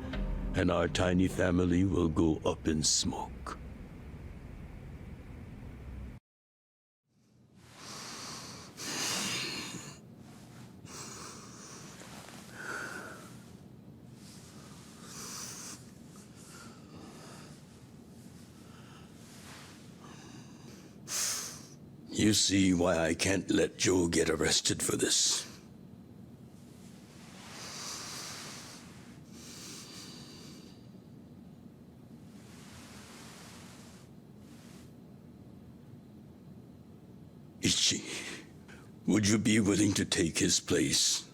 and our tiny family will go up in smoke. You see why I can't let Joe get arrested for this. Ichi, would you be willing to take his place?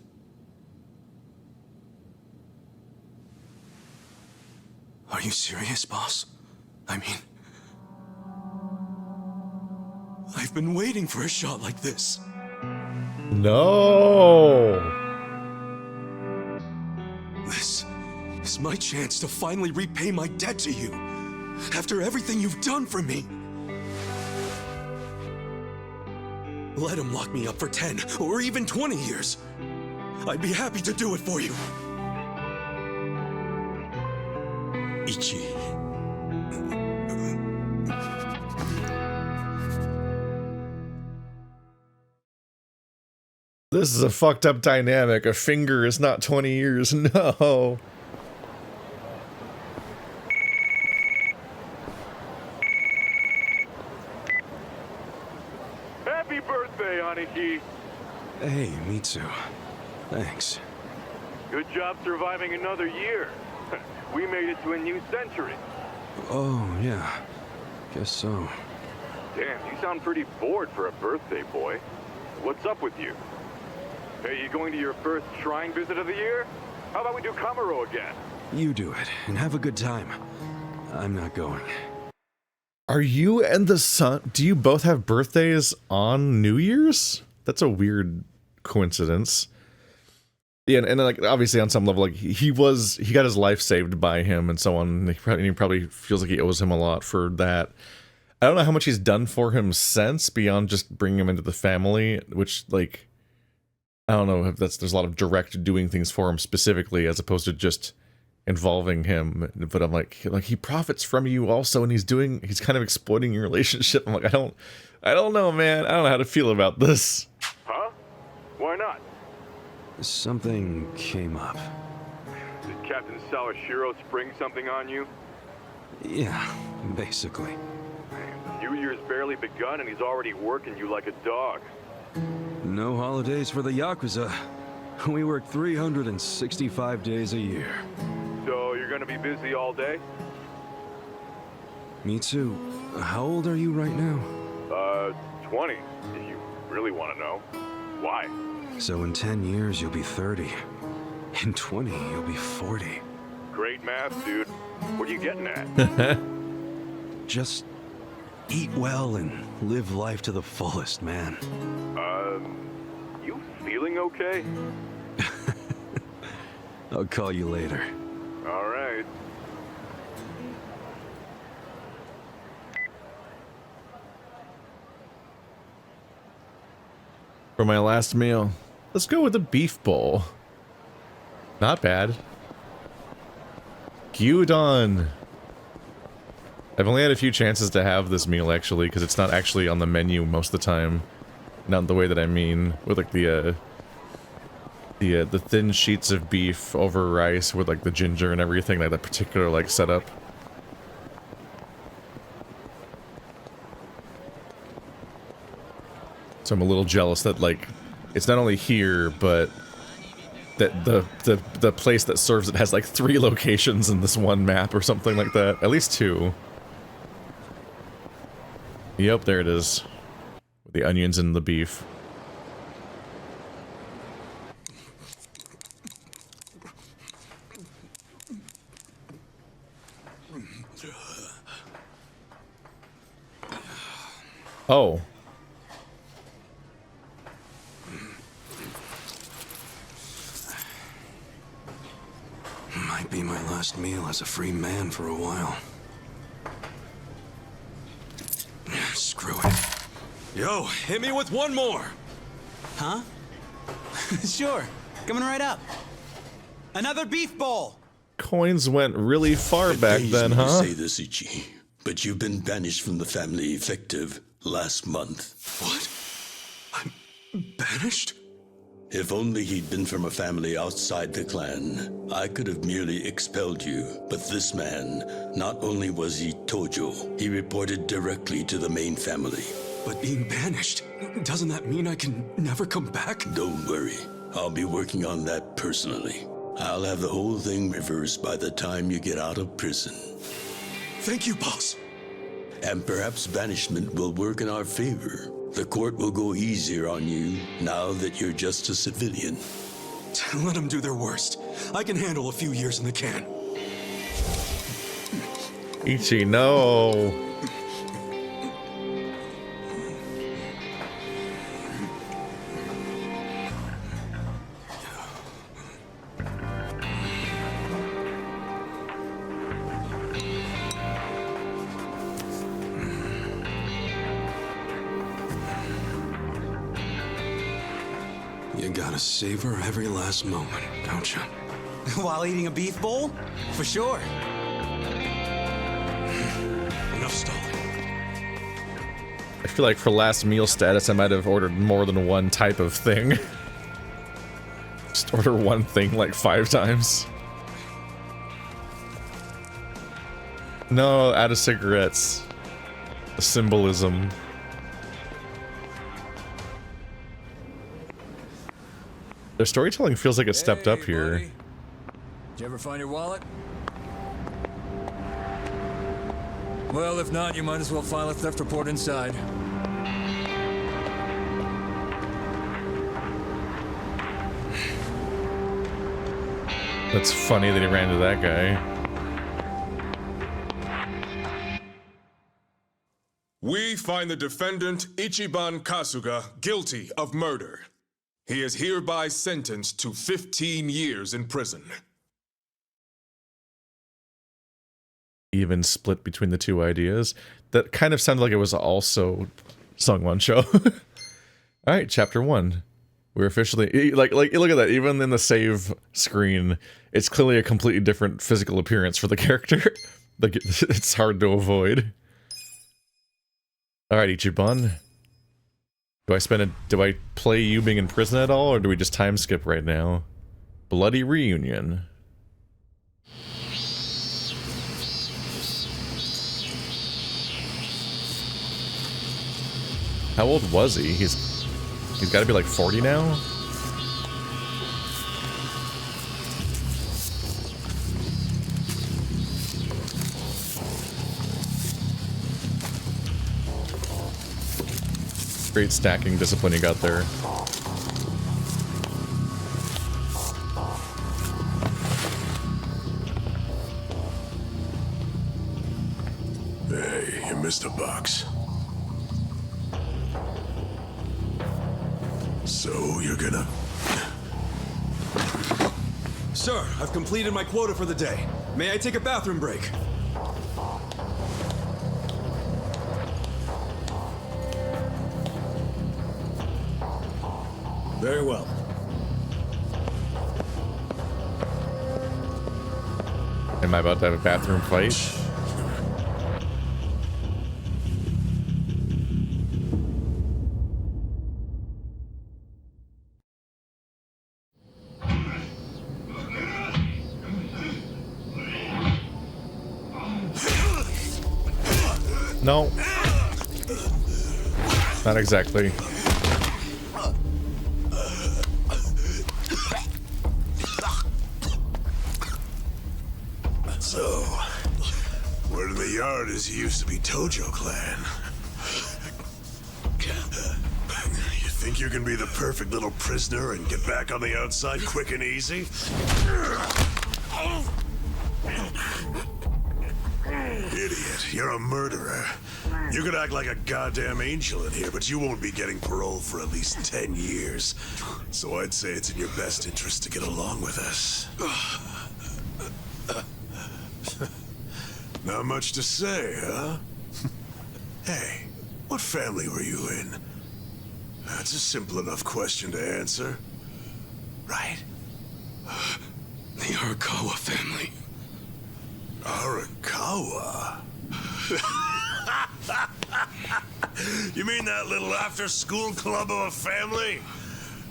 you serious, boss? I mean, I've been waiting for a shot like this. No. This is my chance to finally repay my debt to you. After everything you've done for me. Let him lock me up for 10 or even 20 years. I'd be happy to do it for you. Ichi. This is a fucked up dynamic. A finger is not 20 years. No. Happy birthday, Aniki. Hey, Mitsu. Thanks. Good job surviving another year. We made it to a new century. Oh, yeah. Guess so. Damn, you sound pretty bored for a birthday boy. What's up with you? Hey, you going to your first shrine visit of the year? How about we do Kamaroo again? You do it, and have a good time. I'm not going. Are you and the son... Do you both have birthdays on New Year's? That's a weird coincidence. Yeah, and like, obviously on some level, like, he got his life saved by him and so on. He probably feels like he owes him a lot for that. I don't know how much he's done for him since, beyond just bringing him into the family, which, like... I don't know if there's a lot of direct doing things for him specifically, as opposed to just involving him. But I'm like he profits from you also, and he's kind of exploiting your relationship. I'm like, I don't know, man. I don't know how to feel about this. Huh? Why not? Something came up. Did Captain Sawashiro spring something on you? Yeah, basically. New Year's barely begun and he's already working you like a dog. No holidays for the Yakuza. We work 365 days a year. So you're gonna be busy all day? Mitsu, how old are you right now? 20, if you really want to know. Why? So in 10 years, you'll be 30. In 20, you'll be 40. Great math, dude. What are you getting at? Just eat well and live life to the fullest, man. You feeling okay? I'll call you later. All right. For my last meal, let's go with a beef bowl. Not bad. Gyudon. I've only had a few chances to have this meal, actually, because it's not actually on the menu most of the time. Not the way that I mean, with like the thin sheets of beef over rice with like the ginger and everything, like that particular like setup. So I'm a little jealous that like it's not only here, but that the place that serves it has like 3 locations in this one map or something like that. At least 2. Yep, there it is. With the onions and the beef. Oh. Might be my last meal as a free man for a while. Screw it. Yo, hit me with one more! Huh? Sure. Coming right up. Another beef bowl! Coins went really far back then, me huh? to say this, Ichi, but you've been banished from the family effective last month. What? I'm banished? If only he'd been from a family outside the clan, I could have merely expelled you. But this man, not only was he Tojo, he reported directly to the main family. But being banished, doesn't that mean I can never come back? Don't worry, I'll be working on that personally. I'll have the whole thing reversed by the time you get out of prison. Thank you, boss. And perhaps banishment will work in our favor. The court will go easier on you now that you're just a civilian. Let them do their worst. I can handle a few years in the can. Ichi, no. You gotta savor every last moment, don't you? While eating a beef bowl? For sure. Enough stalling. I feel like for last meal status, I might have ordered more than one type of thing. Just order one thing like 5 times. No, out of cigarettes. The symbolism. Their storytelling feels like it stepped up here. Did you ever find your wallet? Well, if not, you might as well file a theft report inside. That's funny that he ran into that guy. We find the defendant, Ichiban Kasuga, guilty of murder. He is hereby sentenced to 15 years in prison. Even split between the two ideas. That kind of sounded like it was also Sungwon show. Alright, chapter 1. We're officially like look at that, even in the save screen, it's clearly a completely different physical appearance for the character. Like it's hard to avoid. Alright, Ichiban. Do I play you being in prison at all, or do we just time skip right now? Bloody reunion. How old was he? He's got to be like 40 now? Great stacking discipline you got there. Hey, you missed a box. So, you're gonna... Sir, I've completed my quota for the day. May I take a bathroom break? Very well. Am I about to have a bathroom fight? No. Not exactly. So, word in the yard is you used to be Tojo Clan. You think you can be the perfect little prisoner and get back on the outside quick and easy? Idiot, you're a murderer. You could act like a goddamn angel in here, but you won't be getting parole for at least 10 years. So I'd say it's in your best interest to get along with us. Not much to say, huh? Hey, what family were you in? That's a simple enough question to answer. Right? The Arakawa family. Arakawa? You mean that little after-school club of a family?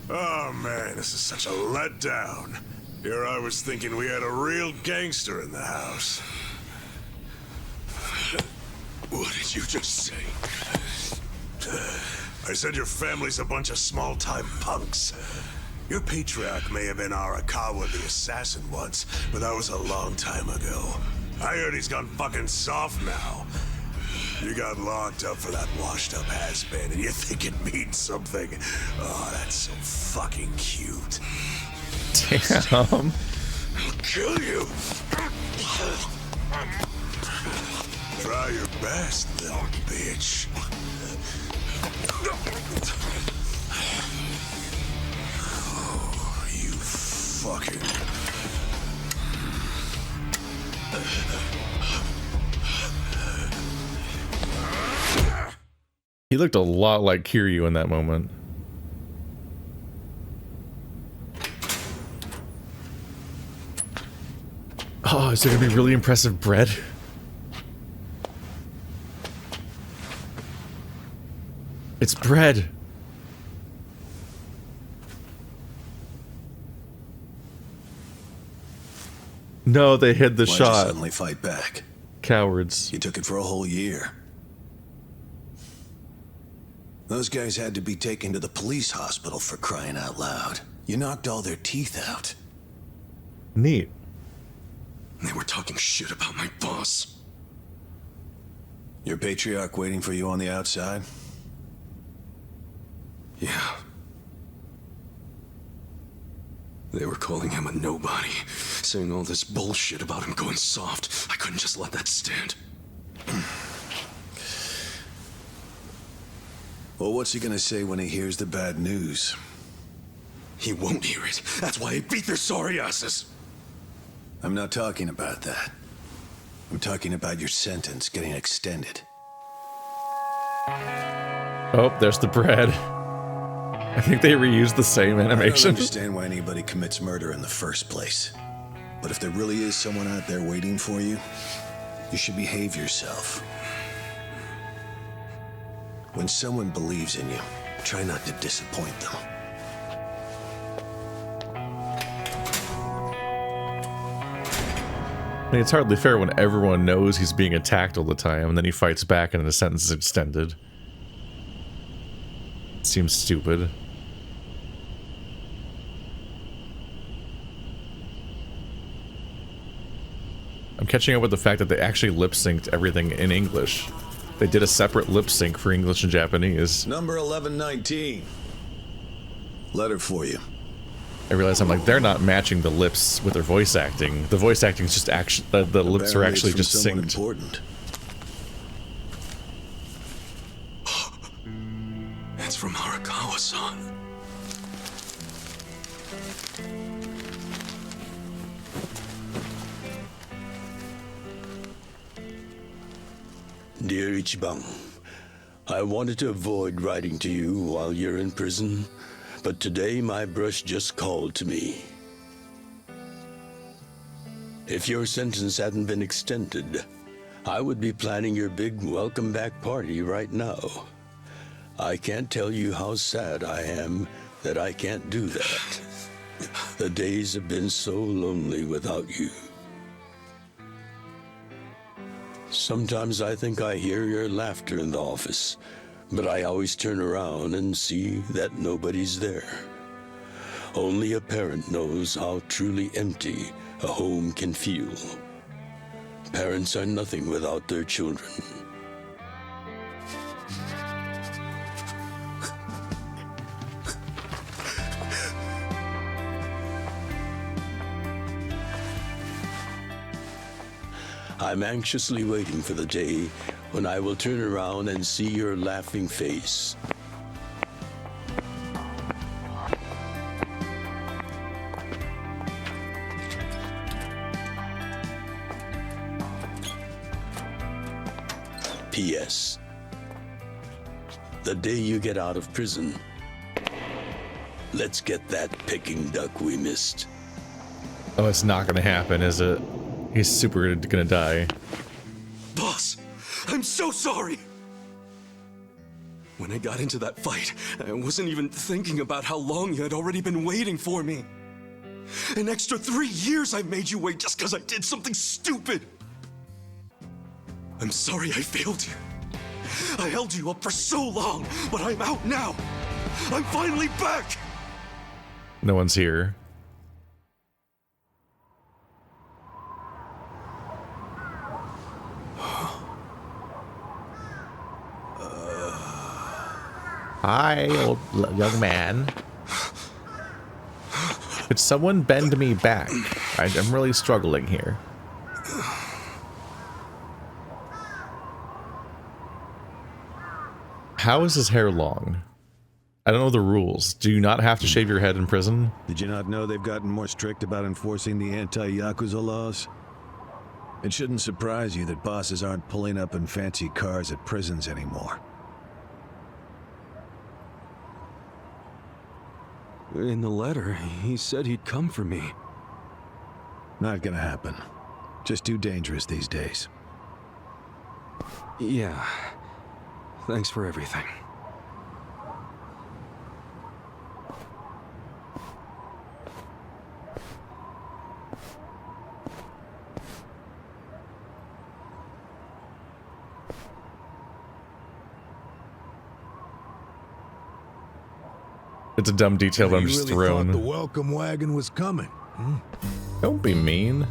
Oh man, this is such a letdown. Here I was thinking we had a real gangster in the house. What did you just say? I said your family's a bunch of small-time punks. Your patriarch may have been Arakawa the assassin once, but that was a long time ago. I heard he's gone fucking soft now. You got locked up for that washed-up has-been, and you think it means something. Oh, that's so fucking cute. Damn. I'll kill you. Try your best, little bitch. Oh, you fucking... He looked a lot like Kiryu in that moment. Oh, is there gonna be really impressive bread? It's bread. No, they hid the Why'd shot. you suddenly fight back? Cowards. You took it for a whole year. Those guys had to be taken to the police hospital for crying out loud. You knocked all their teeth out. Neat. They were talking shit about my boss. Your patriarch waiting for you on the outside? Yeah. They were calling him a nobody, saying all this bullshit about him going soft. I couldn't just let that stand. Well, what's he gonna say when he hears the bad news? He won't hear it. That's why I beat their sorry asses. I'm not talking about that. I'm talking about your sentence getting extended. Oh, there's the bread. I think they reused the same I don't animation. understand why anybody commits murder in the first place. But if there really is someone out there waiting for you, you should behave yourself. When someone believes in you, try not to disappoint them. I mean, it's hardly fair when everyone knows he's being attacked all the time, and then he fights back and the sentence is extended. Seems stupid. I'm catching up with the fact that they actually lip-synced everything in English. They did a separate lip-sync for English and Japanese. Number 1119. Letter for you. I realize I'm like, they're not matching the lips with their voice acting. The voice acting is just action. The lips are actually just synced. Important. It's from Arakawa-san. Dear Ichiban, I wanted to avoid writing to you while you're in prison, but today my brush just called to me. If your sentence hadn't been extended, I would be planning your big welcome back party right now. I can't tell you how sad I am that I can't do that. The days have been so lonely without you. Sometimes I think I hear your laughter in the office, but I always turn around and see that nobody's there. Only a parent knows how truly empty a home can feel. Parents are nothing without their children. I'm anxiously waiting for the day when I will turn around and see your laughing face. P.S. The day you get out of prison, let's get that Peking duck we missed. Oh, it's not gonna happen, is it? He's super gonna die. Boss, I'm so sorry! When I got into that fight, I wasn't even thinking about how long you had already been waiting for me. An extra 3 years I made you wait just because I did something stupid. I'm sorry I failed you. I held you up for so long, but I'm out now. I'm finally back! No one's here. Hi, old young man. Could someone bend me back? I'm really struggling here. How is his hair long? I don't know the rules. Do you not have to shave your head in prison? Did you not know they've gotten more strict about enforcing the anti-Yakuza laws? It shouldn't surprise you that bosses aren't pulling up in fancy cars at prisons anymore. In the letter, he said he'd come for me. Not gonna happen. Just too dangerous these days. Yeah. Thanks for everything. It's a dumb detail, but I'm just really thrown. Thought the welcome wagon was coming. Don't be mean.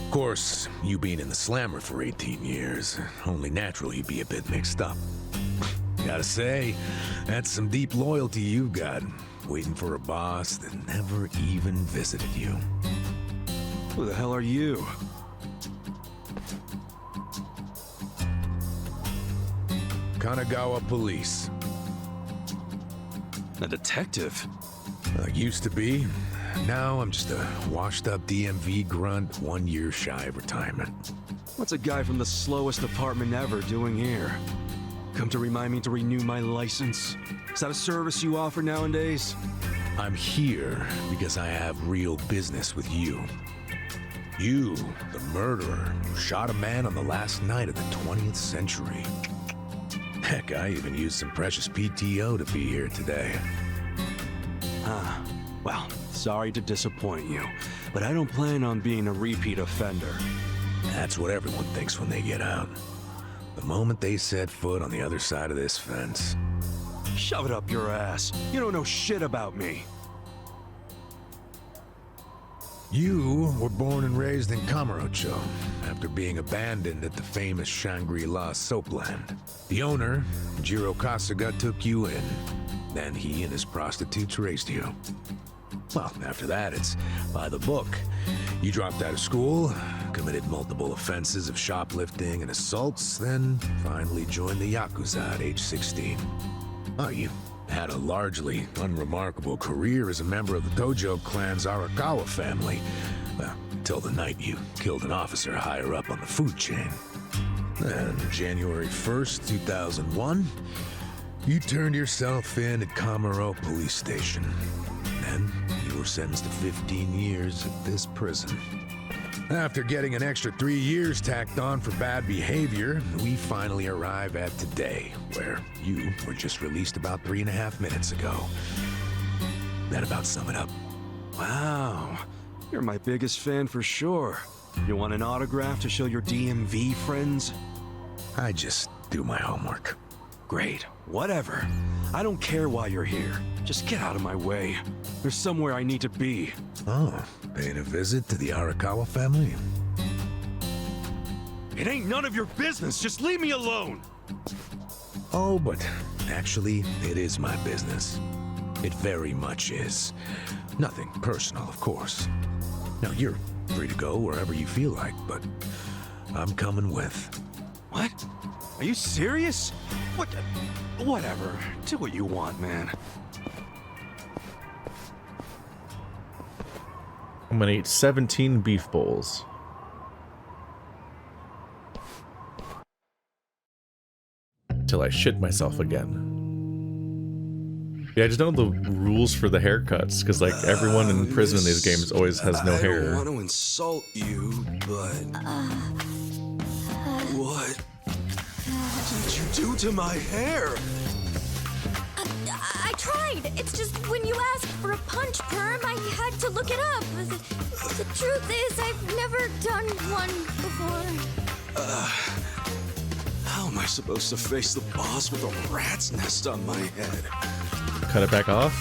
Of course, you being in the slammer for 18 years, only natural you'd be a bit mixed up. Gotta say, that's some deep loyalty you've got, waiting for a boss that never even visited you. Who the hell are you? Kanagawa Police. A detective? Used to be. Now I'm just a washed-up DMV grunt 1 year shy of retirement. What's a guy from the slowest department ever doing here? Come to remind me to renew my license? Is that a service you offer nowadays? I'm here because I have real business with you. You, the murderer, who shot a man on the last night of the 20th century. Heck, I even used some precious PTO to be here today. Well, sorry to disappoint you, but I don't plan on being a repeat offender. That's what everyone thinks when they get out. The moment they set foot on the other side of this fence. Shove it up your ass. You don't know shit about me. You were born and raised in Kamaroo after being abandoned at the famous Shangri-La soapland. The owner, Jiro Kasuga, took you in. Then he and his prostitutes raised you. Well, after that, it's by the book. You dropped out of school, committed multiple offenses of shoplifting and assaults, then finally joined the Yakuza at age 16. Oh, you had a largely unremarkable career as a member of the Tojo clan's Arakawa family. Well, until the night you killed an officer higher up on the food chain. Then, January 1st, 2001, you turned yourself in at Kamaroo police station. Then, you were sentenced to 15 years at this prison. After getting an extra 3 years tacked on for bad behavior, we finally arrive at today, where you were just released about 3.5 minutes ago. That about sum it up. Wow, you're my biggest fan for sure. You want an autograph to show your DMV friends? I just do my homework. Great, whatever. I don't care why you're here. Just get out of my way. There's somewhere I need to be. Oh, paying a visit to the Arakawa family? It ain't none of your business. Just leave me alone. Oh, but actually, it is my business. It very much is. Nothing personal, of course. Now, you're free to go wherever you feel like, but I'm coming with. What? Are you serious? What? Whatever. Do what you want, man. I'm gonna eat 17 beef bowls. Till I shit myself again. Yeah, I just don't know the rules for the haircuts, because like everyone in prison in these games always has no hair. I don't want to insult you, but... What did you do to my hair? I tried. It's just when you asked for a punch perm, I had to look it up. The truth is, I've never done one before. How am I supposed to face the boss with a rat's nest on my head? Cut it back off.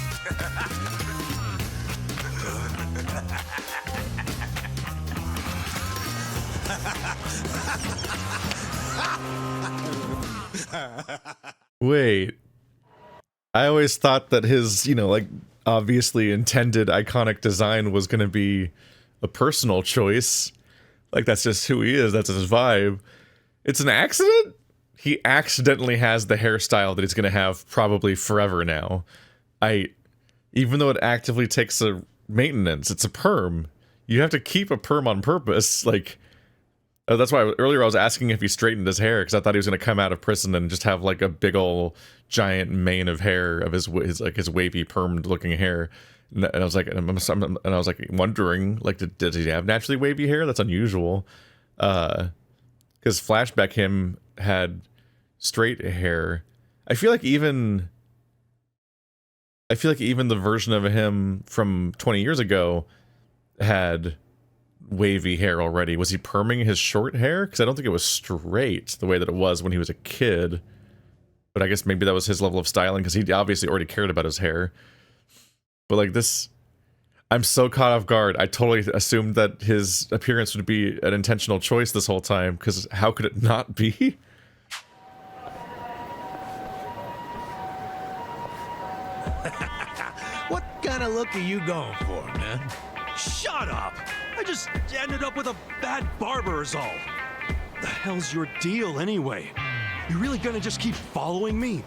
Wait. I always thought that his, you know, like, obviously intended iconic design was going to be a personal choice. Like, that's just who he is. That's his vibe. It's an accident? He accidentally has the hairstyle that he's going to have probably forever now. Even though it actively takes a maintenance, it's a perm. You have to keep a perm on purpose. Like, that's why earlier I was asking if he straightened his hair, because I thought he was going to come out of prison and just have like a big giant mane of hair of his wavy permed looking hair. And I was like, wondering, like, did he have naturally wavy hair? That's unusual. Because Flashback him had straight hair. I feel like even the version of him from 20 years ago had wavy hair already. Was he perming his short hair? Because I don't think it was straight the way that it was when he was a kid. But I guess maybe that was his level of styling, because he obviously already cared about his hair. But like this, I'm so caught off guard. I totally assumed that his appearance would be an intentional choice this whole time, because how could it not be? What kind of look are you going for, man? Shut up! I just ended up with a bad barber result. The hell's your deal anyway? You really gonna just keep following me?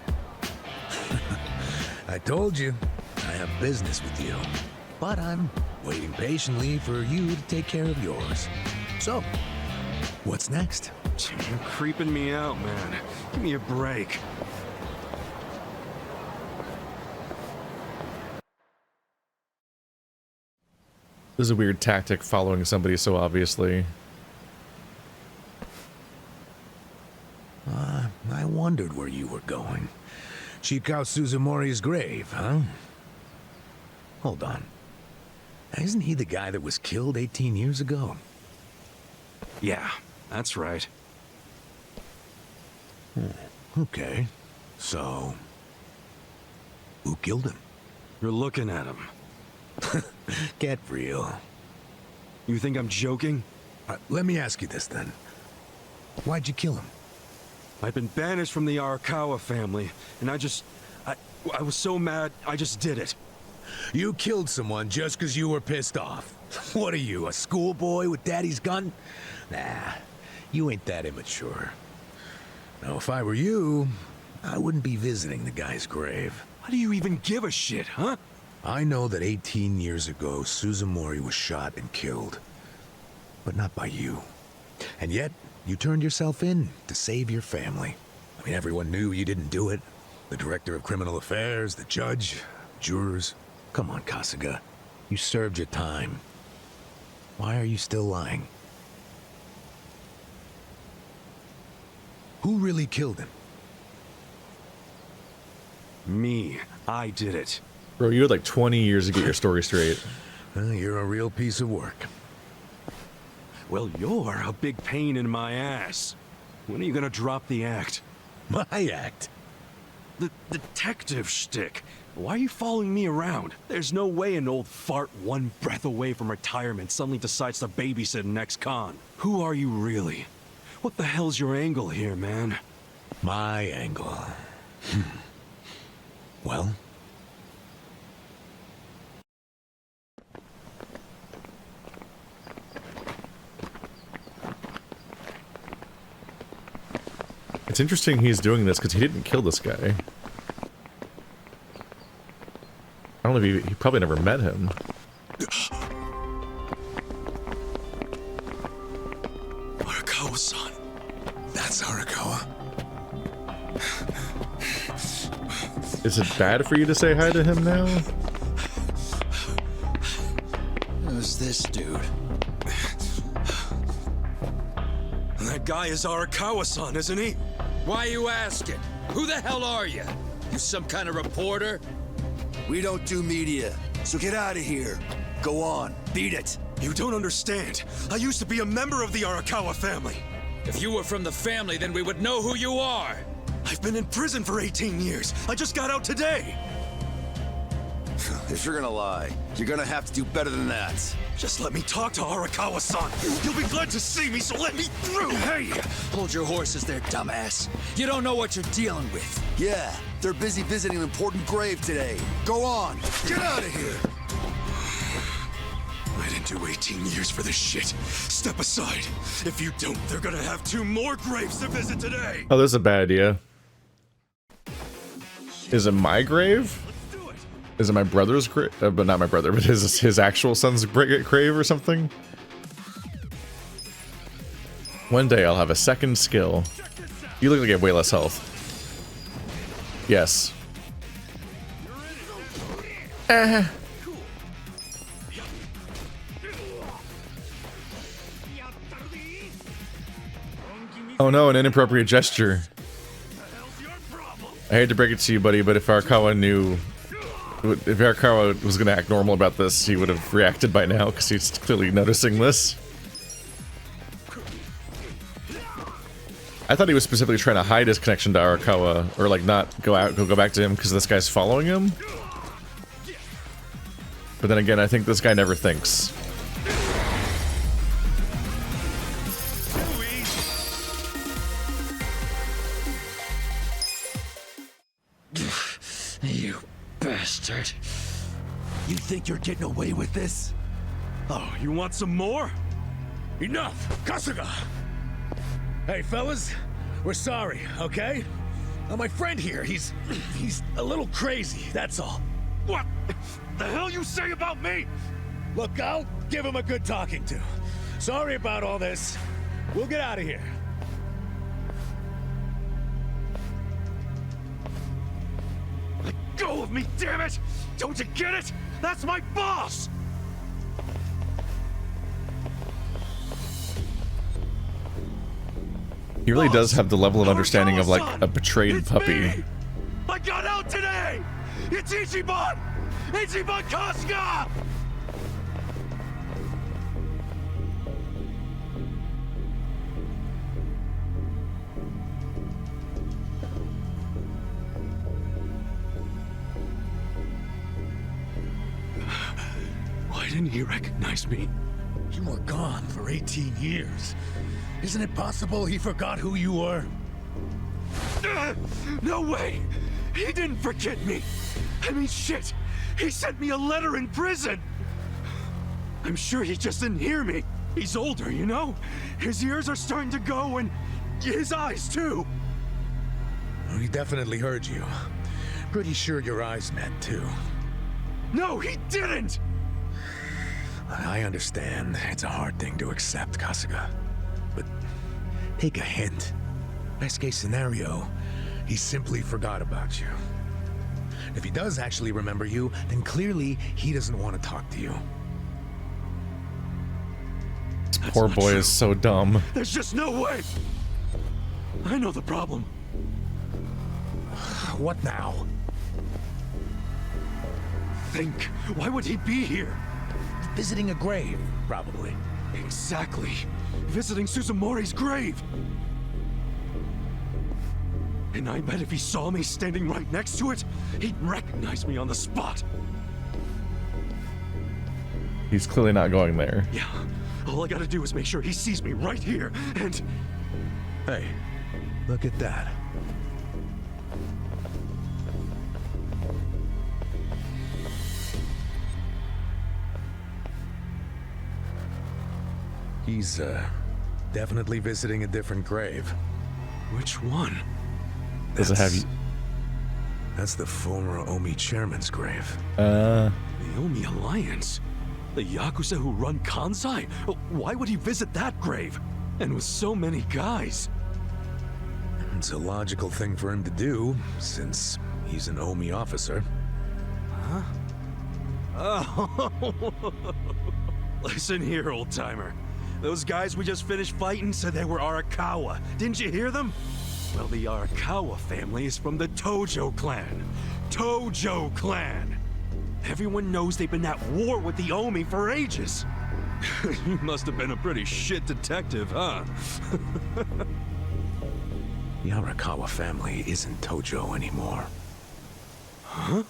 I told you, I have business with you. But I'm waiting patiently for you to take care of yours. So, what's next? You're creeping me out, man. Give me a break. This is a weird tactic, following somebody so obviously. I wondered where you were going. Shikao Suzumori's grave, huh? Hold on. Isn't he the guy that was killed 18 years ago? Yeah, that's right. Okay. So, who killed him? You're looking at him. Get real. You think I'm joking? Let me ask you this then. Why'd you kill him? I've been banished from the Arakawa family, and I was so mad, I just did it. You killed someone just because you were pissed off. What are you, a schoolboy with daddy's gun? Nah, you ain't that immature. Now, if I were you, I wouldn't be visiting the guy's grave. Why do you even give a shit, huh? I know that 18 years ago, Suzumori was shot and killed. But not by you. And yet, you turned yourself in to save your family. I mean, everyone knew you didn't do it. The director of criminal affairs, the judge, jurors. Come on, Kasuga. You served your time. Why are you still lying? Who really killed him? Me. I did it. Bro, you had like 20 years to get your story straight. You're a real piece of work. Well, you're a big pain in my ass. When are you gonna drop the act? My act? The detective shtick. Why are you following me around? There's no way an old fart one breath away from retirement suddenly decides to babysit an ex-con. Who are you really? What the hell's your angle here, man? My angle? Well? It's interesting he's doing this because he didn't kill this guy. I don't know if he probably never met him. Arakawa-san. That's Arakawa. Is it bad for you to say hi to him now? Who's this dude? That guy is Arakawa-san, isn't he? Why are you asking? Who the hell are you? You some kind of reporter? We don't do media, so get out of here. Go on, beat it. You don't understand. I used to be a member of the Arakawa family. If you were from the family, then we would know who you are. I've been in prison for 18 years. I just got out today. If you're gonna lie, you're gonna have to do better than that. Just let me talk to Arakawa-san. You'll be glad to see me, so let me through. Hey! Hold your horses there, dumbass. You don't know what you're dealing with. Yeah, they're busy visiting an important grave today. Go on, get out of here. I didn't can do 18 years for this shit. Step aside. If you don't, they're gonna have 2 more graves to visit today. Oh, this is a bad idea. Is it my grave? Is it my brother's grave? But not my brother, but his actual son's grave or something? One day I'll have a second skill. You look like you have way less health. Yes. Oh no, an inappropriate gesture. I hate to break it to you, buddy, but if Arakawa knew... If Arakawa was gonna act normal about this, he would have reacted by now, because he's clearly noticing this. I thought he was specifically trying to hide his connection to Arakawa, or like not go back to him because this guy's following him. But then again, I think this guy never thinks. You bastard. You think you're getting away with this? Oh, you want some more? Enough! Kasuga! Hey, fellas, we're sorry, okay? My friend here, he's a little crazy, that's all. What the hell you say about me? Look, I'll give him a good talking to. Sorry about all this. We'll get out of here. Let go of me, damn it! Don't you get it? That's my boss! He really does have the level of understanding of like a betrayed puppy. Me. I got out today! It's Ichiban! Ichiban Kasuga! Why didn't he recognize me? You were gone for 18 years. Isn't it possible he forgot who you were? No way! He didn't forget me! I mean, shit! He sent me a letter in prison! I'm sure he just didn't hear me. He's older, you know? His ears are starting to go, and his eyes, too. Well, he definitely heard you. Pretty sure your eyes met, too. No, he didn't! I understand. It's a hard thing to accept, Kasuga. But take a hint. Best case scenario, he simply forgot about you. If he does actually remember you, then clearly he doesn't want to talk to you. This poor boy is so dumb. There's just no way! I know the problem. What now? Think. Why would he be here? Visiting a grave, probably. Exactly. Visiting Suzumori's grave. And I bet if he saw me standing right next to it, he'd recognize me on the spot. He's clearly not going there. Yeah. All I gotta do is make sure he sees me right here, and... Hey, look at that. He's, definitely visiting a different grave. Which one? Does it have you? That's the former Omi chairman's grave. The Omi Alliance? The Yakuza who run Kansai? Why would he visit that grave? And with so many guys? It's a logical thing for him to do, since he's an Omi officer. Huh? Oh. Listen here, old-timer. Those guys we just finished fighting said they were Arakawa. Didn't you hear them? Well, the Arakawa family is from the Tojo clan. Tojo clan! Everyone knows they've been at war with the Omi for ages. You must have been a pretty shit detective, huh? The Arakawa family isn't Tojo anymore. Huh?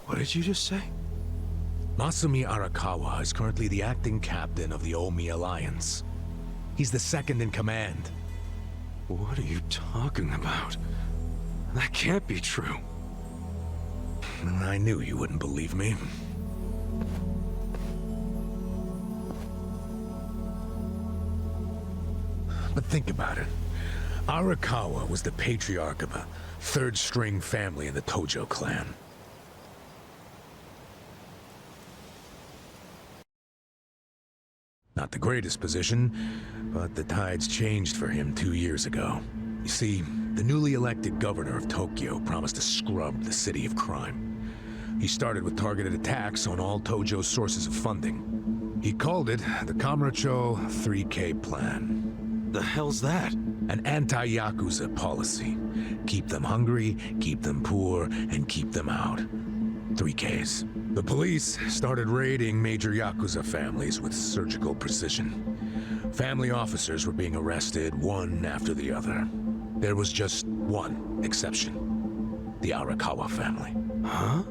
What did you just say? Masami Arakawa is currently the acting captain of the Omi Alliance. He's the second in command. What are you talking about? That can't be true. I knew you wouldn't believe me. But think about it. Arakawa was the patriarch of a third-string family in the Tojo clan. Not the greatest position, but the tides changed for him 2 years ago. You see, the newly elected governor of Tokyo promised to scrub the city of crime. He started with targeted attacks on all Tojo's sources of funding. He called it the Kamaroo 3K plan. The hell's that? An anti-Yakuza policy. Keep them hungry, keep them poor, and keep them out. 3Ks. The police started raiding major Yakuza families with surgical precision. Family officers were being arrested one after the other. There was just one exception. The Arakawa family. Huh?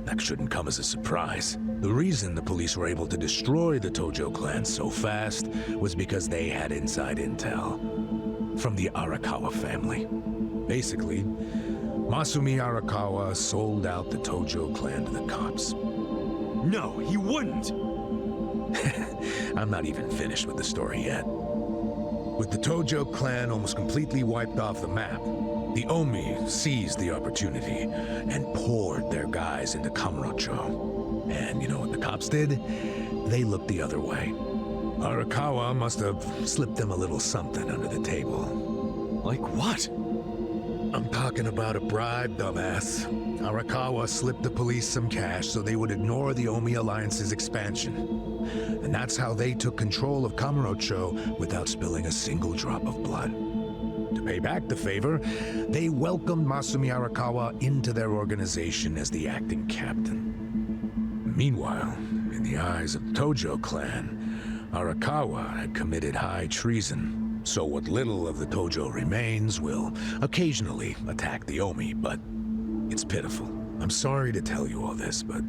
That shouldn't come as a surprise. The reason the police were able to destroy the Tojo clan so fast was because they had inside intel from the Arakawa family. Basically, Masumi Arakawa sold out the Tojo clan to the cops. No, he wouldn't! I'm not even finished with the story yet. With the Tojo clan almost completely wiped off the map, the Omi seized the opportunity and poured their guys into Kamaroo. And you know what the cops did? They looked the other way. Arakawa must have slipped them a little something under the table. Like what? I'm talking about a bribe, dumbass. Arakawa slipped the police some cash so they would ignore the Omi Alliance's expansion. And that's how they took control of Kamaroo without spilling a single drop of blood. To pay back the favor, they welcomed Masumi Arakawa into their organization as the acting captain. Meanwhile, in the eyes of the Tojo clan, Arakawa had committed high treason. So what little of the Tojo remains will occasionally attack the Omi, but it's pitiful. I'm sorry to tell you all this, but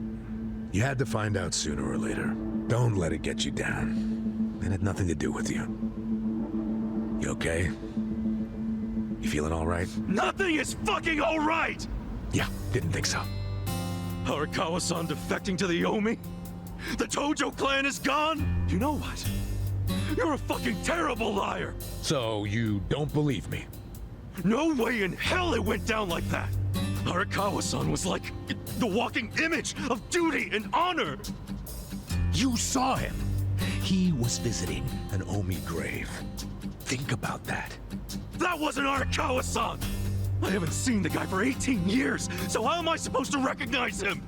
you had to find out sooner or later. Don't let it get you down. It had nothing to do with you. You okay? You feeling all right? Nothing is fucking all right! Yeah, didn't think so. Arakawa-san defecting to the Omi? The Tojo clan is gone? You know what? You're a fucking terrible liar! So you don't believe me? No way in hell it went down like that! Arakawa-san was like the walking image of duty and honor! You saw him! He was visiting an Omi grave. Think about that. That wasn't Arakawa-san! I haven't seen the guy for 18 years, so how am I supposed to recognize him?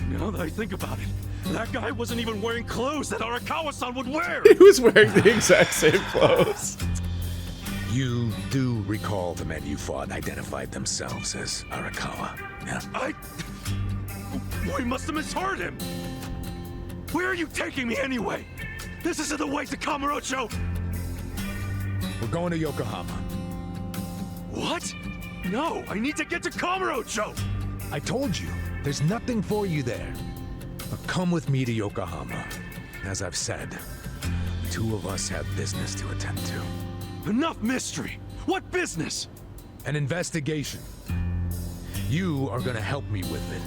Now that I think about it, that guy wasn't even wearing clothes that Arakawa-san would wear! He was wearing the exact same clothes. You do recall the men you fought identified themselves as Arakawa, yeah? We must have misheard him! Where are you taking me anyway? This isn't the way to Kamaroo! We're going to Yokohama. What? No, I need to get to Kamaroo! I told you, there's nothing for you there. But come with me to Yokohama. As I've said, the two of us have business to attend to. Enough mystery! What business? An investigation. You are gonna help me with it.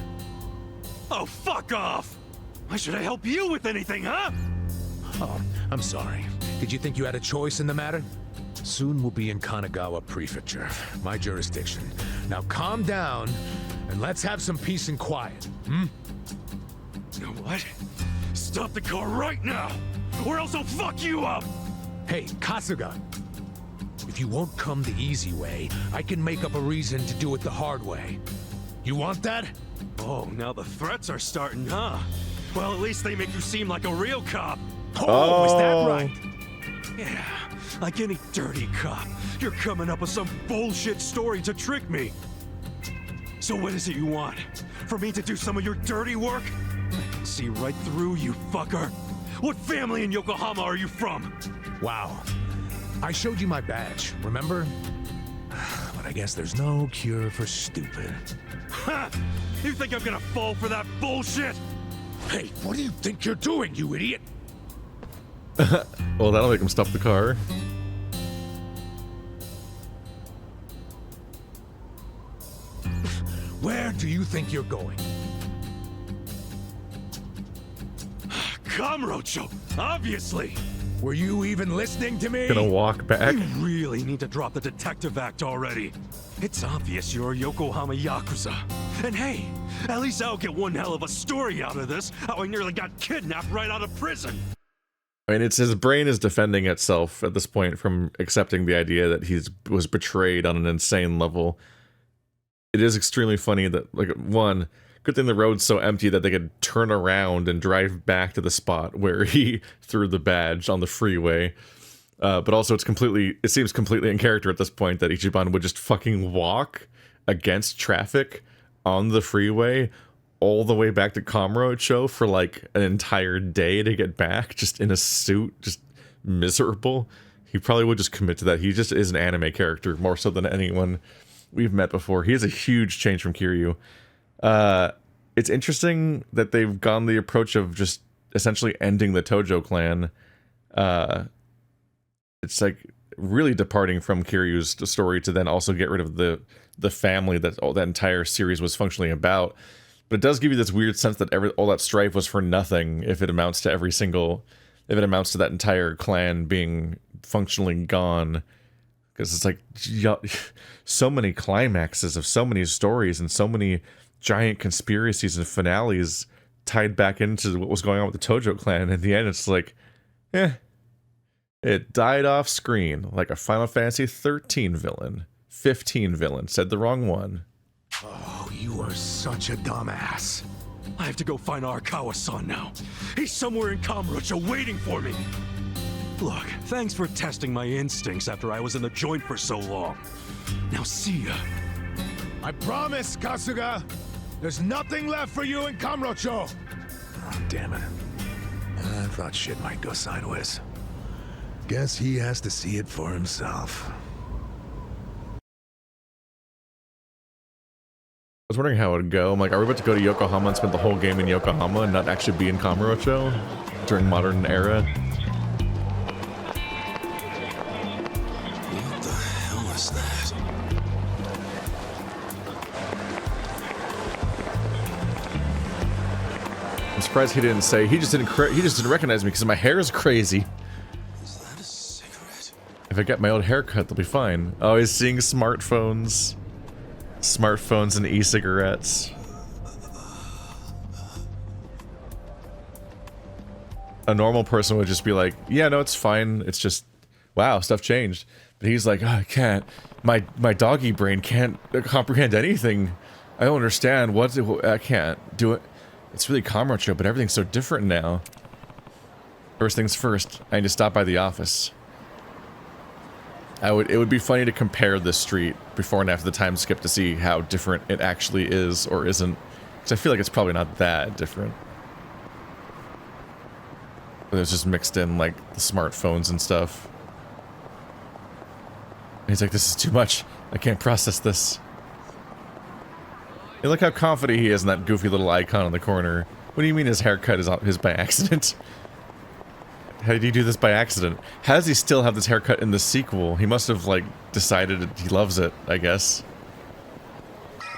Oh, fuck off! Why should I help you with anything, huh? Oh, I'm sorry. Did you think you had a choice in the matter? Soon we'll be in Kanagawa Prefecture, my jurisdiction. Now calm down, and let's have some peace and quiet, hmm? You know what? Stop the car right now, or else I'll fuck you up! Hey, Kasuga. If you won't come the easy way, I can make up a reason to do it the hard way. You want that? Oh, now the threats are starting, huh? Well, at least they make you seem like a real cop. Oh, is that right? Yeah, like any dirty cop, you're coming up with some bullshit story to trick me. So what is it you want? For me to do some of your dirty work? I can see right through you, fucker. What family in Yokohama are you from? Wow. I showed you my badge, remember? But I guess there's no cure for stupid. Ha! You think I'm gonna fall for that bullshit? Hey, what do you think you're doing, you idiot? Well, that'll make him stop the car. Where do do you think you're going? Kamaroo, obviously! Were you even listening to me? Gonna walk back. You really need to drop the detective act already. It's obvious you're a Yokohama Yakuza. And hey, at least I'll get one hell of a story out of this, how I nearly got kidnapped right out of prison. I mean, it's his brain is defending itself at this point from accepting the idea that he was betrayed on an insane level. It is extremely funny that, like, one, good thing the road's so empty that they could turn around and drive back to the spot where he threw the badge on the freeway. But also it seems completely in character at this point that Ichiban would just fucking walk against traffic on the freeway all the way back to Kamaroo for like an entire day to get back, just in a suit, just miserable. He probably would just commit to that. He just is an anime character more so than anyone we've met before. He has a huge change from Kiryu. It's interesting that they've gone the approach of just essentially ending the Tojo clan. It's like really departing from Kiryu's story to then also get rid of the family that all that entire series was functionally about. But it does give you this weird sense that all that strife was for nothing if it amounts to that entire clan being functionally gone. Because it's like so many climaxes of so many stories and so many giant conspiracies and finales tied back into what was going on with the Tojo clan. And in the end, it's like, it died off screen like a Final Fantasy 13 villain. 15 villain. Said the wrong one. Oh, you are such a dumbass. I have to go find Arakawa-san now. He's somewhere in Kamaroo waiting for me. Look, thanks for testing my instincts after I was in the joint for so long. Now see ya. I promise, Kasuga. There's nothing left for you in Kamaroo. Oh, damn it. I thought shit might go sideways. Guess he has to see it for himself. I was wondering how it would go. I'm like, are we about to go to Yokohama and spend the whole game in Yokohama and not actually be in Kamaroo during modern era? What the hell is that? I'm surprised he didn't say he just didn't recognize me because my hair is crazy. Is that a cigarette? If I get my old haircut, they'll be fine. Oh, he's seeing smartphones and e-cigarettes. A normal person would just be like, yeah, no, it's fine. It's just, wow, stuff changed. But he's like, oh, I can't. My doggy brain can't comprehend anything. I don't understand. I can't do it. It's really Kamaroo, but everything's so different now. First things first, I need to stop by the office. It would be funny to compare this street before and after the time skip to see how different it actually is or isn't. Because I feel like it's probably not that different. But it's just mixed in, like, the smartphones and stuff. And he's like, this is too much. I can't process this. Hey, look how confident he is in that goofy little icon in the corner. What do you mean his haircut is by accident? How did he do this by accident? How does he still have this haircut in the sequel? He must have, like, decided he loves it, I guess.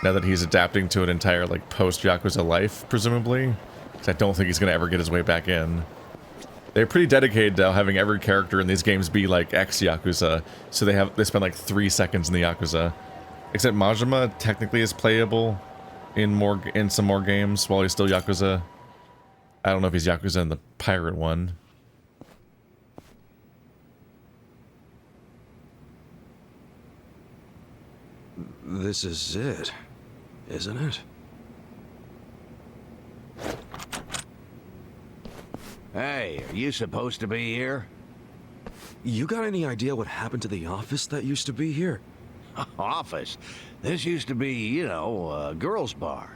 Now that he's adapting to an entire, like, post-Yakuza life, presumably. Because I don't think he's gonna ever get his way back in. They're pretty dedicated to having every character in these games be, like, ex-Yakuza. So they spend, like, 3 seconds in the Yakuza. Except Majima technically is playable in some more games while he's still Yakuza. I don't know if he's Yakuza in the pirate one. This is it, isn't it? Hey, are you supposed to be here? You got any idea what happened to the office that used to be here? Office? This used to be, you know, a girls' bar.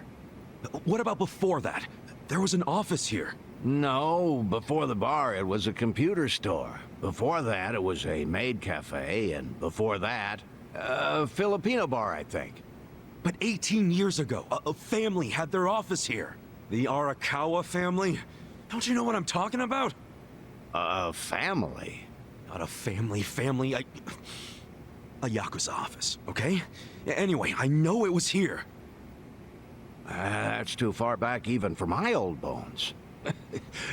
What about before that? There was an office here. No, before the bar it was a computer store. Before that it was a maid cafe, and before that, a Filipino bar, I think. But 18 years ago, a family had their office here. The Arakawa family? Don't you know what I'm talking about? A family? Not a family, a Yakuza office, okay? Anyway, I know it was here. That's too far back even for my old bones.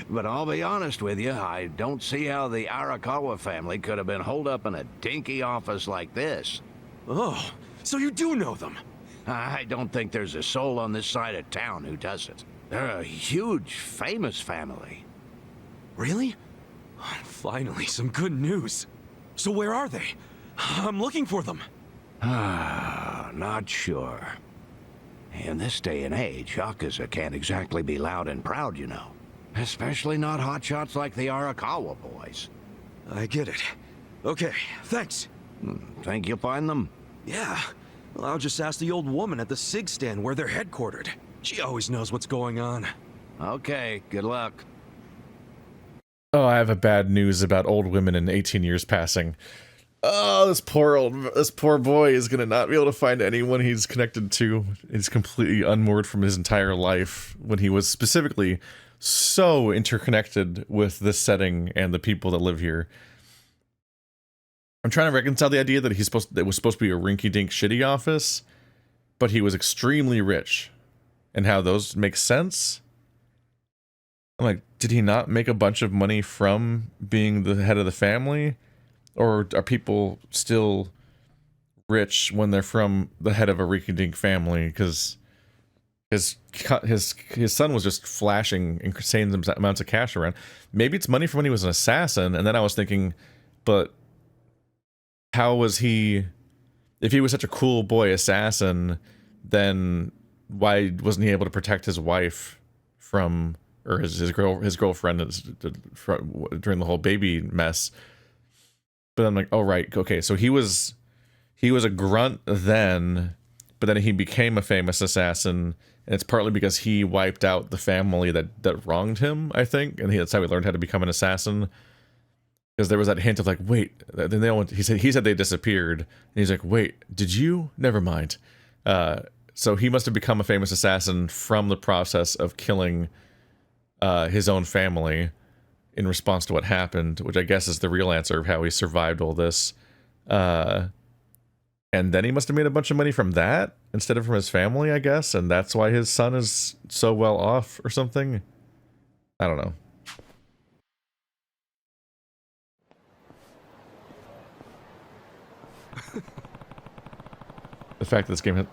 But I'll be honest with you, I don't see how the Arakawa family could have been holed up in a dinky office like this. Oh, so you do know them? I don't think there's a soul on this side of town who doesn't. They're a huge, famous family. Really? Finally, some good news. So where are they? I'm looking for them. Not sure. In this day and age, Yakuza can't exactly be loud and proud, you know. Especially not hotshots like the Arakawa boys. I get it. Okay, thanks. Think you'll find them? Yeah. Well, I'll just ask the old woman at the SIG stand where they're headquartered. She always knows what's going on. Okay, good luck. Oh, I have a bad news about old women in 18 years passing. Oh, this poor boy is gonna not be able to find anyone he's connected to. He's completely unmoored from his entire life when he was specifically so interconnected with this setting and the people that live here. I'm trying to reconcile the idea that it was supposed to be a rinky-dink shitty office, but he was extremely rich, and how those make sense. I'm like, did he not make a bunch of money from being the head of the family? Or are people still rich when they're from the head of a rinky-dink family? Because his son was just flashing insane amounts of cash around. Maybe it's money from when he was an assassin. And then I was thinking, but how was he... If he was such a cool boy assassin, then why wasn't he able to protect his wife from... Or his girlfriend during the whole baby mess? But I'm like, oh right, okay, so he was a grunt then, but then he became a famous assassin, and it's partly because he wiped out the family that wronged him, I think, and that's how he learned how to become an assassin. Because there was that hint of like, wait, then he said they disappeared, and he's like, wait, did you? Never mind. So he must have become a famous assassin from the process of killing his own family in response to what happened, which I guess is the real answer of how he survived all this. And then he must have made a bunch of money from that instead of from his family, I guess, and that's why his son is so well off or something. I don't know. The fact that this game had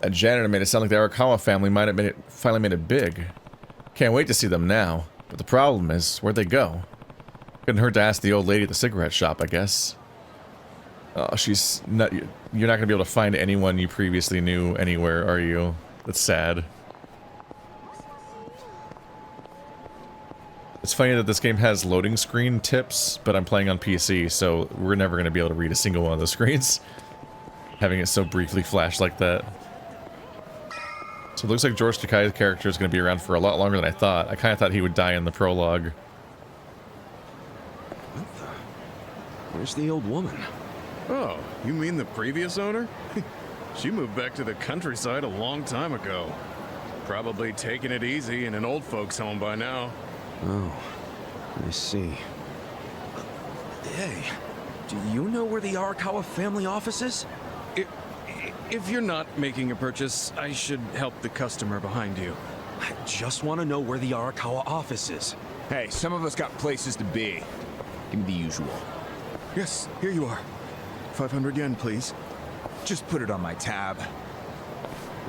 a janitor made it sound like the Arakawa family might have finally made it big. Can't wait to see them now. But the problem is, where'd they go? Couldn't hurt to ask the old lady at the cigarette shop, I guess. Oh, she's not... You're not gonna be able to find anyone you previously knew anywhere, are you? That's sad. It's funny that this game has loading screen tips, but I'm playing on PC, so we're never gonna be able to read a single one of those screens. Having it so briefly flash like that. So it looks like George Takei's character is going to be around for a lot longer than I thought. I kind of thought he would die in the prologue. Where's the old woman? Oh, you mean the previous owner? She moved back to the countryside a long time ago. Probably taking it easy in an old folks home by now. Oh, I see. Hey, do you know where the Arakawa family office is? If you're not making a purchase, I should help the customer behind you. I just want to know where the Arakawa office is. Hey, some of us got places to be. Give me the usual. Yes, here you are. 500 yen, please. Just put it on my tab.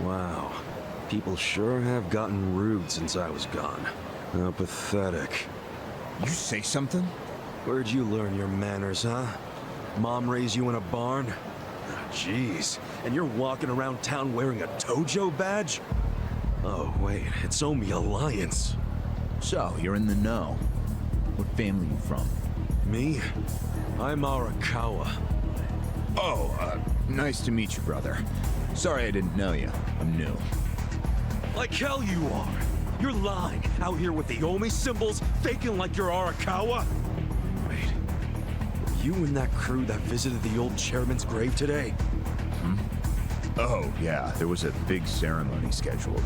Wow. People sure have gotten rude since I was gone. How pathetic. You say something? Where'd you learn your manners, huh? Mom raised you in a barn? Jeez, and you're walking around town wearing a Tojo badge? Oh, wait, it's Omi Alliance. So, you're in the know. What family you from? Me? I'm Arakawa. Oh, nice to meet you, brother. Sorry I didn't know you. I'm new. Like hell you are. You're lying, out here with the Omi symbols, faking like you're Arakawa. Wait, were you and that crew that visited the old chairman's grave today? Oh, yeah, there was a big ceremony scheduled.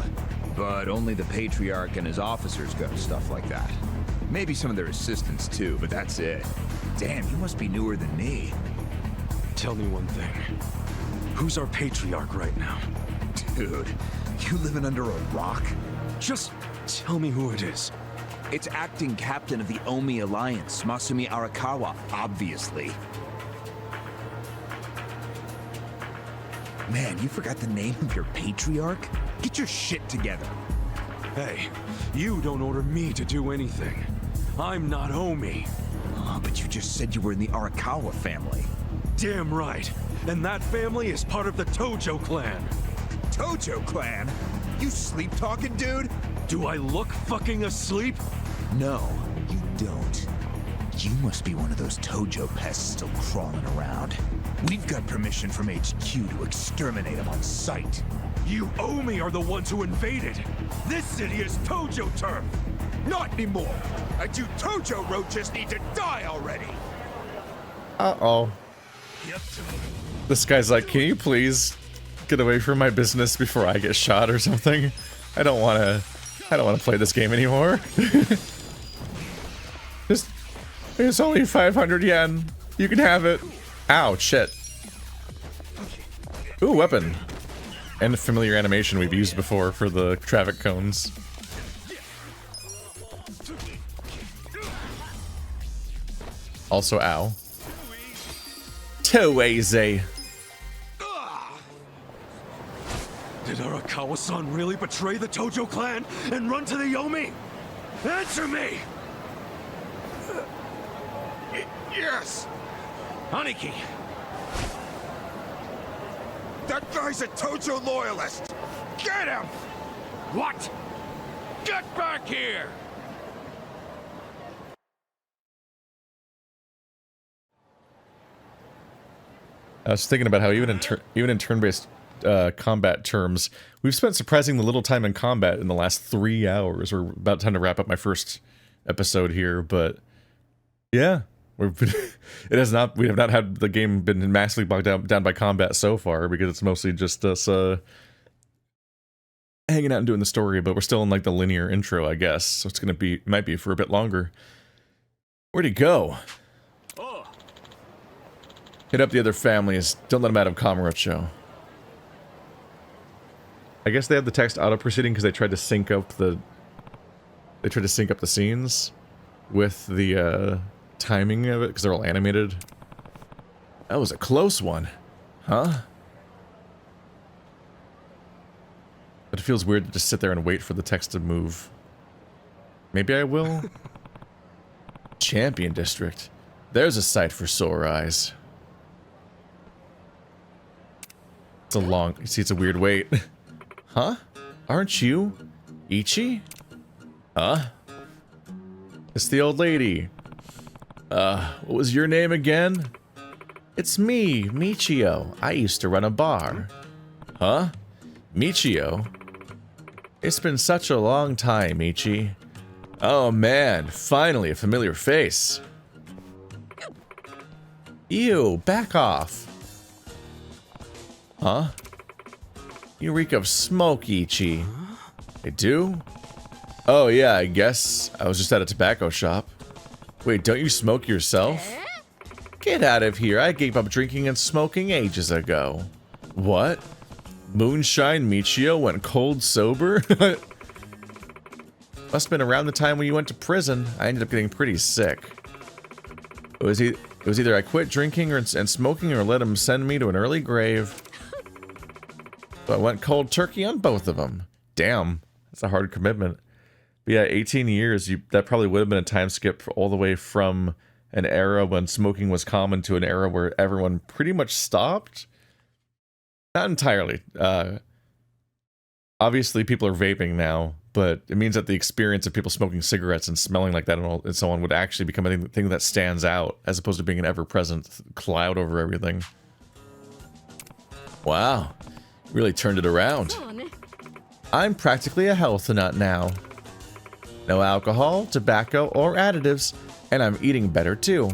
But only the Patriarch and his officers go to stuff like that. Maybe some of their assistants too, but that's it. Damn, you must be newer than me. Tell me one thing. Who's our Patriarch right now? Dude, You living under a rock? Just tell me who it is. It's acting captain of the Omi Alliance, Masumi Arakawa, obviously. Man, you forgot the name of your patriarch? Get your shit together. Hey, you don't order me to do anything. I'm not Omi. Oh, but you just said you were in the Arakawa family. Damn right. And that family is part of the Tojo clan. Tojo clan? You sleep-talking, dude? Do I look fucking asleep? No, you don't. You must be one of those Tojo pests still crawling around. We've got permission from HQ to exterminate them on sight. You Omi are the ones who invaded. This city is Tojo turf. Not anymore. And you Tojo roaches need to die already. Uh-oh. This guy's like, can you please get away from my business before I get shot or something? I don't want to play this game anymore. It's only 500 yen. You can have it. Ow, shit. Ooh, weapon. And a familiar animation we've used before for the traffic cones. Also, ow. Too easy. Did Arakawa-san really betray the Tojo clan and run to the Yomi? Answer me! Yes! Aniki! That guy's a Tojo loyalist! Get him! What? Get back here! I was thinking about how even in turn-based combat terms, we've spent surprisingly little time in combat in the last 3 hours. We're about time to wrap up my first episode here, but yeah, we have not had the game been massively bogged down by combat so far, because it's mostly just us hanging out and doing the story. But we're still in like the linear intro, I guess, so it's might be for a bit longer. Where'd he go? Hit up the other families. Don't let them out of Kamaroo. I guess they had the text auto proceeding because they tried to sync up the scenes with the timing of it, because they're all animated. That was a close one, huh? But it feels weird to just sit there and wait for the text to move. Maybe I will. Champion District. There's a sight for sore eyes. It's a long... See, it's a weird wait. Huh? Aren't you Ichi? Huh? It's the old lady. What was your name again? It's me, Michio. I used to run a bar. Huh? Michio? It's been such a long time, Ichi. Oh man, finally a familiar face. Ew, back off. Huh? You reek of smoke, Ichi. I do? Oh yeah, I guess. I was just at a tobacco shop. Wait, don't you smoke yourself? Get out of here, I gave up drinking and smoking ages ago. What? Moonshine Michio went cold sober? Must have been around the time when you went to prison. I ended up getting pretty sick. It was either I quit drinking and smoking or let him send me to an early grave. So I went cold turkey on both of them. Damn, that's a hard commitment. But yeah, 18 years, that probably would have been a time skip all the way from an era when smoking was common to an era where everyone pretty much stopped. Not entirely. Obviously, people are vaping now, but it means that the experience of people smoking cigarettes and smelling like that and so on would actually become a thing that stands out, as opposed to being an ever-present cloud over everything. Wow. Really turned it around. I'm practically a health nut now. No alcohol, tobacco, or additives, and I'm eating better too.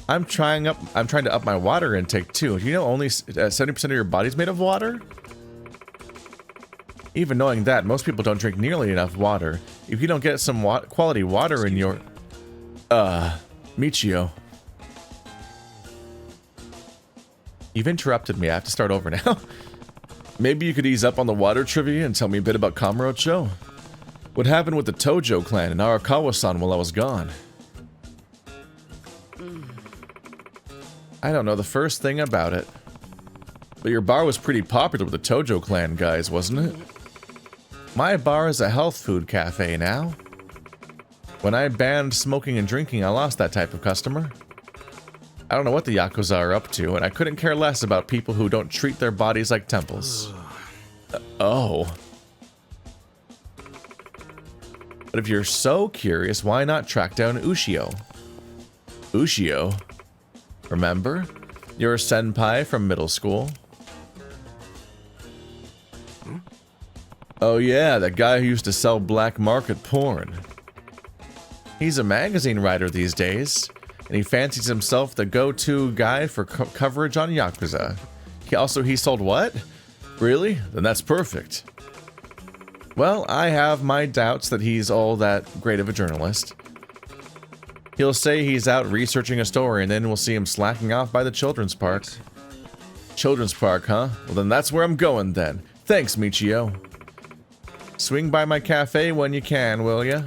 I'm trying to up my water intake too. Do you know only 70% of your body's made of water? Even knowing that, most people don't drink nearly enough water. If you don't get some quality water in your... Michio. You've interrupted me. I have to start over now. Maybe you could ease up on the water trivia and tell me a bit about Kamaroo. What happened with the Tojo clan and Arakawa-san while I was gone? I don't know the first thing about it. But your bar was pretty popular with the Tojo clan guys, wasn't it? My bar is a health food cafe now. When I banned smoking and drinking, I lost that type of customer. I don't know what the Yakuza are up to, and I couldn't care less about people who don't treat their bodies like temples. Oh. But if you're so curious, why not track down Ushio? Ushio? Remember? You're a senpai from middle school. Oh yeah, that guy who used to sell black market porn. He's a magazine writer these days, and he fancies himself the go-to guy for coverage on Yakuza. He sold what? Really? Then that's perfect. Well, I have my doubts that he's all that great of a journalist. He'll say he's out researching a story, and then we'll see him slacking off by the children's park. Children's park, huh? Well, then that's where I'm going then. Thanks, Michio. Swing by my cafe when you can, will ya?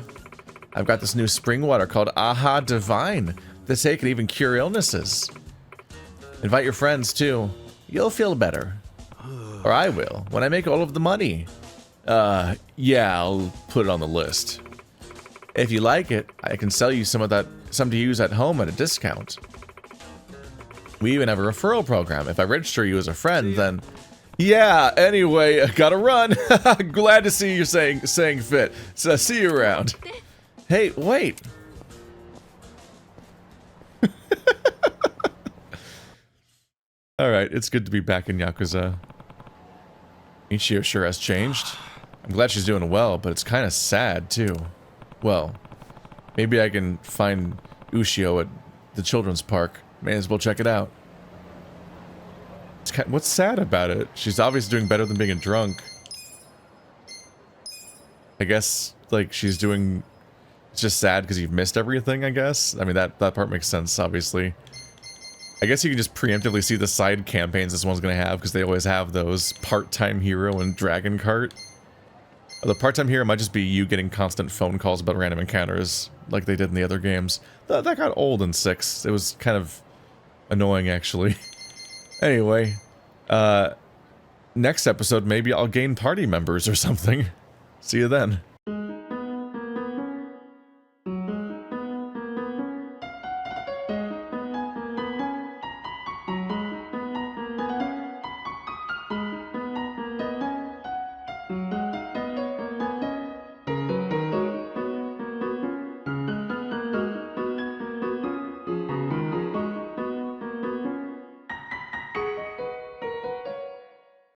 I've got this new spring water called Aha Divine. This hay can even cure illnesses. Invite your friends, too. You'll feel better. Or I will, when I make all of the money. Yeah, I'll put it on the list. If you like it, I can sell you some to use at home at a discount. We even have a referral program. If I register you as a friend, then... Yeah, anyway, I gotta run. Glad to see you saying fit. So see you around. Hey, wait. Alright, it's good to be back in Yakuza. Ichio sure has changed. I'm glad she's doing well, but it's kind of sad, too. Well, maybe I can find Ushio at the children's park. May as well check it out. What's sad about it? She's obviously doing better than being a drunk. I guess, like, she's doing... It's just sad because you've missed everything, I guess? I mean, that part makes sense, obviously. I guess you can just preemptively see the side campaigns this one's gonna have, because they always have those part-time hero and dragon cart. The part-time hero might just be you getting constant phone calls about random encounters, like they did in the other games. That got old in 6. It was kind of annoying, actually. Anyway, next episode, maybe I'll gain party members or something. See you then.